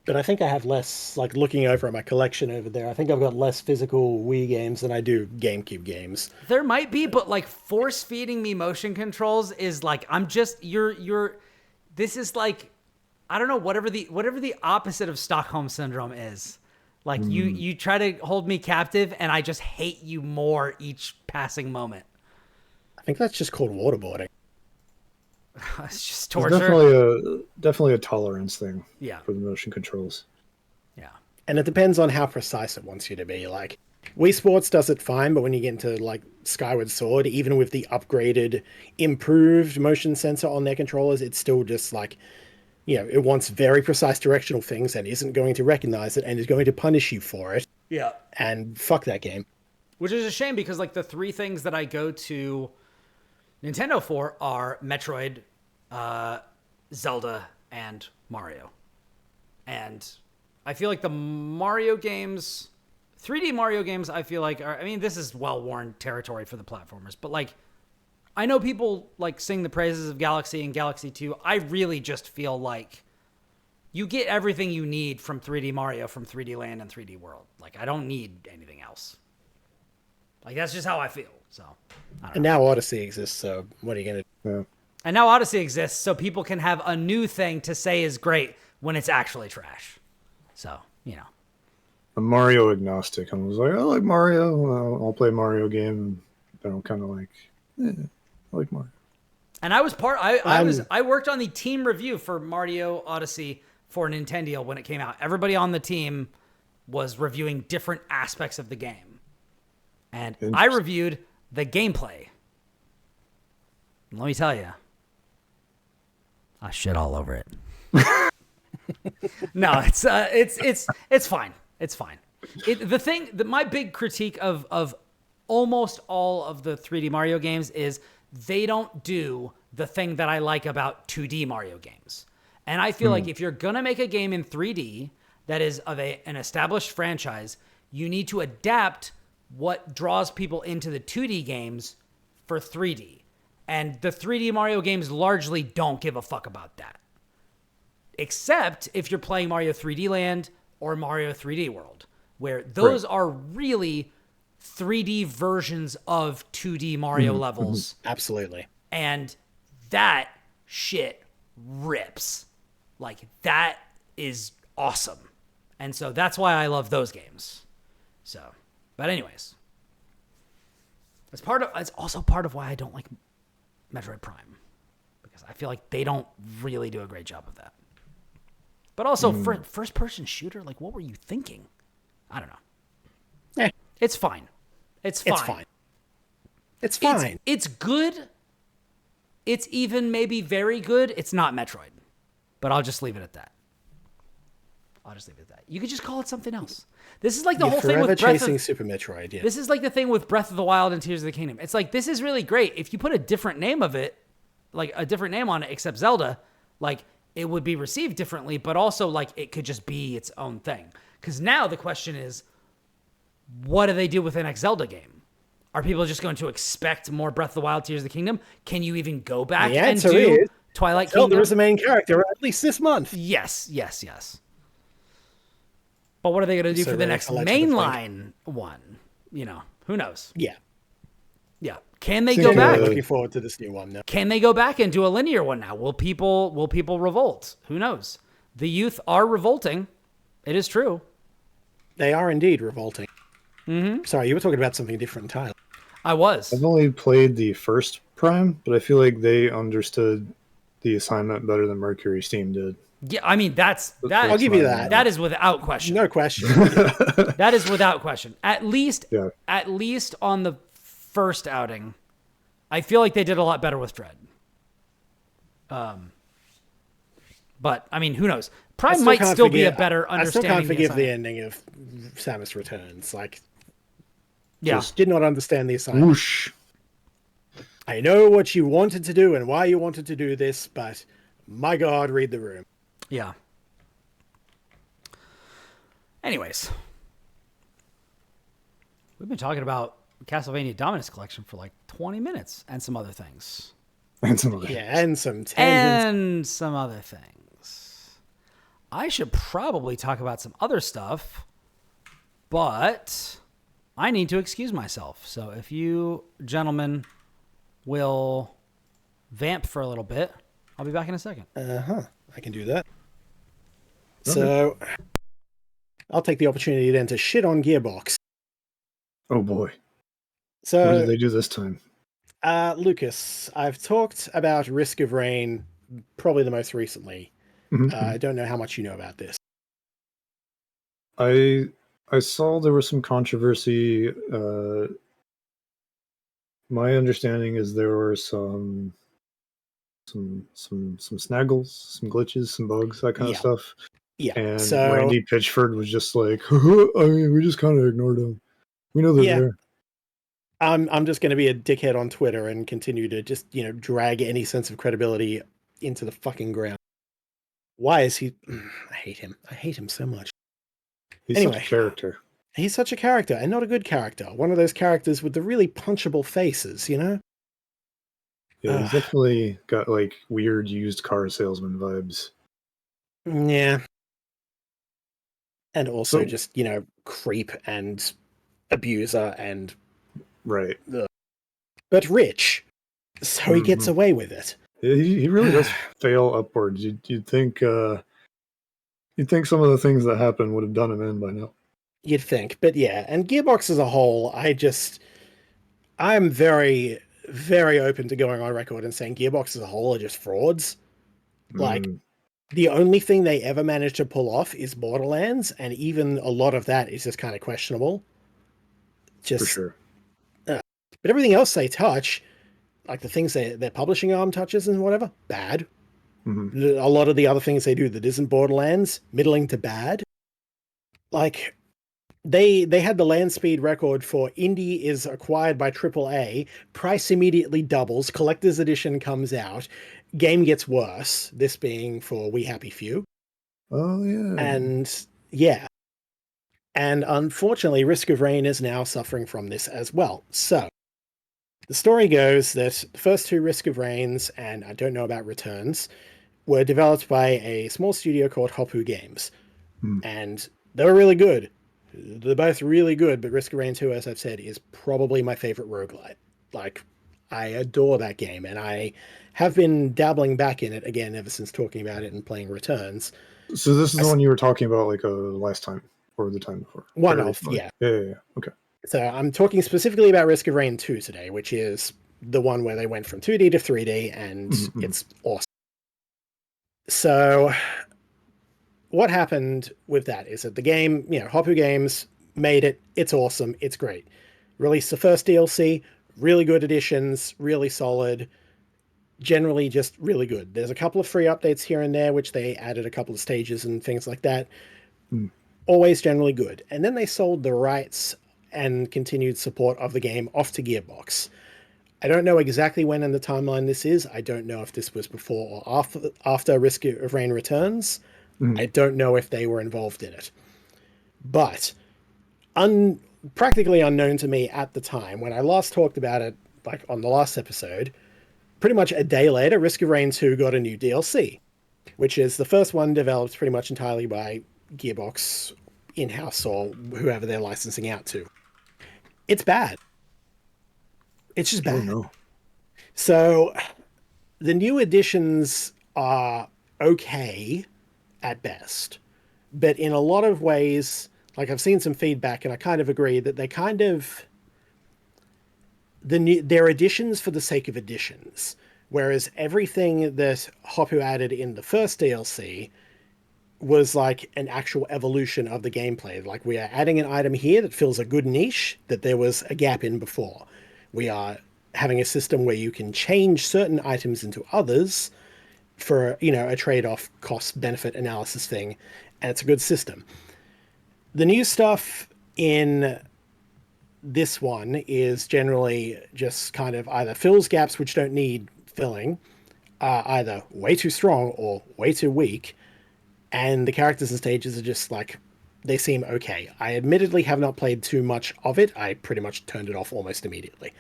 But I think I have less, like looking over at my collection over there, I think I've got less physical Wii games than I do GameCube games. There might be, but like force feeding me motion controls is like, I'm just, this is like, I don't know, whatever the opposite of Stockholm Syndrome is. Like you try to hold me captive and I just hate you more each passing moment. I think that's just called waterboarding. It's just It's torture. definitely a tolerance thing. Yeah. For the motion controls. Yeah. And it depends on how precise it wants you to be. Like, Wii Sports does it fine, but when you get into, like, Skyward Sword, even with the upgraded, improved motion sensor on their controllers, it's still just, like, you know, it wants very precise directional things and isn't going to recognize it and is going to punish you for it. Yeah. And fuck that game. Which is a shame because like the three things that I go to Nintendo for are Metroid, Zelda, and Mario. And I feel like the Mario games, 3D Mario games, I feel like are, I mean, this is well-worn territory for the platformers, but like, I know people like sing the praises of Galaxy and Galaxy 2. I really just feel like you get everything you need from 3D Mario, from 3D Land and 3D World. Like, I don't need anything else. Like, that's just how I feel. So, I don't And know. now Odyssey exists, so what are you going to do? Yeah. And now Odyssey exists, so people can have a new thing to say is great when it's actually trash. So, you know. I'm Mario agnostic. I was like, I like Mario. I'll play a Mario game. But I'm kind of like, I like Mario. And I was I worked on the team review for Mario Odyssey for Nintendo when it came out. Everybody on the team was reviewing different aspects of the game. And I reviewed the gameplay. And let me tell you, I shit all over it. No, it's fine. It's fine. My big critique of almost all of the 3D Mario games is they don't do the thing that I like about 2D Mario games. And I feel like if you're going to make a game in 3D that is of an established franchise, you need to adapt what draws people into the 2D games for 3D. And the 3D Mario games largely don't give a fuck about that. Except if you're playing Mario 3D Land or Mario 3D World, where those are really 3D versions of 2D Mario levels. Absolutely. And that shit rips. Like, that is awesome. And so that's why I love those games. So, but anyways. It's also part of why I don't like Metroid Prime. Because I feel like they don't really do a great job of that. But also, first-person shooter, like, what were you thinking? I don't know. It's fine. It's fine. It's fine. It's good. It's even maybe very good. It's not Metroid. But I'll just leave it at that. You could just call it something else. This is like the whole thing with chasing Super Metroid. Yeah. This is like the thing with Breath of the Wild and Tears of the Kingdom. It's like, this is really great. If you put a different name of it, like a different name on it except Zelda, like it would be received differently, but also like it could just be its own thing. Because now the question is, what do they do with the next Zelda game? Are people just going to expect more Breath of the Wild, Tears of the Kingdom? Can you even go back and do Twilight Kingdom? Zelda is the main character, at least this month. Yes. But what are they going to do for the next mainline one? You know, who knows? Yeah. Yeah. Can they So go generally back? looking forward to this new one now. Can they go back and do a linear one now? Will people revolt? Who knows? The youth are revolting. It is true. They are indeed revolting. Mm-hmm. Sorry, you were talking about something different entirely. I was. I've only played the first Prime, but I feel like they understood the assignment better than Mercury Steam did. Yeah, I mean that. I'll give you that. That is without question. No question. That is without question. At least on the first outing, I feel like they did a lot better with Dread. But I mean, who knows? Prime might still be a better understanding. I still can't forgive the ending of Samus Returns. Like, yeah, just did not understand the assignment. Whoosh. I know what you wanted to do and why you wanted to do this, but my God, read the room. Yeah. Anyways, we've been talking about Castlevania Dominus Collection for like 20 minutes and some other things. And some tangents. And some other things. I should probably talk about some other stuff, but I need to excuse myself. So if you gentlemen will vamp for a little bit, I'll be back in a second. I can do that. Okay. So I'll take the opportunity then to shit on Gearbox. Oh boy. So what did they do this time? Lucas, I've talked about Risk of Rain probably the most recently. Mm-hmm. I don't know how much you know about this. I saw there was some controversy. My understanding is there were some snaggles, some glitches, some bugs, that kind of stuff. Yeah. And so, Randy Pitchford was just like, I mean, we just kind of ignored them. We know they're there. I'm just going to be a dickhead on Twitter and continue to just, drag any sense of credibility into the fucking ground. Why is he... I hate him. I hate him so much. He's such a character. He's such a character, and not a good character. One of those characters with the really punchable faces, Yeah, he's definitely got, like, weird used car salesman vibes. Yeah. And also just, creep and abuser and... Right. But rich. So he gets away with it. He really does fail upwards. You'd think some of the things that happened would have done him in by now. You'd think, but yeah. And Gearbox as a whole, I'm very, very open to going on record and saying Gearbox as a whole are just frauds. Like, the only thing they ever managed to pull off is Borderlands, and even a lot of that is just kind of questionable. For sure. But everything else they touch, like the things their publishing arm touches and whatever, bad. Mm-hmm. A lot of the other things they do that isn't Borderlands, middling to bad. Like, they had the land speed record for indie is acquired by AAA, price immediately doubles, collector's edition comes out, game gets worse, this being for We Happy Few. Oh, yeah. And, yeah. And unfortunately, Risk of Rain is now suffering from this as well. So, the story goes that the first two Risk of Rains, and I don't know about Returns, were developed by a small studio called Hopoo Games. And they were really good. They're both really good, but Risk of Rain 2, as I've said, is probably my favorite roguelite. Like, I adore that game, and I have been dabbling back in it again ever since talking about it and playing Returns. So this is the one you were talking about, like, last time, or the time before? One of, yeah. Yeah. Okay. So I'm talking specifically about Risk of Rain 2 today, which is the one where they went from 2D to 3D, and it's awesome. So what happened with that is that the game, Hopoo Games made it. It's awesome. It's great. Released the first DLC, really good additions, really solid, generally just really good. There's a couple of free updates here and there, which they added a couple of stages and things like that. Always generally good. And then they sold the rights and continued support of the game off to Gearbox. I don't know exactly when in the timeline this is. I don't know if this was before or after Risk of Rain Returns. I don't know if they were involved in it. But practically unknown to me at the time, when I last talked about it, like on the last episode, pretty much a day later, Risk of Rain 2 got a new DLC, which is the first one developed pretty much entirely by Gearbox in-house or whoever they're licensing out to. It's bad. It's just Oh bad. no. So the new additions are okay at best, but in a lot of ways, like I've seen some feedback and I kind of agree that they kind of they're additions for the sake of additions. Whereas everything that Hoppu added in the first DLC was like an actual evolution of the gameplay. Like we are adding an item here that fills a good niche that there was a gap in before. We are having a system where you can change certain items into others for, a trade-off cost benefit analysis thing, and it's a good system. The new stuff in this one is generally just kind of either fills gaps which don't need filling, either way too strong or way too weak, and the characters and stages are just like they seem okay. I admittedly have not played too much of it. I pretty much turned it off almost immediately.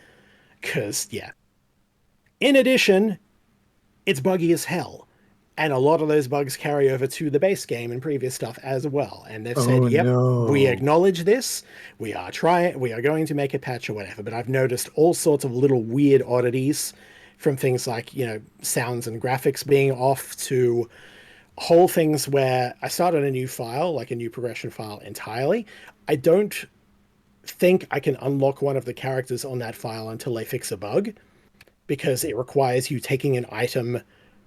Because, yeah. In addition, it's buggy as hell. And a lot of those bugs carry over to the base game and previous stuff as well. And they've said, Oh yep, we no. acknowledge this. We are going to make a patch or whatever. But I've noticed all sorts of little weird oddities from things like, sounds and graphics being off to whole things where I started a new file, like a new progression file entirely. I don't think I can unlock one of the characters on that file until they fix a bug, because it requires you taking an item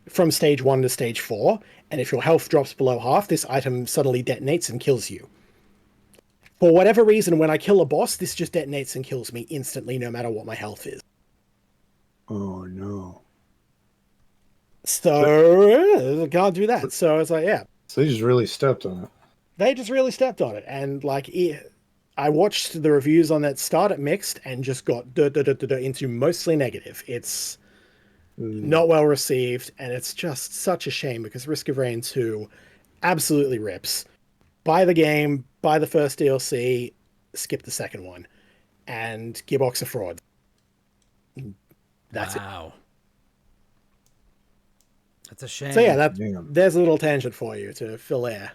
from stage 1 to stage 4, and if your health drops below half, this item suddenly detonates and kills you. For whatever reason, when I kill a boss, this just detonates and kills me instantly, no matter what my health is. Oh no. So, I can't do that. So it's like, yeah. So they just really stepped on it. They just really stepped on it. And, like, I watched the reviews on that start at mixed and just got into mostly negative. It's not well received, and it's just such a shame because Risk of Rain 2 absolutely rips. Buy the game, buy the first DLC, skip the second one, and Gearbox are frauds. That's it. Wow. That's a shame. So yeah, Damn. there's a little tangent for you to fill air.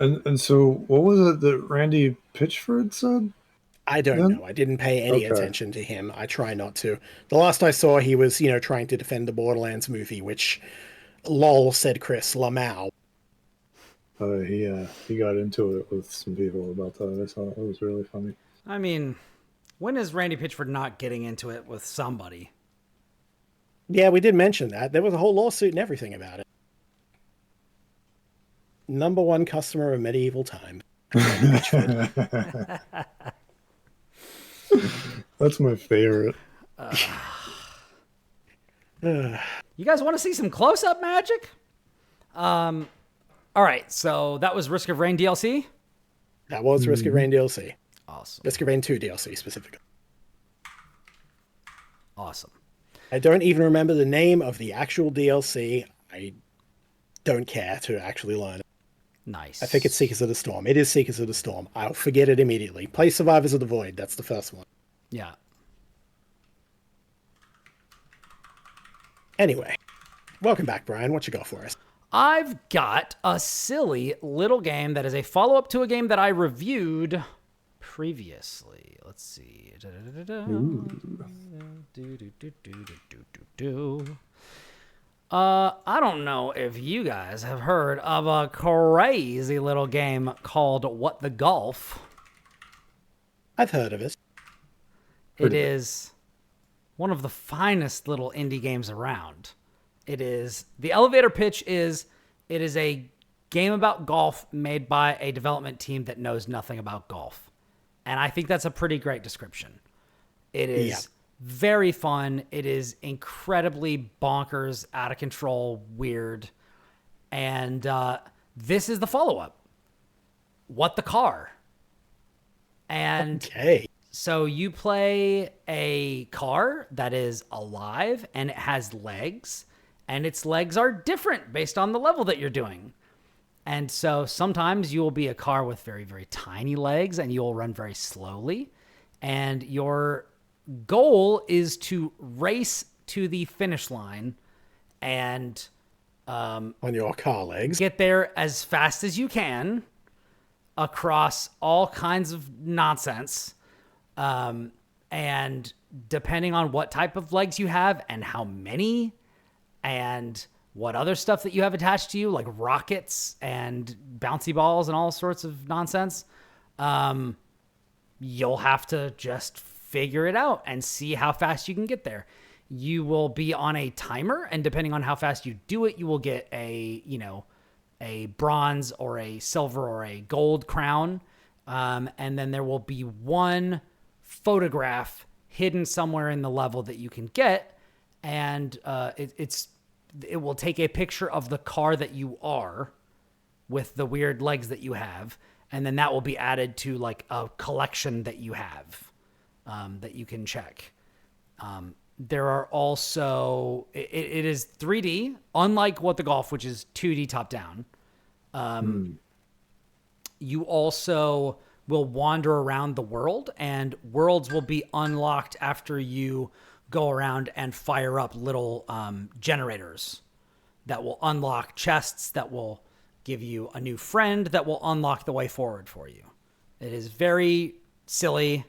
And so what was it that Randy Pitchford said? I don't Then? know. I didn't pay any Okay. attention to him. I try not to. The last I saw, he was, trying to defend the Borderlands movie, which, lol, said Chris Lamau. He got into it with some people about that. I thought it was really funny. I mean, when is Randy Pitchford not getting into it with somebody? Yeah, we did mention that. There was a whole lawsuit and everything about it. Number one customer of medieval time. That's my favorite. You guys want to see some close-up magic? All right, so that was Risk of Rain DLC. That was Risk of Rain DLC. Awesome. Risk of Rain 2 DLC specifically. Awesome. I don't even remember the name of the actual DLC. I don't care to actually learn it. Nice. I think it's Seekers of the Storm. It is Seekers of the Storm. I'll forget it immediately. Play Survivors of the Void. That's the first one. Yeah. Anyway, welcome back, Brian. What you got for us? I've got a silly little game that is a follow-up to a game that I reviewed previously. Let's see. I don't know if you guys have heard of a crazy little game called What the Golf. I've heard of it. It is one of the finest little indie games around. The elevator pitch is it is a game about golf made by a development team that knows nothing about golf. And I think that's a pretty great description. It is very fun. It is incredibly bonkers, out of control, weird. And this is the follow-up. What the Car? And Okay. so you play a car that is alive and it has legs, and its legs are different based on the level that you're doing. And so sometimes you will be a car with very, very tiny legs and you'll run very slowly. And your goal is to race to the finish line and On your car legs. get there as fast as you can across all kinds of nonsense. And depending on what type of legs you have and how many and what other stuff that you have attached to you, like rockets and bouncy balls and all sorts of nonsense, you'll have to just figure it out and see how fast you can get there. You will be on a timer, and depending on how fast you do it, you will get a bronze or a silver or a gold crown. And then there will be one photograph hidden somewhere in the level that you can get. And it will take a picture of the car that you are with the weird legs that you have. And then that will be added to like a collection that you have that you can check. There are also, it is 3D, unlike What the Golf, which is 2D top down. You also will wander around the world, and worlds will be unlocked after you go around and fire up little generators that will unlock chests, that will give you a new friend, that will unlock the way forward for you. It is very silly.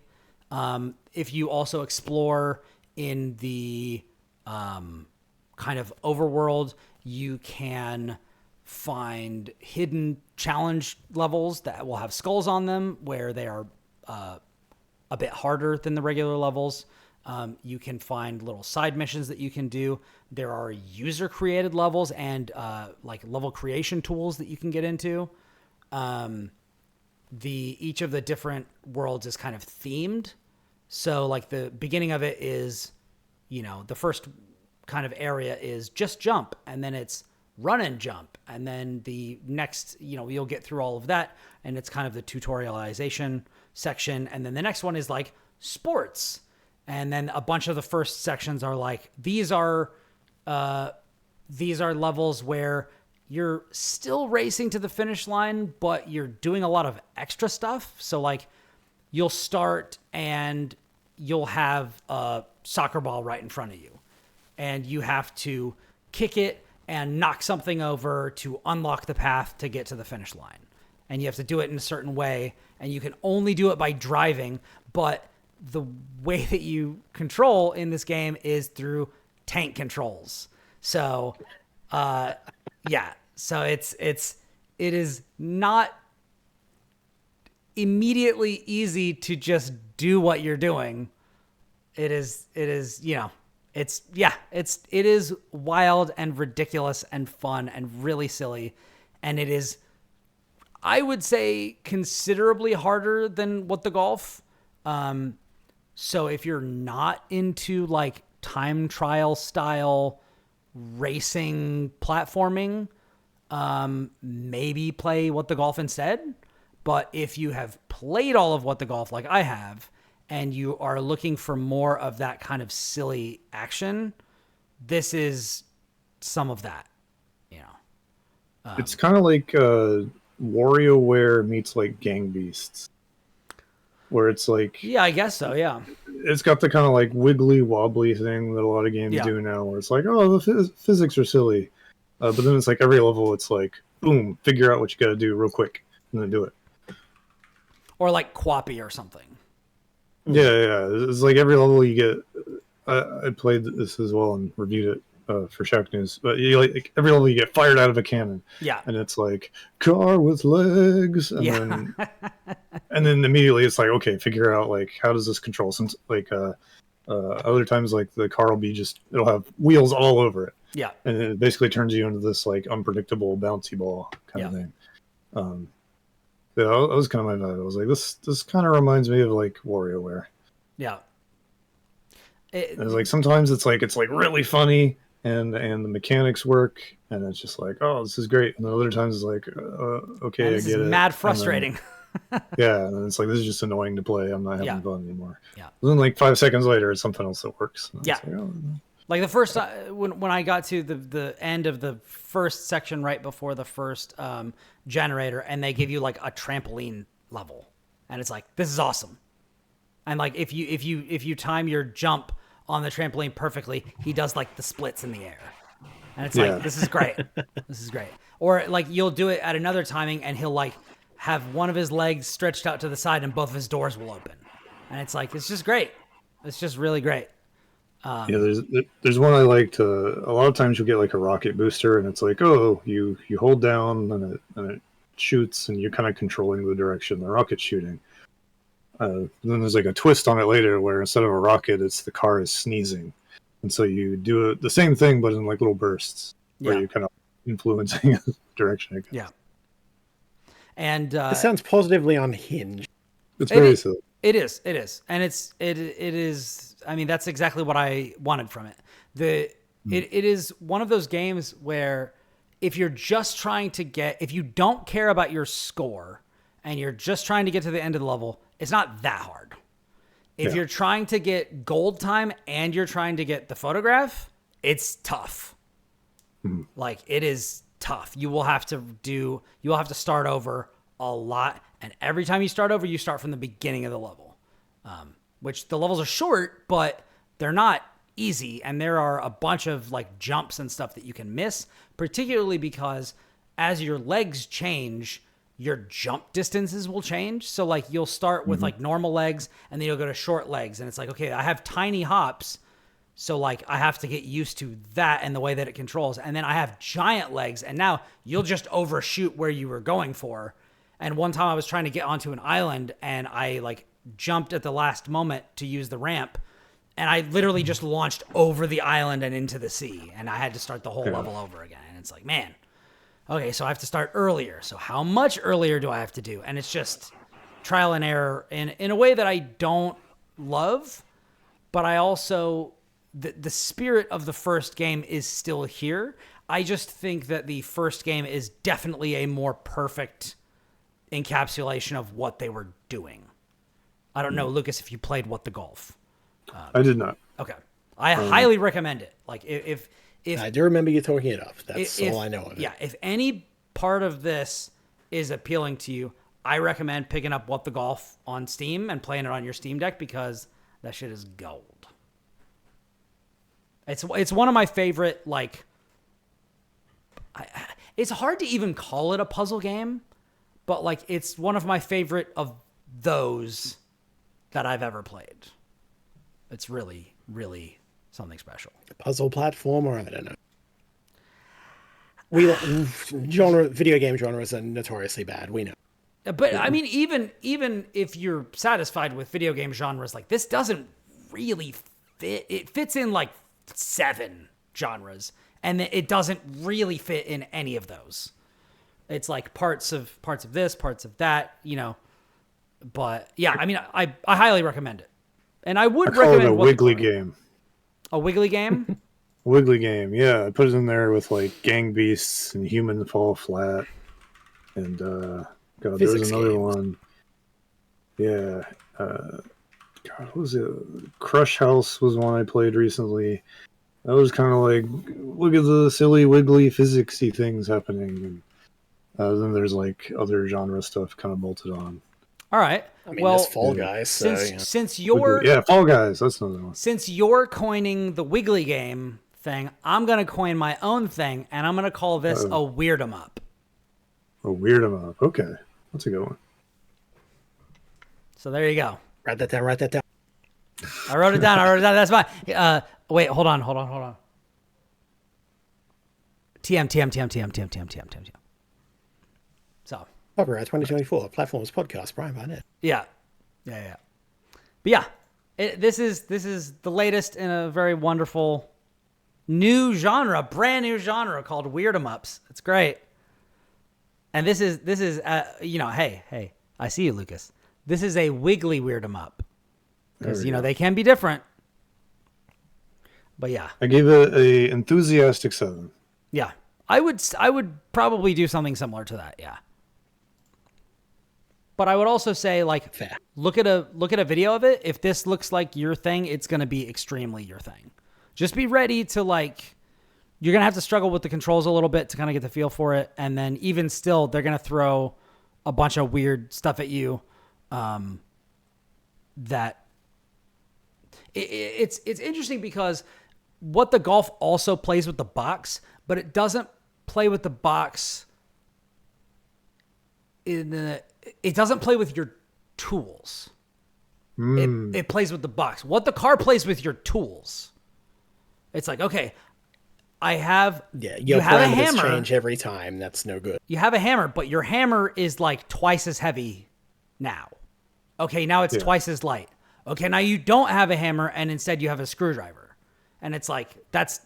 If you also explore in the kind of overworld, you can find hidden challenge levels that will have skulls on them, where they are a bit harder than the regular levels. You can find little side missions that you can do. There are user created levels and like level creation tools that you can get into. Each of the different worlds is kind of themed. So like the beginning of it is, the first kind of area is just jump, and then it's run and jump. And then the next, you'll get through all of that, and it's kind of the tutorialization section. And then the next one is like sports. And then a bunch of the first sections are like, these are levels where you're still racing to the finish line, but you're doing a lot of extra stuff. So like you'll start and you'll have a soccer ball right in front of you, and you have to kick it and knock something over to unlock the path to get to the finish line. And you have to do it in a certain way, and you can only do it by driving, but the way that you control in this game is through tank controls. So, so it is not immediately easy to just do what you're doing. It is wild and ridiculous and fun and really silly. And it is, I would say, considerably harder than What the Golf. So if you're not into like time trial style racing platforming, maybe play What the Golf instead. But if you have played all of What the Golf like I have, and you are looking for more of that kind of silly action, this is some of that, It's kind of like WarioWare meets like Gang Beasts, where it's like... Yeah, I guess so, yeah. It's got the kind of like wiggly wobbly thing that a lot of games do now, where it's like, oh, the physics are silly. But then it's like every level, it's like, boom, figure out what you got to do real quick, and then do it. Or like Quappy or something. Yeah. It's like every level you get... I played this as well and reviewed it for Shack News. But you like every level you get fired out of a cannon. Yeah. And it's like, car with legs. And then immediately it's like, okay, figure out like, how does this control? Since like other times like the car will be it'll have wheels all over it. Yeah. And it basically turns you into this like unpredictable bouncy ball kind of thing. Yeah, that was kind of my vibe. I was like, this kind of reminds me of like WarioWare. Yeah. It's like sometimes it's like really funny and the mechanics work and it's just like, oh, this is great. And then other times it's like, okay, I get it. Mad frustrating. Yeah, and it's like, this is just annoying to play. I'm not having fun anymore. Yeah. And then like 5 seconds later, it's something else that works. Yeah. Like, oh. Like the first when I got to the end of the first section right before the first generator, and they give you like a trampoline level, and it's like, this is awesome. And like if you time your jump on the trampoline perfectly, he does like the splits in the air, and it's like, this is great. This is great. Or like you'll do it at another timing, and he'll like have one of his legs stretched out to the side, and both of his doors will open, And it's like, it's just great. It's just really great. There's one I liked. A lot of times you'll get like a rocket booster, and it's like, oh, you hold down and it shoots, and you're kind of controlling the direction the rocket's shooting. Then there's like a twist on it later where instead of a rocket, it's the car is sneezing, and so you do the same thing but in like little bursts where you're kind of influeing the direction it goes. Yeah. And it sounds positively unhinged. It's very silly. It is, and it is. I mean, that's exactly what I wanted from it. It is one of those games where if you're just trying to if you don't care about your score and you're just trying to get to the end of the level, it's not that hard. If you're trying to get gold time and you're trying to get the photograph, it's tough. Like, it is tough. You will have to start over a lot. And every time you start over, you start from the beginning of the level, which the levels are short, but they're not easy. And there are a bunch of like jumps and stuff that you can miss, particularly because as your legs change, your jump distances will change. So like you'll start with like normal legs and then you'll go to short legs. And it's like, okay, I have tiny hops. So like I have to get used to that and the way that it controls. And then I have giant legs, and now you'll just overshoot where you were going for. And one time I was trying to get onto an island and I like jumped at the last moment to use the ramp. And I literally just launched over the island and into the sea. And I had to start the whole level over again. And it's like, man, okay, so I have to start earlier. So how much earlier do I have to do? And it's just trial and error in a way that I don't love. But I also, the spirit of the first game is still here. I just think that the first game is definitely a more perfect encapsulation of what they were doing. I don't know, Lucas, if you played What the Golf. I did not. Okay. I highly recommend it. Like if I do remember you talking it up. That's all I know of it. Yeah, if any part of this is appealing to you, I recommend picking up What the Golf on Steam and playing it on your Steam Deck, because that shit is gold. It's one of my favorite, like, it's hard to even call it a puzzle game, but like it's one of my favorite of those that I've ever played. It's really, really something special. Puzzle platformer, I don't know. Video game genres are notoriously bad. We know. But I mean, even if you're satisfied with video game genres, like this doesn't really fit. It fits in like 7 genres, and it doesn't really fit in any of those. It's like parts of this, parts of that, you know. But yeah, I mean, I highly recommend it, and I would recommend it a wiggly game. A wiggly game. Wiggly game, yeah. I put it in there with like gang beasts and human fall flat, and God, there was another one. Yeah, God, what was it? Crush House was one I played recently. That was kind of like, look at the silly wiggly physicsy things happening. And then there's like other genre stuff kind of bolted on. All right. I mean, well, Fall Guys. Since you're Fall Guys, that's another one. Since you're coining the wiggly game thing, I'm gonna coin my own thing, and I'm gonna call this a weird 'em up. A weird 'em up. Okay, that's a good one. So there you go. Write that down. I wrote it down. That's fine. Wait, hold on. TM. So. Copyright 2024. Platforms podcast. Brian Barnett. Yeah. But yeah, this is the latest in a very wonderful new genre, brand new genre called weird 'em ups. It's great. And this is you know, hey, I see you, Lucas. This is a wiggly weird 'em up, because you know they can be different. But yeah, I gave it a enthusiastic 7. Yeah, I would probably do something similar to that. Yeah. But I would also say, like, look at a video of it. If this looks like your thing, it's going to be extremely your thing. Just be ready to, like, you're going to have to struggle with the controls a little bit to kind of get the feel for it. And then even still, they're going to throw a bunch of weird stuff at you. That it's interesting because What the Golf also plays with the box, but it doesn't play with the box it doesn't play with your tools. It plays with the box. What the car plays with your tools. It's like, okay, I have your you have a parameters hammer. change every time. That's no good. You have a hammer, but your hammer is like twice as heavy now. Okay, now it's twice as light. Okay, now you don't have a hammer and instead you have a screwdriver. And it's like that's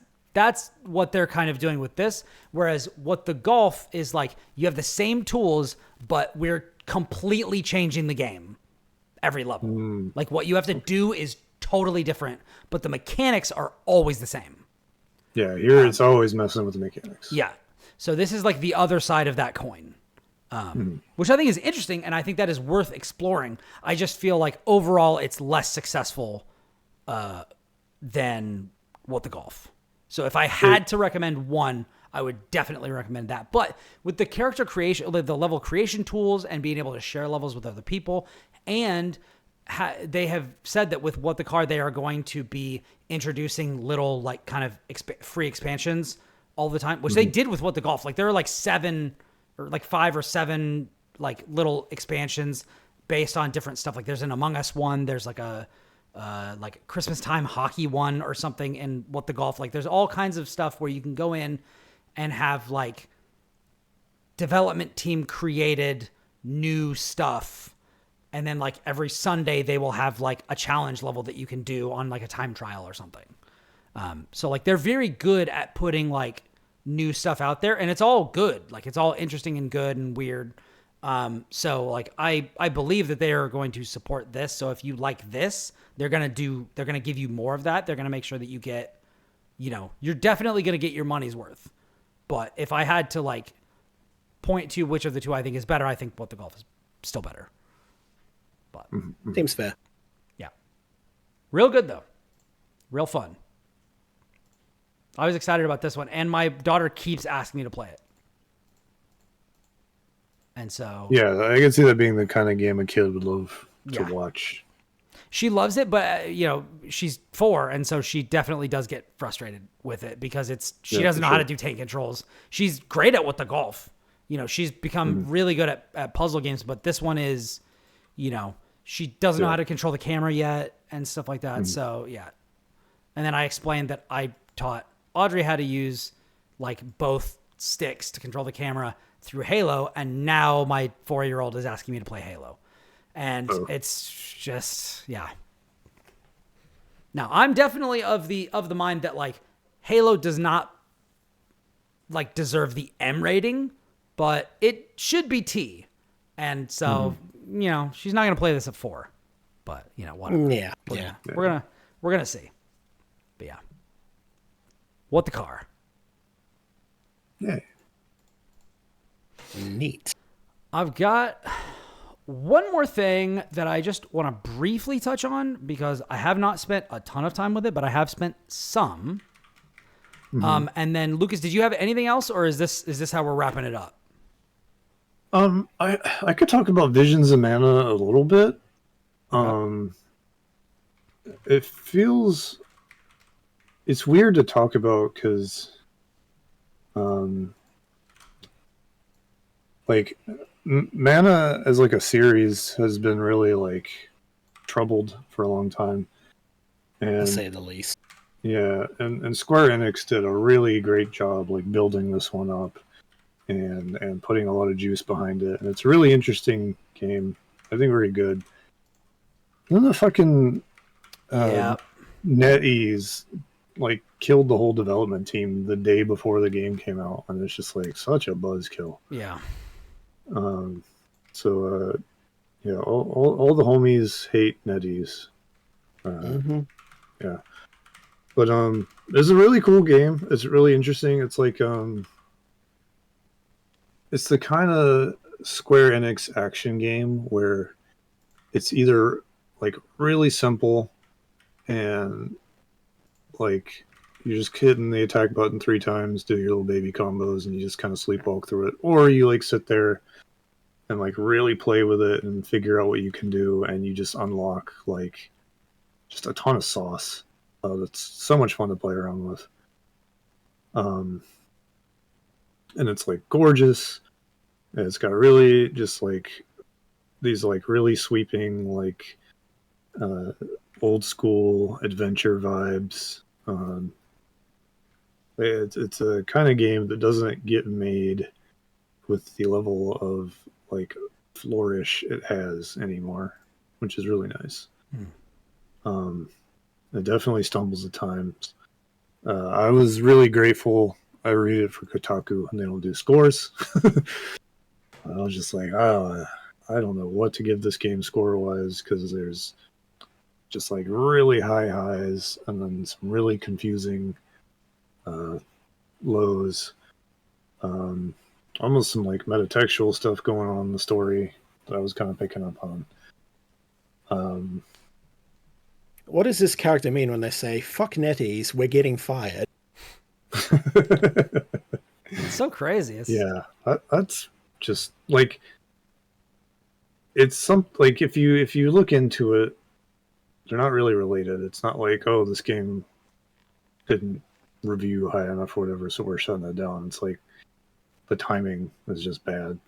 what they're kind of doing with this. Whereas what the golf is like, you have the same tools, but we're completely changing the game every level. Like what you have to do is totally different, but the mechanics are always the same. Yeah, here it's always messing with the mechanics. Yeah. So this is like the other side of that coin, which I think is interesting, and I think that is worth exploring. I just feel like overall it's less successful than What the Golf. So if I had to recommend one, I would definitely recommend that. But with the character creation, the level creation tools, and being able to share levels with other people, and they have said that with What the Car, they are going to be introducing little like kind of free expansions all the time, which they did with What the Golf. Like there are like 7 or like 5 or 7 like little expansions based on different stuff. Like there's an Among Us one. There's like a Christmas time hockey one or something in What the Golf. Like there's all kinds of stuff where you can go in and have like development team created new stuff. And then like every Sunday they will have like a challenge level that you can do on like a time trial or something. So like they're very good at putting like new stuff out there, and it's all good. Like it's all interesting and good and weird. So like I believe that they are going to support this. So if you like this, they're going to give you more of that. They're going to make sure that you get, you're definitely going to get your money's worth. But if I had to like point to which of the two I think is better, I think What the Golf is still better. But Seems fair. Yeah. Real good though. Real fun. I was excited about this one, and my daughter keeps asking me to play it. And so yeah, I can see that being the kind of game a kid would love to watch. She loves it, but she's 4, and so she definitely does get frustrated with it because she doesn't know how to do tank controls. She's great at What the Golf. She's become really good at puzzle games, but this one is, she doesn't know how to control the camera yet and stuff like that. So yeah. And then I explained that I taught Audrey how to use like both sticks to control the camera through Halo, and now my 4-year-old is asking me to play Halo. And it's just, yeah. Now, I'm definitely of the mind that like Halo does not like deserve the M rating, but it should be T. And so, she's not going to play this at 4. But, whatever. Yeah. We're going to see. But yeah. What the Car? Yeah. Neat. I've got one more thing that I just want to briefly touch on because I have not spent a ton of time with it, but I have spent some. And then Lucas, did you have anything else, or is this how we're wrapping it up? I could talk about Visions of Mana a little bit. It feels it's weird to talk about because like Mana as like a series has been really like troubled for a long time, and To say the least. yeah, and Square Enix did a really great job like building this one up and putting a lot of juice behind it, and it's a really interesting game. I think very good. Then the fucking NetEase like killed the whole development team the day before the game came out, and it's just like such a buzzkill. Yeah. So yeah, all the homies hate NetEase. Yeah, but it's a really cool game. It's really interesting. It's like it's the kind of Square Enix action game where it's either like really simple and like you just hitting the attack button 3 times, do your little baby combos, and you just kind of sleepwalk through it, or you like sit there and like really play with it and figure out what you can do, and you just unlock like just a ton of sauce. That's so much fun to play around with. And it's like gorgeous. And it's got really just like these like really sweeping like old school adventure vibes. It's a kind of game that doesn't get made with the level of like flourish it has anymore, which is really nice. It definitely stumbles at times. I was really grateful. I read it for Kotaku and they don't do scores. I was just like, oh, I don't know what to give this game score wise, because there's just like really high highs and then some really confusing lows. Almost some like metatextual stuff going on in the story that I was kind of picking up on. What does this character mean when they say, fuck NetEase, we're getting fired? It's so crazy. Yeah, that's just like, it's some like if you look into it, they're not really related. It's not like, oh, this game didn't review high enough or whatever, so we're shutting it down. It's like the timing is just bad.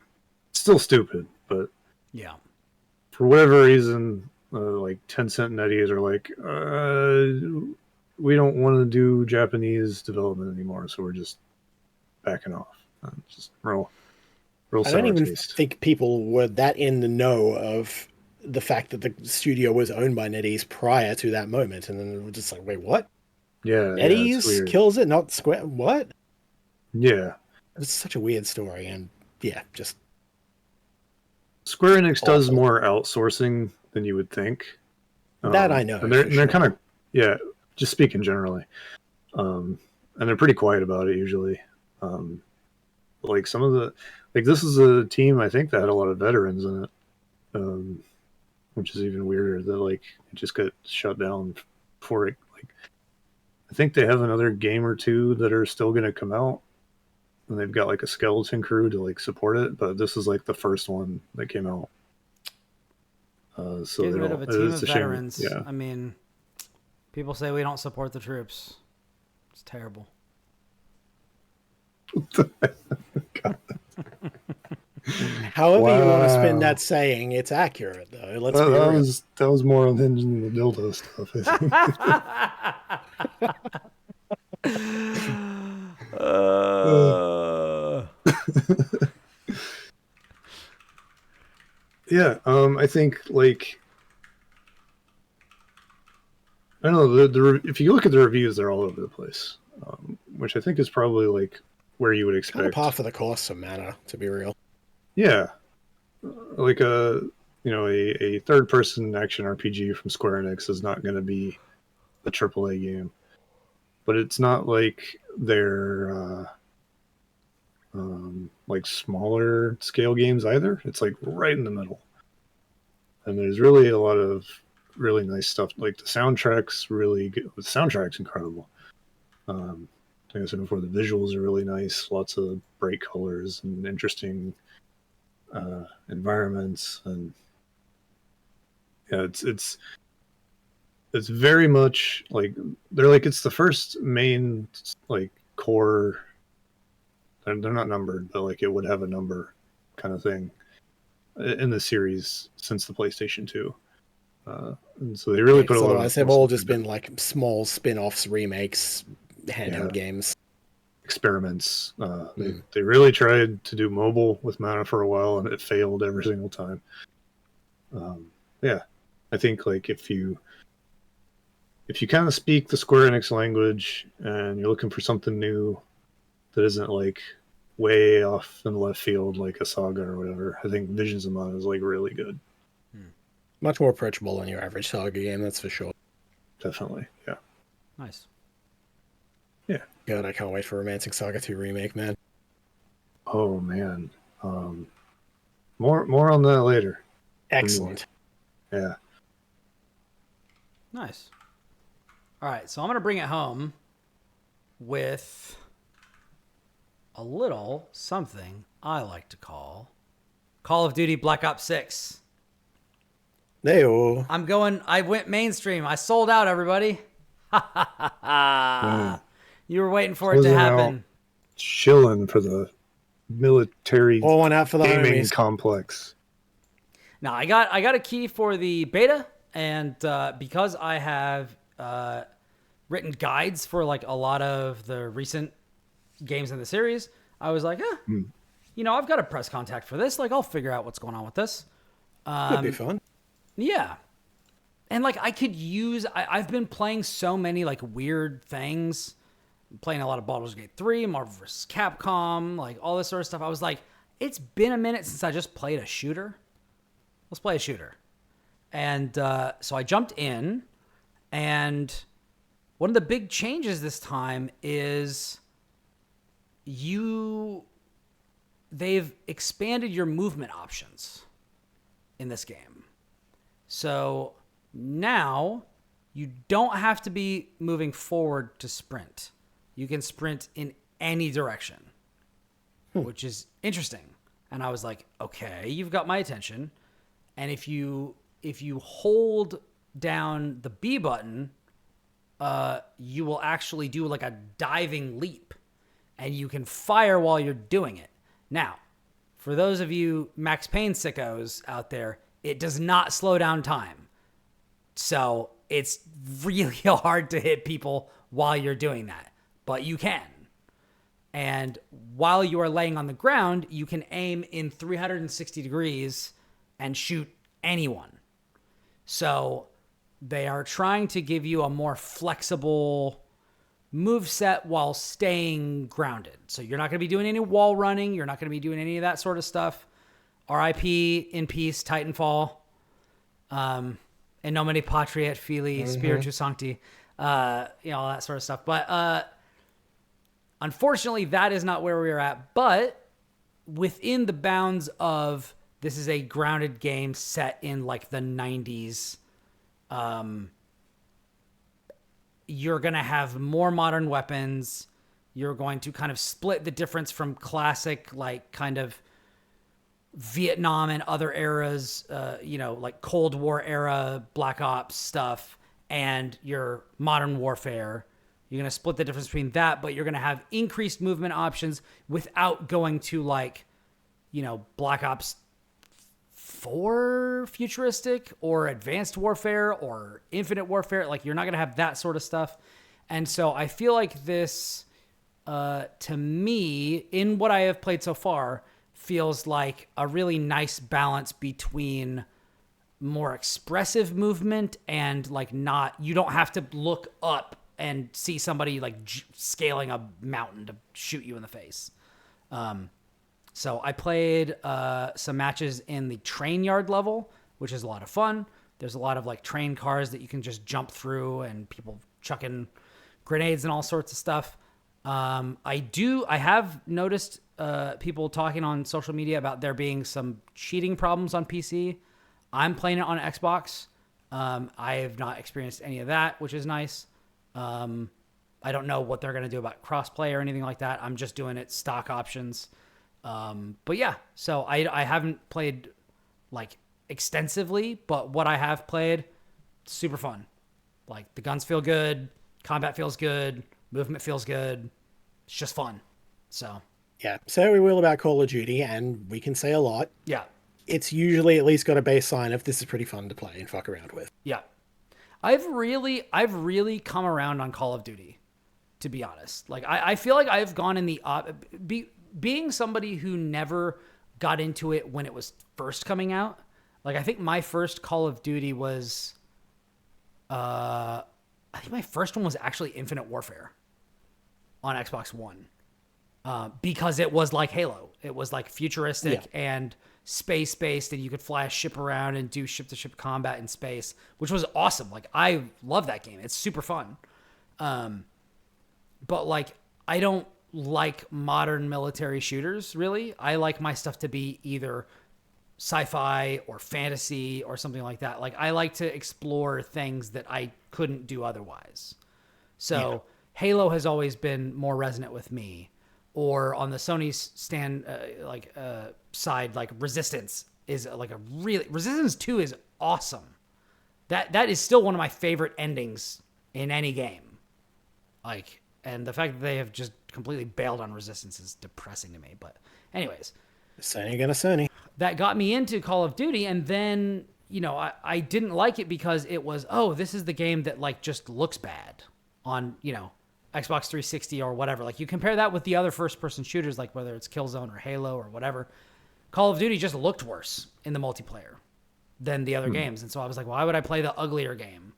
It's still stupid, but yeah, for whatever reason, like Tencent and NetEase are like, we don't want to do Japanese development anymore, so we're just backing off. Just real I don't even think people were that in the know of the fact that the studio was owned by NetEase prior to that moment, and then we're just like, wait, what? Yeah, NetEase kills it, not Square. What? Yeah, it's such a weird story, and yeah, just Square Enix does more outsourcing than you would think. That I know, and they're kind of just speaking generally, and they're pretty quiet about it usually. Like some of the this is a team I think that had a lot of veterans in it, which is even weirder that like it just got shut down before it. Like I think they have another game or two that are still going to come out, and they've got like a skeleton crew to like support it, but this is like the first one that came out. So get rid of a team of veterans. Yeah. I mean, people say we don't support the troops. It's terrible. However you want to spin that saying, it's accurate though. Let's be real. That was more unhinged than the dildo stuff, I think. Yeah, I think like I don't know if you look at the reviews, they're all over the place, which I think is probably like where you would expect. Kind of par for the course of mana, to be real. Yeah, like a third-person action RPG from Square Enix is not going to be a AAA game, but it's not like they're like smaller scale games either. It's like right in the middle, and there's really a lot of really nice stuff. Like the soundtrack's really good. The soundtrack's incredible. Like I said before, the visuals are really nice. Lots of bright colors and interesting environments, and yeah, it's very much like they're like it's the first main like core. They're not numbered, but like it would have a number kind of thing in the series since the PlayStation 2. And so they really put a lot of. Otherwise, they've all just been like small spin-offs, remakes, handheld games, experiments. They really tried to do mobile with Mana for a while, and it failed every single time. Yeah, I think like if you kind of speak the Square Enix language and you're looking for something new that isn't like way off in left field like a Saga or whatever, I think Visions of Mana is like really good. Much more approachable than your average Saga game, that's for sure. Definitely, yeah. Nice. Yeah. God, I can't wait for Romancing Saga 2 remake, man. Oh man. More on that later. Excellent. Yeah. Nice. All right, so I'm going to bring it home with a little something I like to call Call of Duty Black Ops 6. Hey-o. I went mainstream. I sold out, everybody. You were waiting for it to happen. Chilling for the military one out for the gaming homies. complex. Now, I got a key for the beta, And because I have written guides for like a lot of the recent games in the series, I was like, you know, I've got a press contact for this. Like, I'll figure out what's going on with this. Could be fun. Yeah. And like I could use, I've been playing so many like weird things, playing a lot of Baldur's Gate 3, Marvel vs. Capcom, like all this sort of stuff. I was like, it's been a minute since I just played a shooter. Let's play a shooter. And so I jumped in, and one of the big changes this time is they've expanded your movement options in this game. So now you don't have to be moving forward to sprint. You can sprint in any direction, which is interesting. And I was like, okay, you've got my attention. And if you hold down the B button, you will actually do like a diving leap, and you can fire while you're doing it. Now, for those of you Max Payne sickos out there, it does not slow down time. So it's really hard to hit people while you're doing that, but you can. And while you are laying on the ground, you can aim in 360 degrees and shoot anyone. So they are trying to give you a more flexible move set while staying grounded. So you're not going to be doing any wall running. You're not going to be doing any of that sort of stuff. R.I.P. in peace, Titanfall. In nomine Patri et Filii Spiritus Sancti. You know, all that sort of stuff. But unfortunately, that is not where we are at. But within the bounds of this is a grounded game set in like the 90s, you're going to have more modern weapons. You're going to kind of split the difference from classic, like kind of Vietnam and other eras, you know, like Cold War era Black Ops stuff and your modern warfare. You're going to split the difference between that, but you're going to have increased movement options without going to like, you know, Black Ops 4 futuristic or advanced warfare or infinite warfare. Like you're not going to have that sort of stuff. And so I feel like this, to me, in what I have played so far, feels like a really nice balance between more expressive movement and like not, you don't have to look up and see somebody like scaling a mountain to shoot you in the face. So I played some matches in the train yard level, which is a lot of fun. There's a lot of like train cars that you can just jump through and people chucking grenades and all sorts of stuff. I have noticed people talking on social media about there being some cheating problems on PC. I'm playing it on Xbox. I have not experienced any of that, which is nice. I don't know what they're going to do about crossplay or anything like that. I'm just doing it stock options. But yeah, so I haven't played like extensively, but what I have played, super fun. Like the guns feel good, combat feels good, movement feels good. It's just fun. So yeah, say we will about Call of Duty, and we can say a lot. Yeah. It's usually at least got a baseline of this is pretty fun to play and fuck around with. Yeah. I've really come around on Call of Duty, to be honest. Like I feel like I've gone in the being somebody who never got into it when it was first coming out. Like I think my first Call of Duty was I think my first one was actually Infinite Warfare on Xbox One. Because it was like Halo. It was like futuristic and space-based, and you could fly a ship around and do ship-to-ship combat in space, which was awesome. Like, I love that game. It's super fun. But, like, I don't like modern military shooters, really. I like my stuff to be either sci-fi or fantasy or something like that. Like, I like to explore things that I couldn't do otherwise. So, Halo has always been more resonant with me. Or on the Sony side, like Resistance is like Resistance 2 is awesome. That is still one of my favorite endings in any game. Like, and the fact that they have just completely bailed on Resistance is depressing to me. But anyways, Sony gonna Sony. That got me into Call of Duty, and then I didn't like it because it was, oh, this is the game that like just looks bad on, Xbox 360 or whatever. Like you compare that with the other first person shooters, like whether it's Killzone or Halo or whatever, Call of Duty just looked worse in the multiplayer than the other games. And so I was like, why would I play the uglier game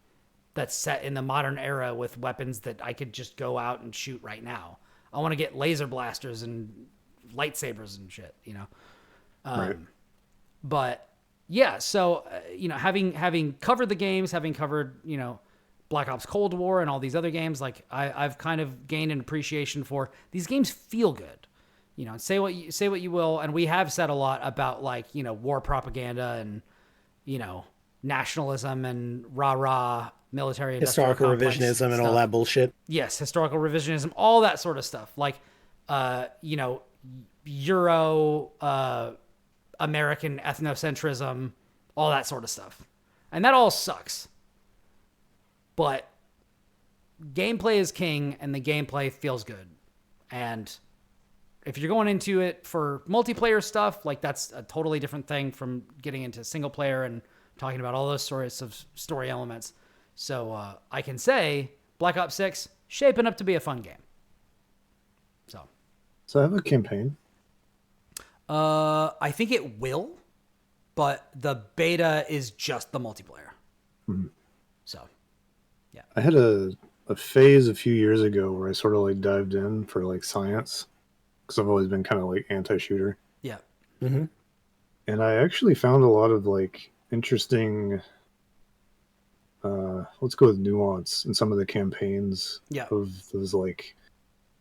that's set in the modern era with weapons that I could just go out and shoot right now? I want to get laser blasters and lightsabers and shit, Right. But yeah, so having covered the games, having covered Black Ops Cold War and all these other games, like I've kind of gained an appreciation for these games. Feel good, say what you will, and we have said a lot about like war propaganda and nationalism and rah military Historical revisionism and all that bullshit. Yes, historical revisionism, all that sort of stuff, like Euro American ethnocentrism, all that sort of stuff. And that all sucks. But gameplay is king, and the gameplay feels good. And if you're going into it for multiplayer stuff, like that's a totally different thing from getting into single player and talking about all those sorts of story elements. So I can say Black Ops 6 shaping up to be a fun game. So I have a campaign. I think it will, but the beta is just the multiplayer. Mm-hmm. So, yeah. I had a phase a few years ago where I sort of like dived in for like science, because I've always been kind of like anti-shooter. Yeah. Mm-hmm. And I actually found a lot of like interesting, let's go with nuance in some of the campaigns of those like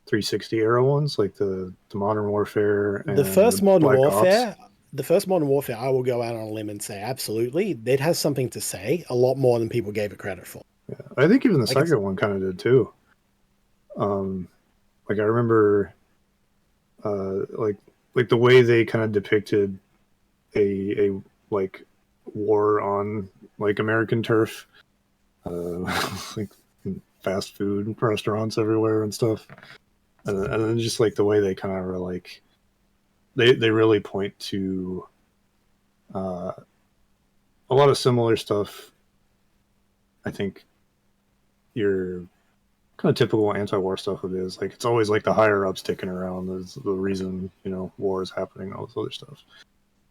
360 era ones, like the Modern Warfare and the first Modern Black Warfare. Ops. The first Modern Warfare, I will go out on a limb and say absolutely, it has something to say, a lot more than people gave it credit for. Yeah, I think even the second one kind of did too. Like I remember, like the way they kind of depicted a like war on like American turf, like fast food restaurants everywhere and stuff, and then just like the way they kind of were like, they really point to a lot of similar stuff. I think your kind of typical anti-war stuff it is. Like it's always like the higher ups sticking around is the reason, war is happening, all this other stuff.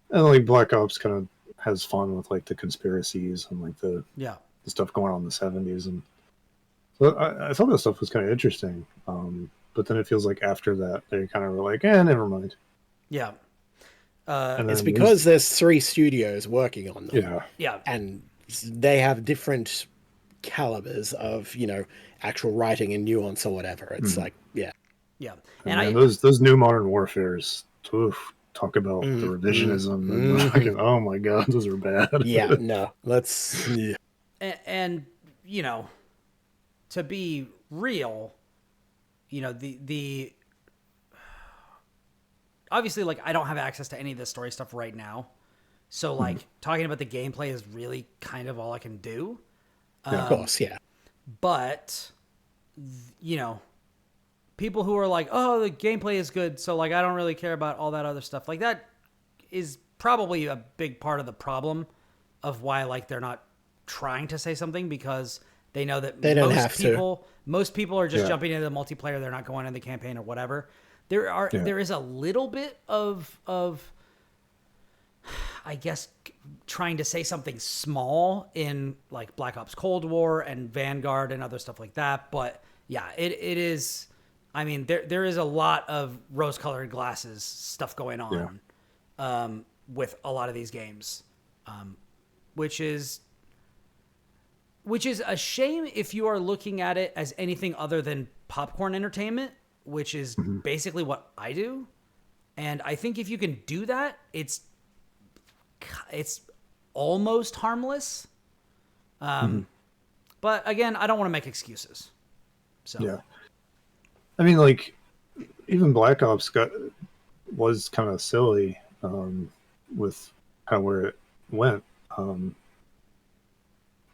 And like Black Ops kind of has fun with like the conspiracies and like the stuff going on in the 70s. And so I thought that stuff was kind of interesting. But then it feels like after that, they kind of were like, never mind. Yeah. It's because there's 3 studios working on them. Yeah. Yeah. And they have different calibers of, actual writing and nuance or whatever. It's like, yeah. Yeah. And those new Modern Warfares, talk about the revisionism and fucking, oh my god, those are bad. Yeah, no. Let's and to be real, the obviously, like, I don't have access to any of this story stuff right now. So, like, talking about the gameplay is really kind of all I can do. of course, yeah. But, people who are like, oh, the gameplay is good, so, like, I don't really care about all that other stuff. Like, that is probably a big part of the problem of why, like, they're not trying to say something, because they know that most people are just jumping into the multiplayer. They're not going into the campaign or whatever. There is a little bit of I guess trying to say something small in like Black Ops Cold War and Vanguard and other stuff like that. But yeah, it is. I mean, there is a lot of rose-colored glasses stuff going on with a lot of these games, which is a shame if you are looking at it as anything other than popcorn entertainment, which is basically what I do. And I think if you can do that, it's almost harmless. But again, I don't want to make excuses. So yeah, I mean, like even Black Ops was kind of silly with where it went.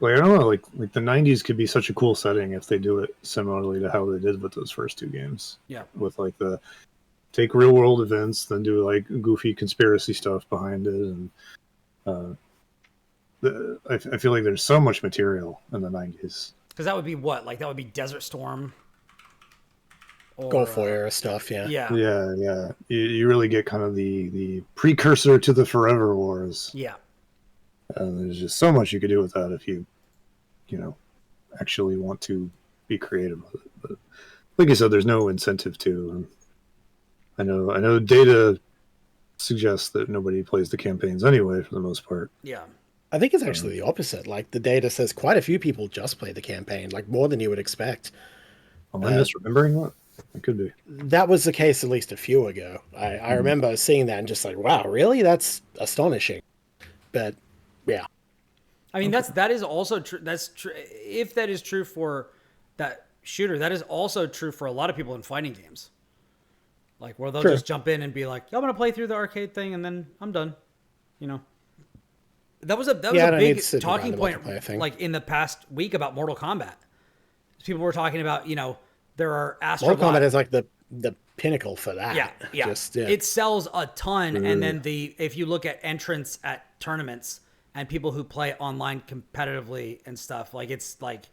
Like I don't know, like the 90s could be such a cool setting if they do it similarly to how they did with those first 2 games. Yeah, with like take real world events, then do like goofy conspiracy stuff behind it, and I feel like there's so much material in the 90s. Because that would be what? Like, that would be Desert Storm. Or, Golf era stuff, yeah. Yeah. Yeah. You really get kind of the precursor to the Forever Wars. Yeah. There's just so much you could do with that if you actually want to be creative with it. But like you said, there's no incentive to. I know data suggests that nobody plays the campaigns anyway for the most part. Yeah. I think it's actually the opposite. Like, the data says quite a few people just play the campaign, like more than you would expect. Am I misremembering that? It could be. That was the case at least a few ago. I remember seeing that and just like, wow, really? That's astonishing. But yeah. I mean, that is also true. That's true. If that is true for that shooter, that is also true for a lot of people in fighting games. Like, where they'll just jump in and be like, "I'm gonna play through the arcade thing, and then I'm done." You know, that was a big talking point, like in the past week about Mortal Kombat. People were talking about, there are Astrobot. Mortal Kombat is like the pinnacle for that. Yeah. It sells a ton, and then if you look at entrants at tournaments and people who play online competitively and stuff, like, it's like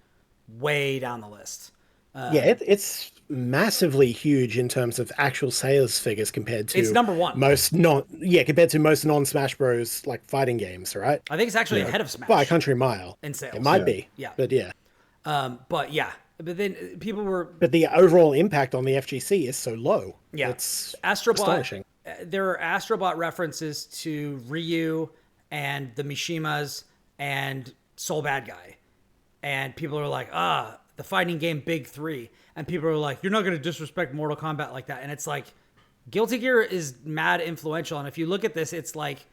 way down the list. It's massively huge in terms of actual sales figures compared to it's number one. Compared to most non-Smash Bros. Like fighting games, right? I think it's actually ahead of Smash by a country mile in sales. It might be, but then people were. But the overall impact on the FGC is so low. Yeah, it's Astrobot. Astonishing. There are Astrobot references to Ryu and the Mishimas and Soul Bad Guy, and people are like, the fighting game Big Three, and people are like, you're not going to disrespect Mortal Kombat like that, and it's like, Guilty Gear is mad influential, and if you look at this, it's like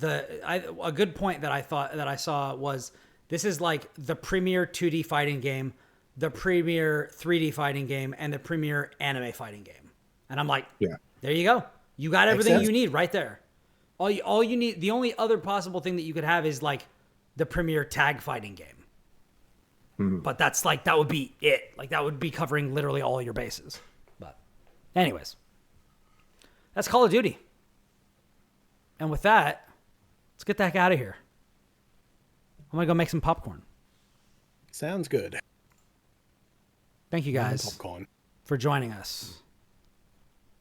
a good point that I saw was, this is like the premier 2D fighting game, the premier 3D fighting game, and the premier anime fighting game, and I'm like, there you go, you got everything you need right there. All you need, the only other possible thing that you could have is like the premier tag fighting game. But that's like, that would be it. Like, that would be covering literally all your bases. But anyways, that's Call of Duty. And with that, let's get the heck out of here. I'm going to go make some popcorn. Sounds good. Thank you guys for joining us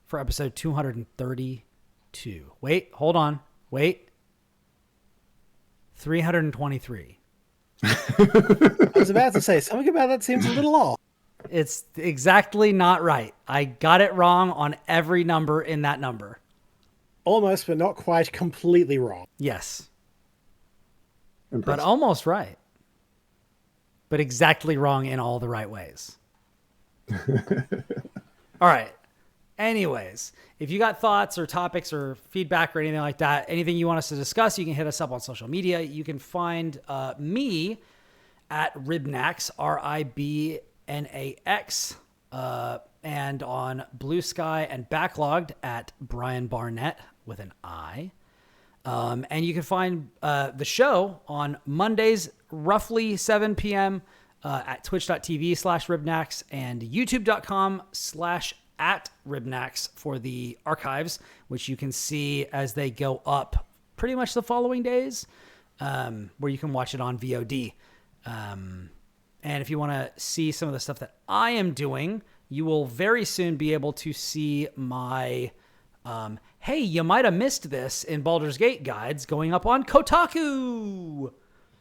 for episode 232. Wait, hold on. 323. I was about to say, something about that seems a little off. It's exactly not right. I got it wrong on every number in that number. Almost, but not quite completely wrong. Yes. Impressive. But almost right. But exactly wrong in all the right ways. All right. Anyways, if you got thoughts or topics or feedback or anything like that, anything you want us to discuss, you can hit us up on social media. You can find me at Ribnax, RIBNAX, and on Blue Sky and Backlogged at Brian Barnett with an I. And you can find the show on Mondays, roughly 7 p.m. At twitch.tv/Ribnax and youtube.com/@Ribnax for the archives, which you can see as they go up pretty much the following days, where you can watch it on VOD. And if you want to see some of the stuff that I am doing, you will very soon be able to see my, hey, you might have missed this in Baldur's Gate guides going up on Kotaku.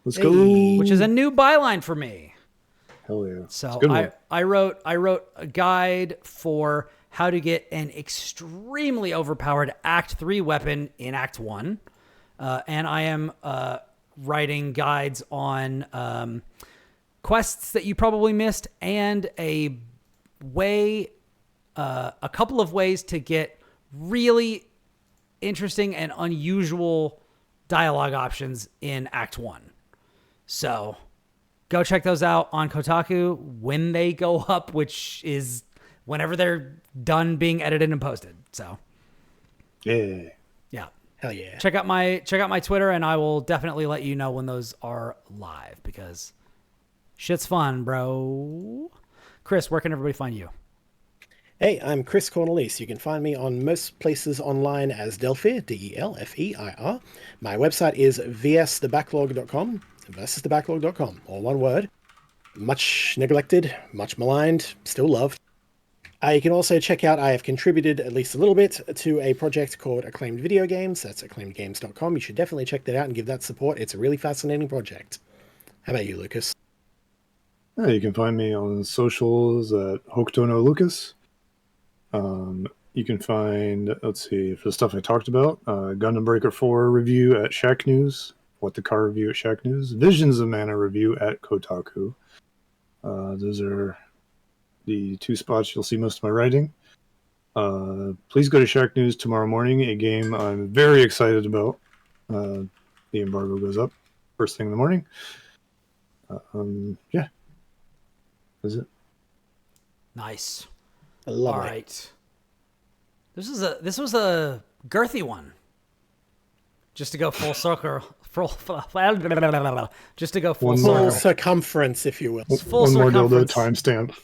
Let's go. Which is a new byline for me. Hell yeah. So I wrote a guide for how to get an extremely overpowered Act 3 weapon in Act 1. And I am writing guides on quests that you probably missed, and a couple of ways to get really interesting and unusual dialogue options in Act 1. So go check those out on Kotaku when they go up, which is whenever they're done being edited and posted. So yeah. Hell yeah. Check out my Twitter, and I will definitely let you know when those are live, because shit's fun, bro. Chris, where can everybody find you? Hey, I'm Chris Cornelise. You can find me on most places online as Delfeir, Delfeir. My website is vsthebacklog.com, versusthebacklog.com, all one word. Much neglected, much maligned, still loved. You can also check out, I have contributed at least a little bit to a project called Acclaimed Video Games. That's acclaimedgames.com. You should definitely check that out and give that support. It's a really fascinating project. How about you, Lucas? Yeah, you can find me on socials at Hokutono Lucas. You can find, let's see, for the stuff I talked about, Gundam Breaker 4 review at Shack News, What the Car review at Shack News, Visions of Mana review at Kotaku. Those are the two spots you'll see most of my writing. Please go to Shack News tomorrow morning, a game I'm very excited about. The embargo goes up first thing in the morning. Yeah. That's it. Nice. I love All it. right. This was a girthy one. Just to go full circle. Just to go full One circle. Full circumference, if you will. Full One more dildo circumference. timestamp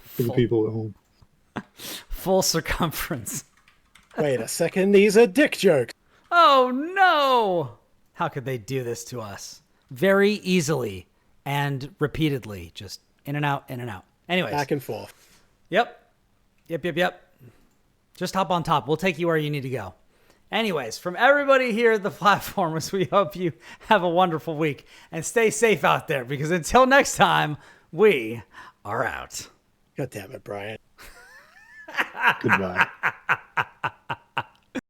for the people at home. Full circumference. Wait a second, these are dick jokes. Oh no! How could they do this to us? Very easily and repeatedly. Just in and out, in and out. Anyways. Back and forth. Yep. Just hop on top. We'll take you where you need to go. Anyways, from everybody here at the platformers, we hope you have a wonderful week and stay safe out there, because until next time, we are out. God damn it, Brian. Goodbye.